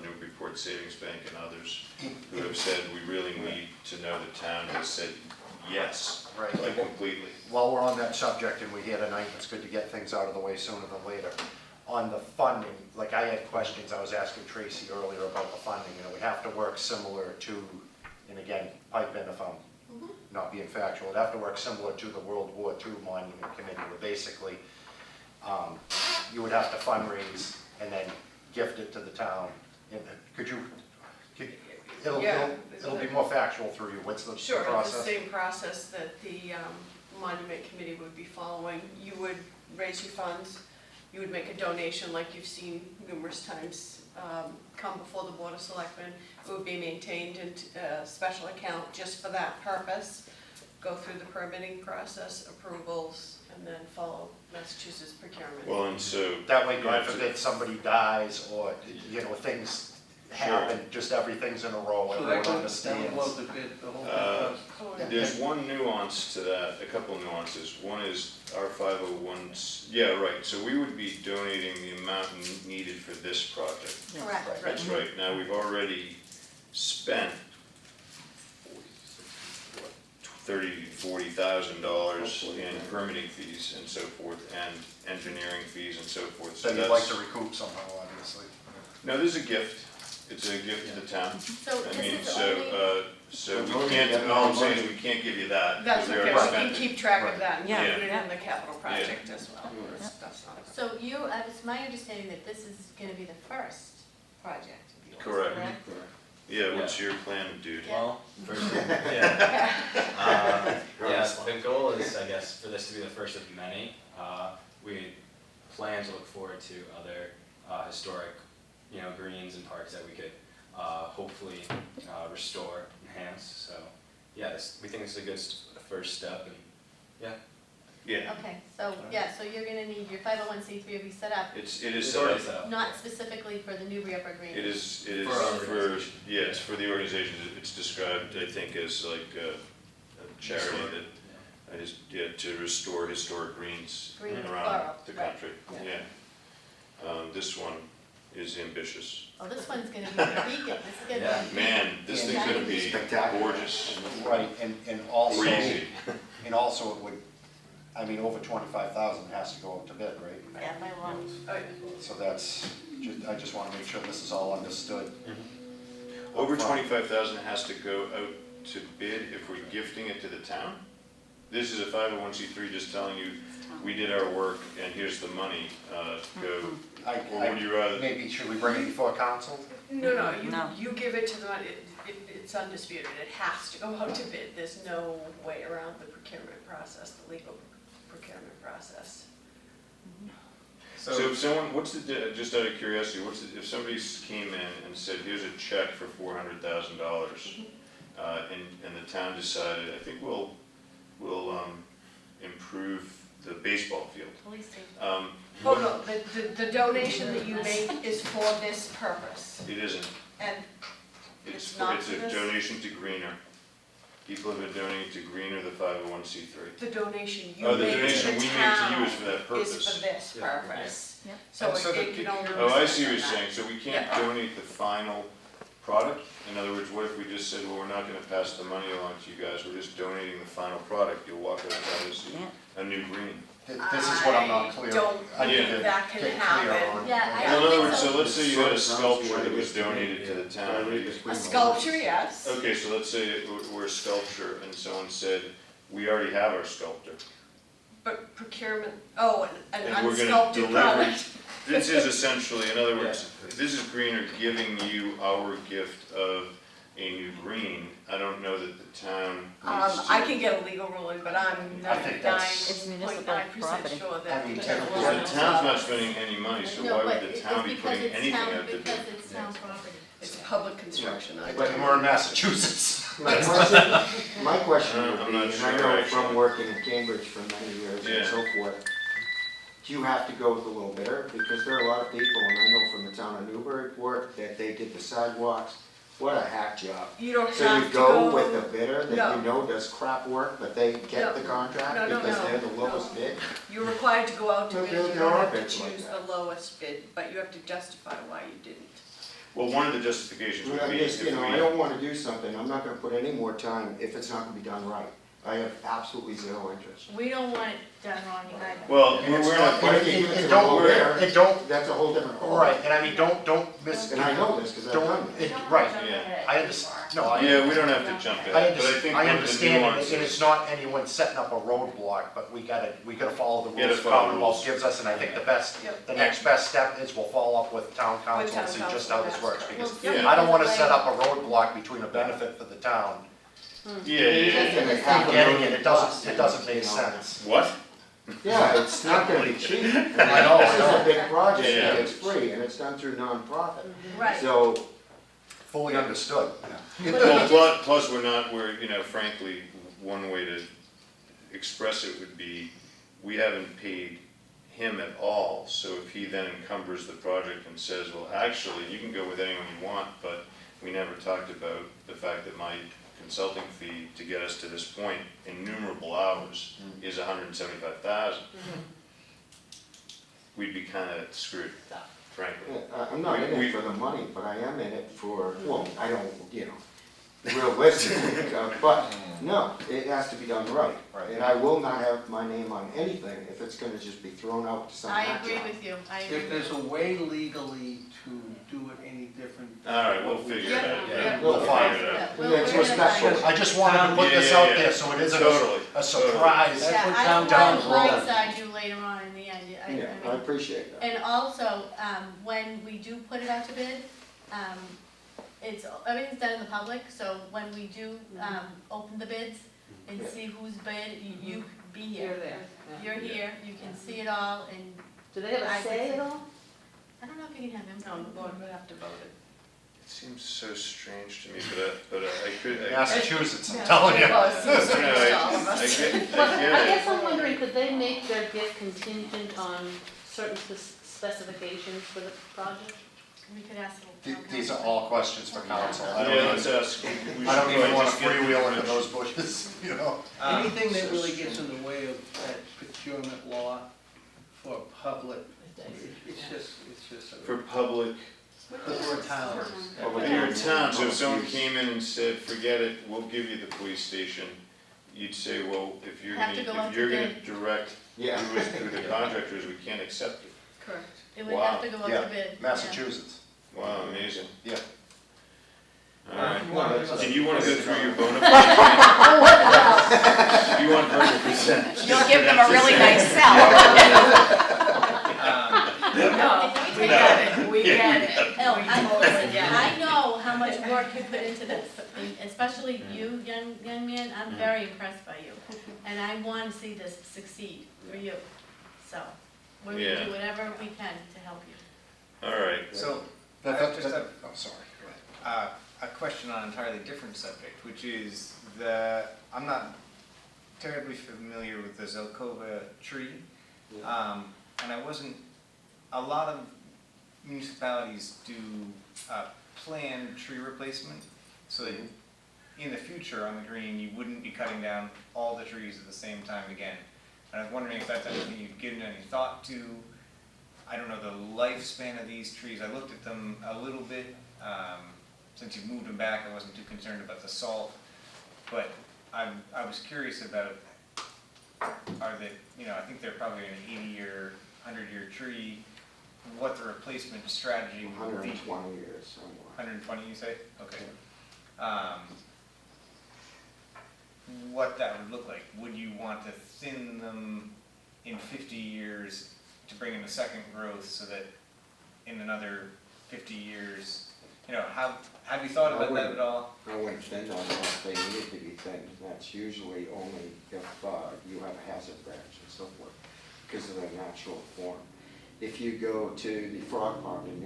Newburyport Savings Bank and others who have said, we really need to know the town has said yes, Right. like completely. While we're on that subject and we're here tonight, it's good to get things out of the way sooner than later. On the funding, like I had questions, I was asking Tracy earlier about the funding, and it would have to work similar to, and again, pipe in if I'm not being factual, it'd have to work similar to the World War II Monument Committee, where basically, you would have to fundraise and then gift it to the town. And it'll be more factual through you, what's the Sure, process? the same process that the Monument Committee would be following. You would raise your funds, you would make a donation like you've seen numerous times come before the Board of Selectmen. It would be maintained in a special account just for that purpose, go through the permitting process, approvals, and then follow Massachusetts procurement. Well, and so. That way, God forbid, somebody dies or, things happen, just everything's in a row, So that everyone would understands. blow the bid, the whole thing. There's one nuance to that, a couple nuances. One is our 501s, yeah, right, so we would be donating the amount needed for this project. Correct. That's right. Now, we've already spent $40,000 in permitting fees and so forth, and engineering fees and so forth. So you'd like to recoup somehow, obviously. No, this is a gift. It's a gift to the town. So I this mean, is so, only, so we can't, all I'm saying is we can't give you that. That's because we okay, already we spent can it. keep track of that and Yeah. put it in the capital project as well. That's not a- so it's my understanding that this is gonna be the first project of yours, Correct. correct? Yeah, what's your plan, dude? Well, first, yeah. The goal is, I guess, for this to be the first of many. We plan to look forward to other historic, greens and parks that we could hopefully restore, enhance. So, yeah, we think it's a good first step, and Yeah, Okay, so you're gonna need your 501c3 will be set up, it is it's set already up. set up. not specifically for the Newbury Upper Green. It is For our organization. yeah, it's for the organization. It's described, I think, as like a charity that is, to restore historic greens Green, around plural, the right. country. Yeah. This one is ambitious. Oh, this one's gonna be a beacon, this is gonna Yeah. be. Man, this Yeah. thing's gonna be Spectacular. gorgeous. Right, and also, Crazy. and also it would, over 25,000 has to go up to bid, right? Yeah, by law. Oh, yeah. So that's, I just want to make sure this is all understood. Over 25,000 has to go out to bid if we're gifting it to the town? This is a 501c3 just telling you, we did our work and here's the money, go. Or would you rather? Maybe, should we bring it before council? No, you give it to them, it's undisputed, it has to go out to bid, there's no way around the procurement process, the legal procurement process. So if someone, just out of curiosity, if somebody came in and said, here's a check for $400,000, and the town decided, I think we'll improve the baseball field. Police station. Oh, no, the donation that you make is for this purpose, It isn't. and It's It's not a for this? donation to Greener. People have been donating to Greener, the 501c3. the donation you Oh, the make donation to we the make to town you is for that is purpose. for this Yeah. purpose. Yep. So And so it you don't. Oh, I lose see what on you're that. saying, so we can't Yeah. donate the final product? In other words, what if we just said, well, we're not gonna pass the money along to you guys, we're just donating the final product, you'll walk outside and see a new green. This is what I'm not clear. I don't I need think to that can get clear happen. on. Yeah, I Well, in don't other think words, so. so let's say you had a sculpture that was donated to the town. A sculpture, yes. Okay, so let's say we're a sculpture and someone said, we already have our sculptor. But procurement, an And we're gonna unsculpted deliver, product. this is essentially, in other words, this is Greener giving you our gift of a new green. I don't know that the town needs to. I can get a legal ruling, but I'm I think that's- It's municipal 99.9% property. sure I that. mean, the technically, Well, town the will town's allow not it. spending any money, so No, why but would the it's town be because putting it's anything town- out to bid? Because it's town property. It's public construction. But we're in Massachusetts. My question I'm would be, not and sure, I know actually. from working in Cambridge for many years Yeah. and so forth, do you have to go with a little bidder? Because there are a lot of people, and I know from the town of Newburyport, that they did the sidewalks. What a hack job. You don't So have you to go go. with a bidder that No. you know does crap work, but they get the contract No, no, because no, they're the no. lowest bid? You're required to go out to No, bid, there- you there don't are have to bids like choose that. the lowest bid, but you have to justify why you didn't. Well, one of the justifications would I'm be just, if you know, I we, don't wanna do something, I'm not gonna put any more time if it's not gonna be done right. I have absolutely zero interest. We don't want it done wrong either. well, And we're it's not, not- But if you give it to the don't- low bidder, it don't- that's a whole different call. Right, and I mean, don't miss. And I know this, cause I've Don't, done this. right, Yeah. I understand, no, I. yeah, we don't have to jump I ahead, but I think understand, one I of the understand, nuances. and it's not anyone setting up a roadblock, but we gotta follow the Gotta rules the follow the Commonwealth rules. gives us, and I think Yep. the next best step is we'll follow up with town council and town see just council, how this that's works, correct. because Yeah. I don't wanna set up a roadblock between a benefit for the town Yeah, yeah, yeah. And and half a getting million it, plus, it doesn't make you know. sense. What? Yeah, it's not gonna be cheap. I know, This I is know. a big project, Yeah. and it's free, and it's done through nonprofit. Right. So, Fully understood. Well, plus we're, you know, frankly, one way to express it would be, we haven't paid him at all, so if he then encumbers the project and says, well, actually, you can go with anyone you want, but we never talked about the fact that my consulting fee to get us to this point, innumerable hours, is $175,000. We'd be kinda screwed, frankly. I'm not in We- it for the money, but I am in it for, well, I don't, you know, realistically, but, no, it has to be done right. Right. And I will not have my name on anything if it's gonna just be thrown out to some I hack agree job. with you, I agree If there's a way legally to do it any different. All right, we'll figure it out. Yeah. We'll find Figure it out. Yeah, And we're that's gonna respectful. find it. I just wanted to put this Yeah, out yeah, there yeah. so it isn't Totally, a surprise. That's Yeah, what I town don't want to council does. blindside you later on in the end. I Yeah, I mean, appreciate that. and also, when we do put it out to bid, everything's done in the public, so when we do, open the bids and Yeah. see who's bid, you be here. You're there. You're here, you can see it all, and Do they have I a say would- at all? I don't know if you can have No, input. the board would have to vote it. It seems so strange to me, but I could. Massachusetts, I'm telling you. Well, it seems No, strange to all of I us. get Well, I it. guess I'm wondering, could they make their gift contingent on certain specifications for the project? We could ask. These are all questions for council. I Yeah, don't let's even, ask. We I don't should even probably want to just get the freewheel into information. those bushes, you know? Anything that really gets in the way of that procurement law for public, it's just. For public, For towns. if you're a town, so if someone came in and said, forget it, we'll give you the police station, you'd say, well, if you're Have gonna, to go out if to you're gonna bid. direct Yeah. who the contractors, we can't accept it. Correct. It would have Wow. to go out Yeah, to bid. yeah. Massachusetts. Wow, amazing. Yeah. All right. No, that's- Did you wanna go through your bona fides? You want her to present? You'll give them a really nice sell. No, we get it, we get it. Oh, listen, get it. I know how much work you put into this, and especially you, young man, I'm very impressed by you. And I want to see this succeed for you, so we're gonna Yeah. do whatever we can to help you. All right. So, I That- just have Oh, sorry, go ahead. a question on an entirely different subject, which is I'm not terribly familiar with the Zelkova tree. And I wasn't, a lot of municipalities do planned tree replacement, so that in the future on the green, you wouldn't be cutting down all the trees at the same time again. And I was wondering if that's anything you've given any thought to. I don't know the lifespan of these trees. I looked at them a little bit. Since you've moved them back, I wasn't too concerned about the salt. But I was curious about, are they, you know, I think they're probably an 80-year, 100-year tree, what the replacement strategy would be. 120 years somewhere. 120, you say? Okay. What that would look like. Would you want to thin them in 50 years to bring in a second growth so that in another 50 years, you know, have you thought about that at all? I wouldn't thin them unless they needed to be thinned. That's usually only if you have a hazard branch and so forth, because of their natural form. If you go to the Frog Pond in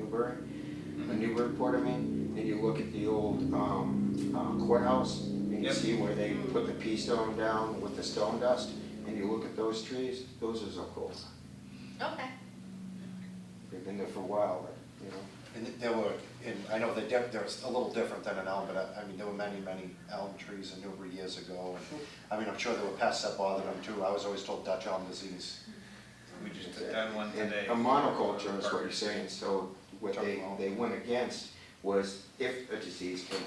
Newburyport, I mean, and you look at the old courthouse, and you Yep. see where they put the pea stone down with the stone dust, and you look at those trees, those are Zelkova. Okay. They've been there for a while, but, you know. And there were, and I know they're a little different than an elm, but I mean, there were many, many elm trees in Newbury years ago. And I mean, I'm sure there were pests that bothered them too. I was always told Dutch elm disease. We just took down one And today. a monoculture is what you're saying, so what they went against was if a disease came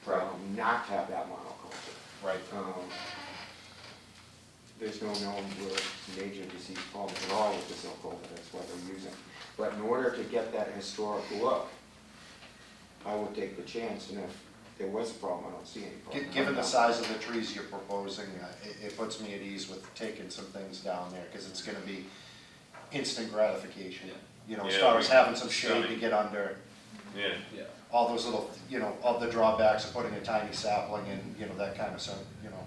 along, not to have that monoculture. Right. There's no known major disease problems at all with the silk that's what they're using. But in order to get that historic look, I would take the chance, and if there was a problem, I don't see any problem. Given the size of the trees you're proposing, it puts me at ease with taking some things down there, because it's gonna be instant gratification. You know, as far as having some shade to get under. Yeah. All those little, you know, all the drawbacks of putting a tiny sapling in, you know, that kind of stuff, you know.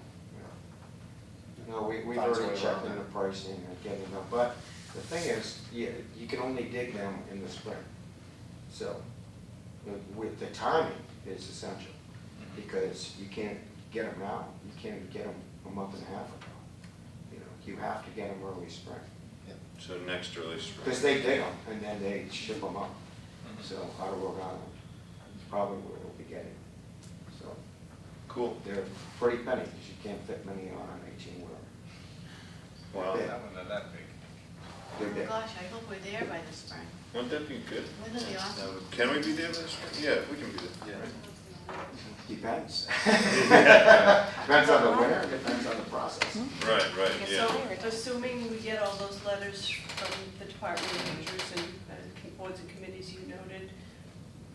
No, we've Finds a already way checked around in the that. pricing and getting them, but the thing is, you can only dig them in the spring. So, with the timing is essential, because you can't get them now, you can't get them a month and a half ago. You know, you have to get them early spring. So next early spring. Because they dig them and then they ship them up. So out of Rhode Island, it's probably where we'll be getting. So. Cool. They're pretty penny, because you can't fit many on an 18-wheeler. Wow. That one, not that big. They're big. Gosh, I hope we're there by the spring. Wouldn't that be good? Wouldn't it be awesome? Can we be there this spring? Yeah, we can be there. Depends. Depends on the winter, depends on the process. Right, yeah. So, assuming we get all those letters from the Department of Managers and boards and committees you noted,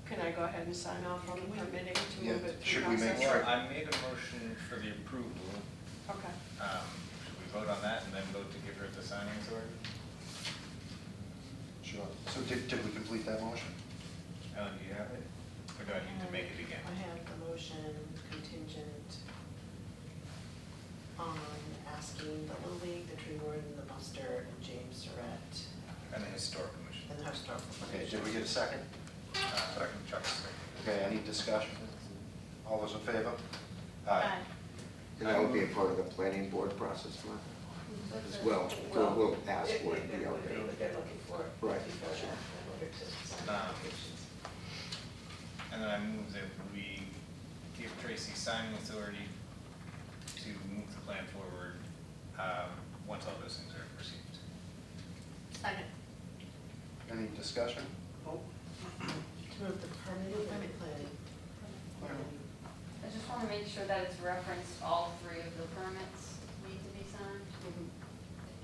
can I go ahead and sign off on the permitting to move it through Should we process? make sure? I made a motion for the approval. Okay. Should we vote on that and then vote to give her the signing authority? Sure. So did we complete that motion? Ellen, do you have it? Or do I need to make it again? I have the motion contingent on asking the Little League, the Tree Warden, the Buster, and James Surratt, And the historic commission. and the Historical Okay, Commission. did we get a second? Second, Chuck. Okay, any discussion? All those in favor? Aye. And that would be a part of the planning board process, Martha, as well. So we'll ask for it to be It out would be there. what they're looking for. Right. Before that, in order to sign applications. And then I move that we give Tracy signing authority to move the plan forward, once all those things are received. Second. Any discussion? To move the permit plan. I just want to make sure that it's referenced, all three of the permits need to be signed,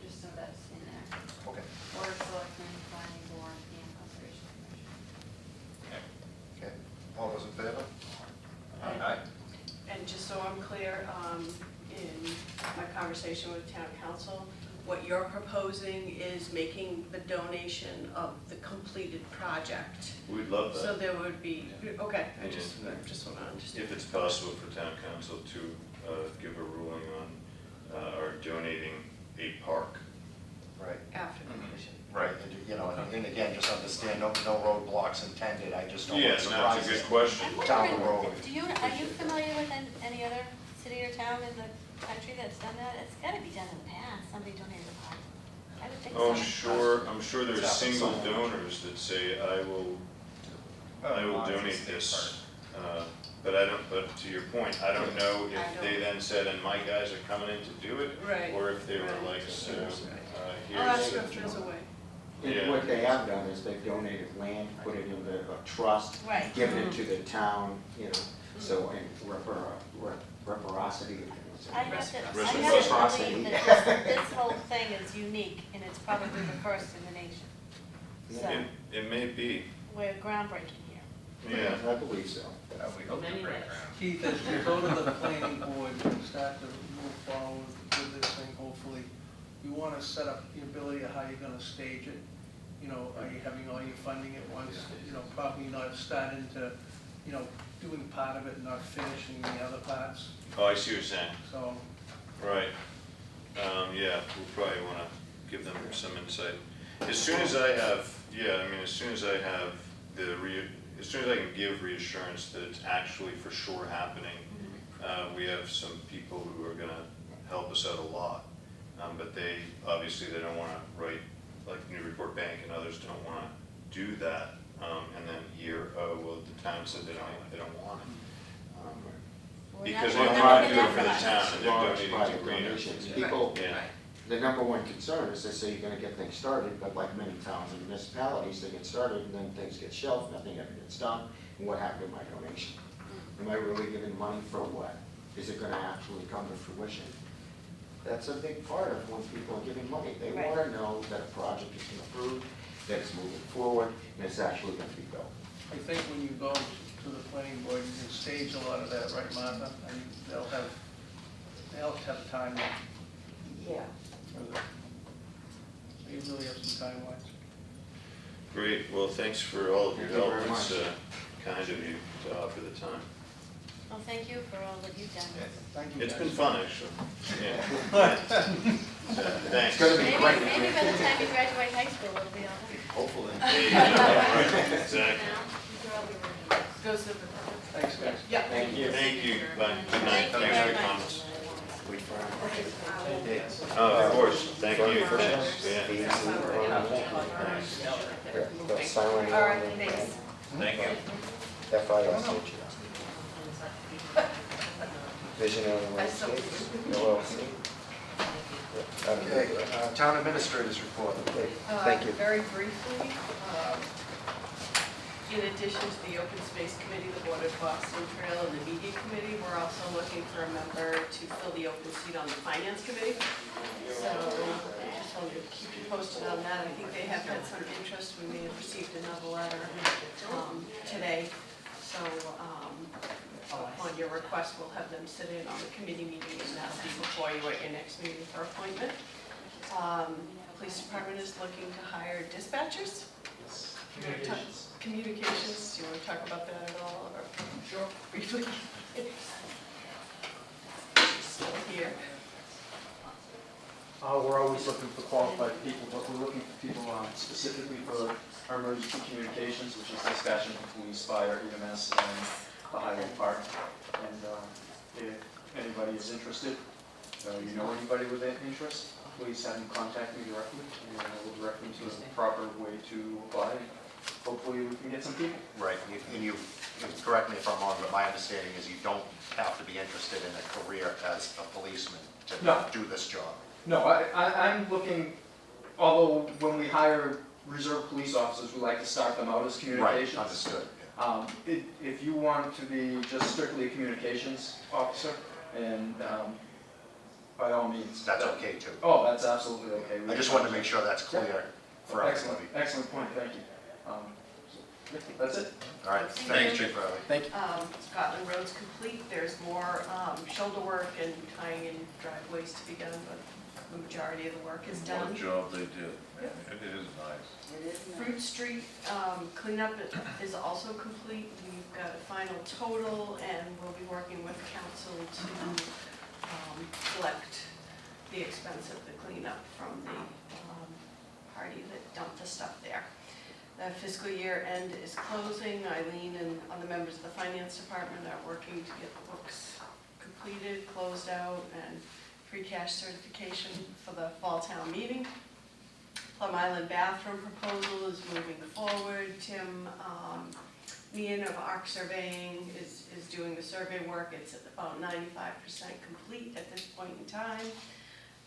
just so that's in there. Okay. Board of Selectmen, Planning Board, and Conservation Commission. Okay, all those in favor? Aye. And just so I'm clear, in my conversation with town council, what you're proposing is making the donation of the completed project. We'd love So that. there would be, okay, I Yeah. just want to understand. If it's possible for town council to give a ruling on our donating a park. Right. After completion. Right, and you know, and again, just understand, no roadblocks intended, I just don't Yeah, want no, it's a surprises good question. down the road. Are you familiar with any other city or town in the country that's done that? It's gotta be done in the past, somebody donated a park. I would think so. Oh, sure, I'm sure there's It's happened single somewhere. donors that say, I will Oh, donate it's a this. state But to your point, I don't know if they then said, and my guys are coming in to do it, Right. or if they were Right. like, so, I'll ask you if there's a way. And what they have done is they've donated land, put it into a trust, Right. given it to the town, you know, so, and reciprocity. I have to Reciprocity. believe that this whole thing is unique, and it's probably the first in the nation. So, It may be, we're groundbreaking here. yeah. I believe so. We hope to Many break ways. ground. Keith, as we go to the planning board and start to move forward with this thing, hopefully, you want to set up the ability of how you're going to stage it. You know, are you having all your funding at once? You know, probably not starting to, you know, doing part of it and not finishing the other parts. Oh, I see what you're saying, So, right. Yeah, we'll probably want to give them some insight. As soon as I have, as soon as I have as soon as I can give reassurance that it's actually for sure happening, we have some people who are gonna help us out a lot. But obviously they don't wanna write like Newburyport Bank and others don't want to do that, and then here, well, the town said they don't want it. Because they not don't gonna want to do get it for the that town, and they're Large donating to private greener. donations. People, Yeah. the number one concern is they say you're gonna get things started, but like many towns and municipalities, they get started and then things get shelved, nothing ever gets done. And what happened to my donation? Am I really giving money for what? Is it gonna actually come to fruition? That's a big part of when people are giving money. They Right. wanna know that a project is been approved, that it's moving forward, and it's actually gonna be built. I think when you go to the planning board, you can stage a lot of that, right, Martha? I mean, they'll have time Yeah. for the, you really have some timelines. Great, well, thanks for all of your Thank you help. very It's much. kind of you to offer the time. Well, thank you for all that you've done. Thank you. It's guys. been fun, actually. Yeah. Thanks. It's gonna be Maybe, great. maybe by the time you graduate high school, it'll be all done. Hopefully. Exactly. Goes to the. Thanks, guys. Yeah. Thank you. Thank you. Bye. Good night. Thank you Thanks very for your much. comments. Yes. Of course, thank you. For Thanks. Yeah. The silent. All right, thanks. Thank you. FISH. Visionary Landscape, LLC. Okay, town administrators report. Thank you. Very briefly, in addition to the Open Space Committee, the Board of Boston Trail, and the Media Committee, we're also looking for a member to fill the open seat on the Finance Committee. So I just wanted to keep you posted on that. I think they have had some interest. We may have received another letter today. So upon your request, we'll have them sit in on the committee meeting, and that'll be before you at your next meeting for appointment. Police Department is looking to hire dispatchers. Communications, do you want to talk about that at all, or? Sure. Briefly? Still here. We're always looking for qualified people, but we're looking for people specifically for our emergency communications, which is dispatching for police, fire, EMS, and the highway part. And if anybody is interested, you know anybody with that interest, please have them contact me directly, and I will direct them to the proper way to apply. Hopefully we can get some people. Right, and you, correct me if I'm wrong, but my understanding is you don't have to be interested in a career as a policeman to do this job. No, I'm looking, although when we hire reserve police officers, we like to start them out as communications. Right, understood. If you want to be just strictly a communications officer, and by all means. That's okay too. Oh, that's absolutely okay. I just wanted to make sure that's clear for everybody. Excellent point, thank you. That's it. All right, thank you, Riley. Thank you. Scotland Road's complete. There's more shoulder work and tying in driveways to be done, but the majority of the work is done. What a job they did. It is nice. Fruit Street cleanup is also complete. We've got a final total, and we'll be working with council to collect the expense of the cleanup from the party that dumped the stuff there. The fiscal year end is closing. Eileen and other members of the finance department are working to get the books completed, closed out, and free cash certification for the fall town meeting. Plum Island bathroom proposal is moving forward. Tim Meehan of ARC Surveying is doing the survey work. It's at about 95% complete at this point in time.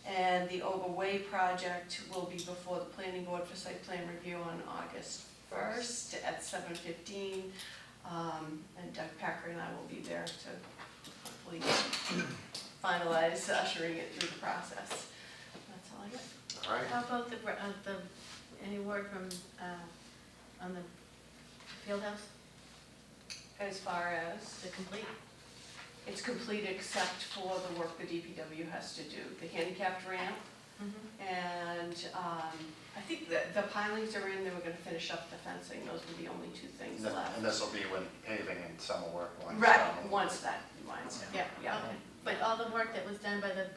And the Overway project will be before the planning board for site plan review on August 1st at 7:15. And Doug Packer and I will be there to hopefully finalize ushering it through the process. That's all I got. All right. How about any word from, on the field house, As far as the complete? it's complete except for the work the DPW has to do, the handicapped ramp. And I think the pilings are in, then we're gonna finish up the fencing. Those are the only two things left. And this will be when paving and summer work winds Right, down. once that winds, yeah. Okay. But all the work that was done by the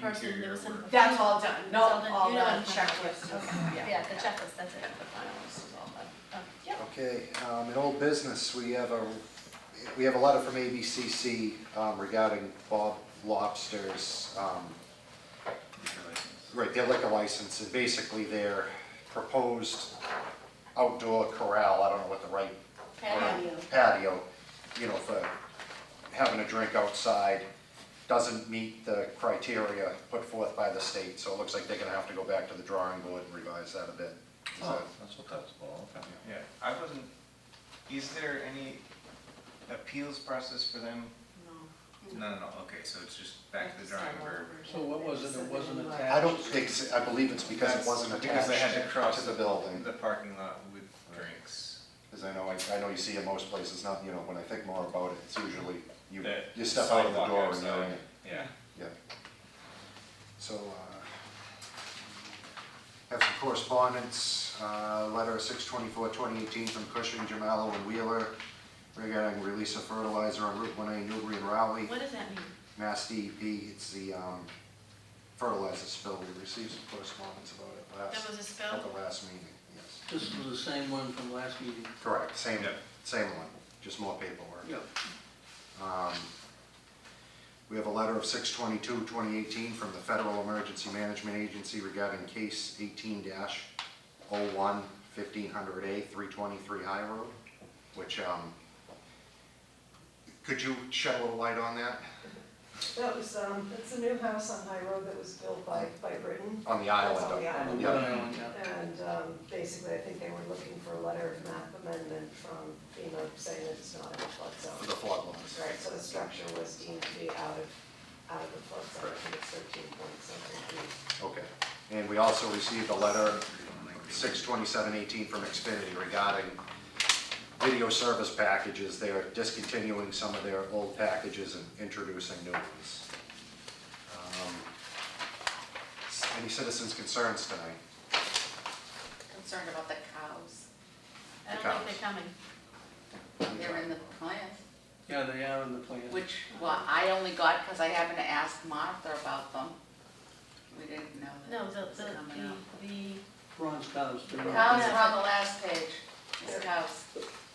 person, there was some. That's all done, It's no, all done. all You know done, what I'm talking checklist, about. yeah. Yeah, the checklist, that's it. Yeah, the finalist is all done. Yep. Okay, in old business, we have a letter from ABCC regarding Bob Lobster's Right, their liquor license, and basically their proposed outdoor corral, I don't know what the right patio, you know, for having a drink outside, doesn't meet the criteria put forth by the state, so it looks like they're gonna have to go back to the drawing board and revise that a bit. Oh, that's what that's about, okay. Yeah, I wasn't, is there any appeals process for them? No, okay, so it's just back to the drawing board. So what was it, it wasn't attached? I don't think, I believe it's because it wasn't Because they had to attached cross to the building. the parking lot with drinks. Because I know you see in most places, not, you know, when I think more about it, it's usually, you The step out of the sidewalk door and you're in outside. it. Yeah. Yeah. So, have some correspondence, letter 6/24/2018 from Cushing, Jamallo, and Wheeler regarding release of fertilizer on Route 1A, Newbury and Rowley. What does that mean? Mass DEP, it's the fertilizer spill. We received some correspondence about it There was a spill? at the last meeting, yes. This was the same one from last meeting? Correct, same Yeah. one, just more paperwork. Yep. We have a letter of 6/22/2018 from the Federal Emergency Management Agency regarding case 18-01, 1500A, 323 High Road, which, could you shed a little light on that? That was, it's a new house on High Road that was built by Britain. On the island. That's on the island. Yeah. And basically, I think they were looking for a letter of map amendment from FEMA saying that it's not in the flood For zone. the flood laws. Right, so the structure was deemed to be out of the flood zone, I think it's 13 point something feet. Okay. And we also received a letter, 6/27/18 from Xfinity regarding video service packages. They're discontinuing some of their old packages and introducing new ones. Any citizens' concerns tonight? Concerned about the cows. I don't think they're coming. They're in the plan, Yeah, they are in the plan. which, well, I only got because I happened to ask Martha about them. We didn't know that No, it was coming up. the, Bronze cows. they're on- Cows are on the last page. It's cows.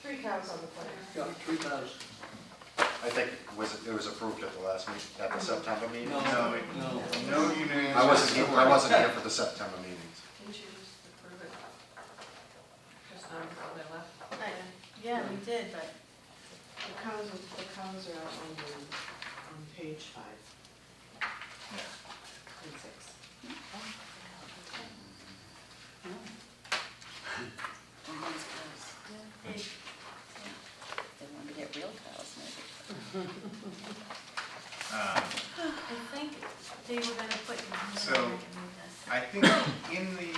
3 cows on the plan. Yeah, 3 cows. I think it was approved at the last meeting, at the September meeting? No, no. No unanimous. I wasn't here for the September meetings. Didn't you just approve it just now before they left? yeah, we did, but The cows are on page 5 and 6. Bronze cows. They want to get real cows, maybe. I think they were gonna put. So, I think in the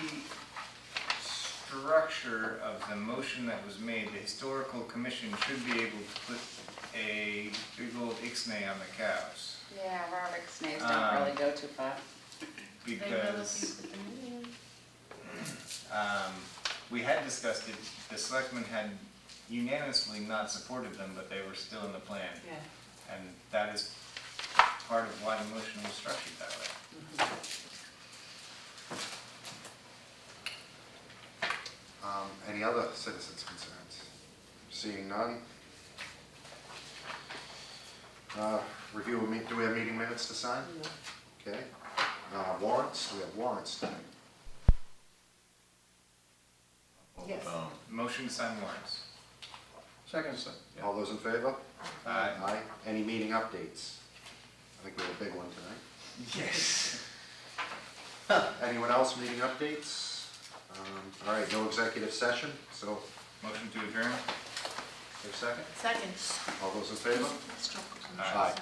structure of the motion that was made, the historical commission should be able to put a big old ixnay on the cows. Yeah, our ixnays don't really go too far. Because we had discussed it, the selectmen had unanimously not supported them, but they were still in the plan. Yeah. And that is part of why the motion was structured that way. Any other citizens' concerns? Seeing none. Review, do we have meeting minutes to sign? Okay. Warrants, do we have warrants tonight? Yes. Motion to sign warrants. Second. All those in favor? Aye. Aye. Any meeting updates? I think we have a big one tonight. Yes. Anyone else, meeting updates? All right, no executive session, so, Motion to adjourn. for a second? Second. All those in favor? Aye. Aye.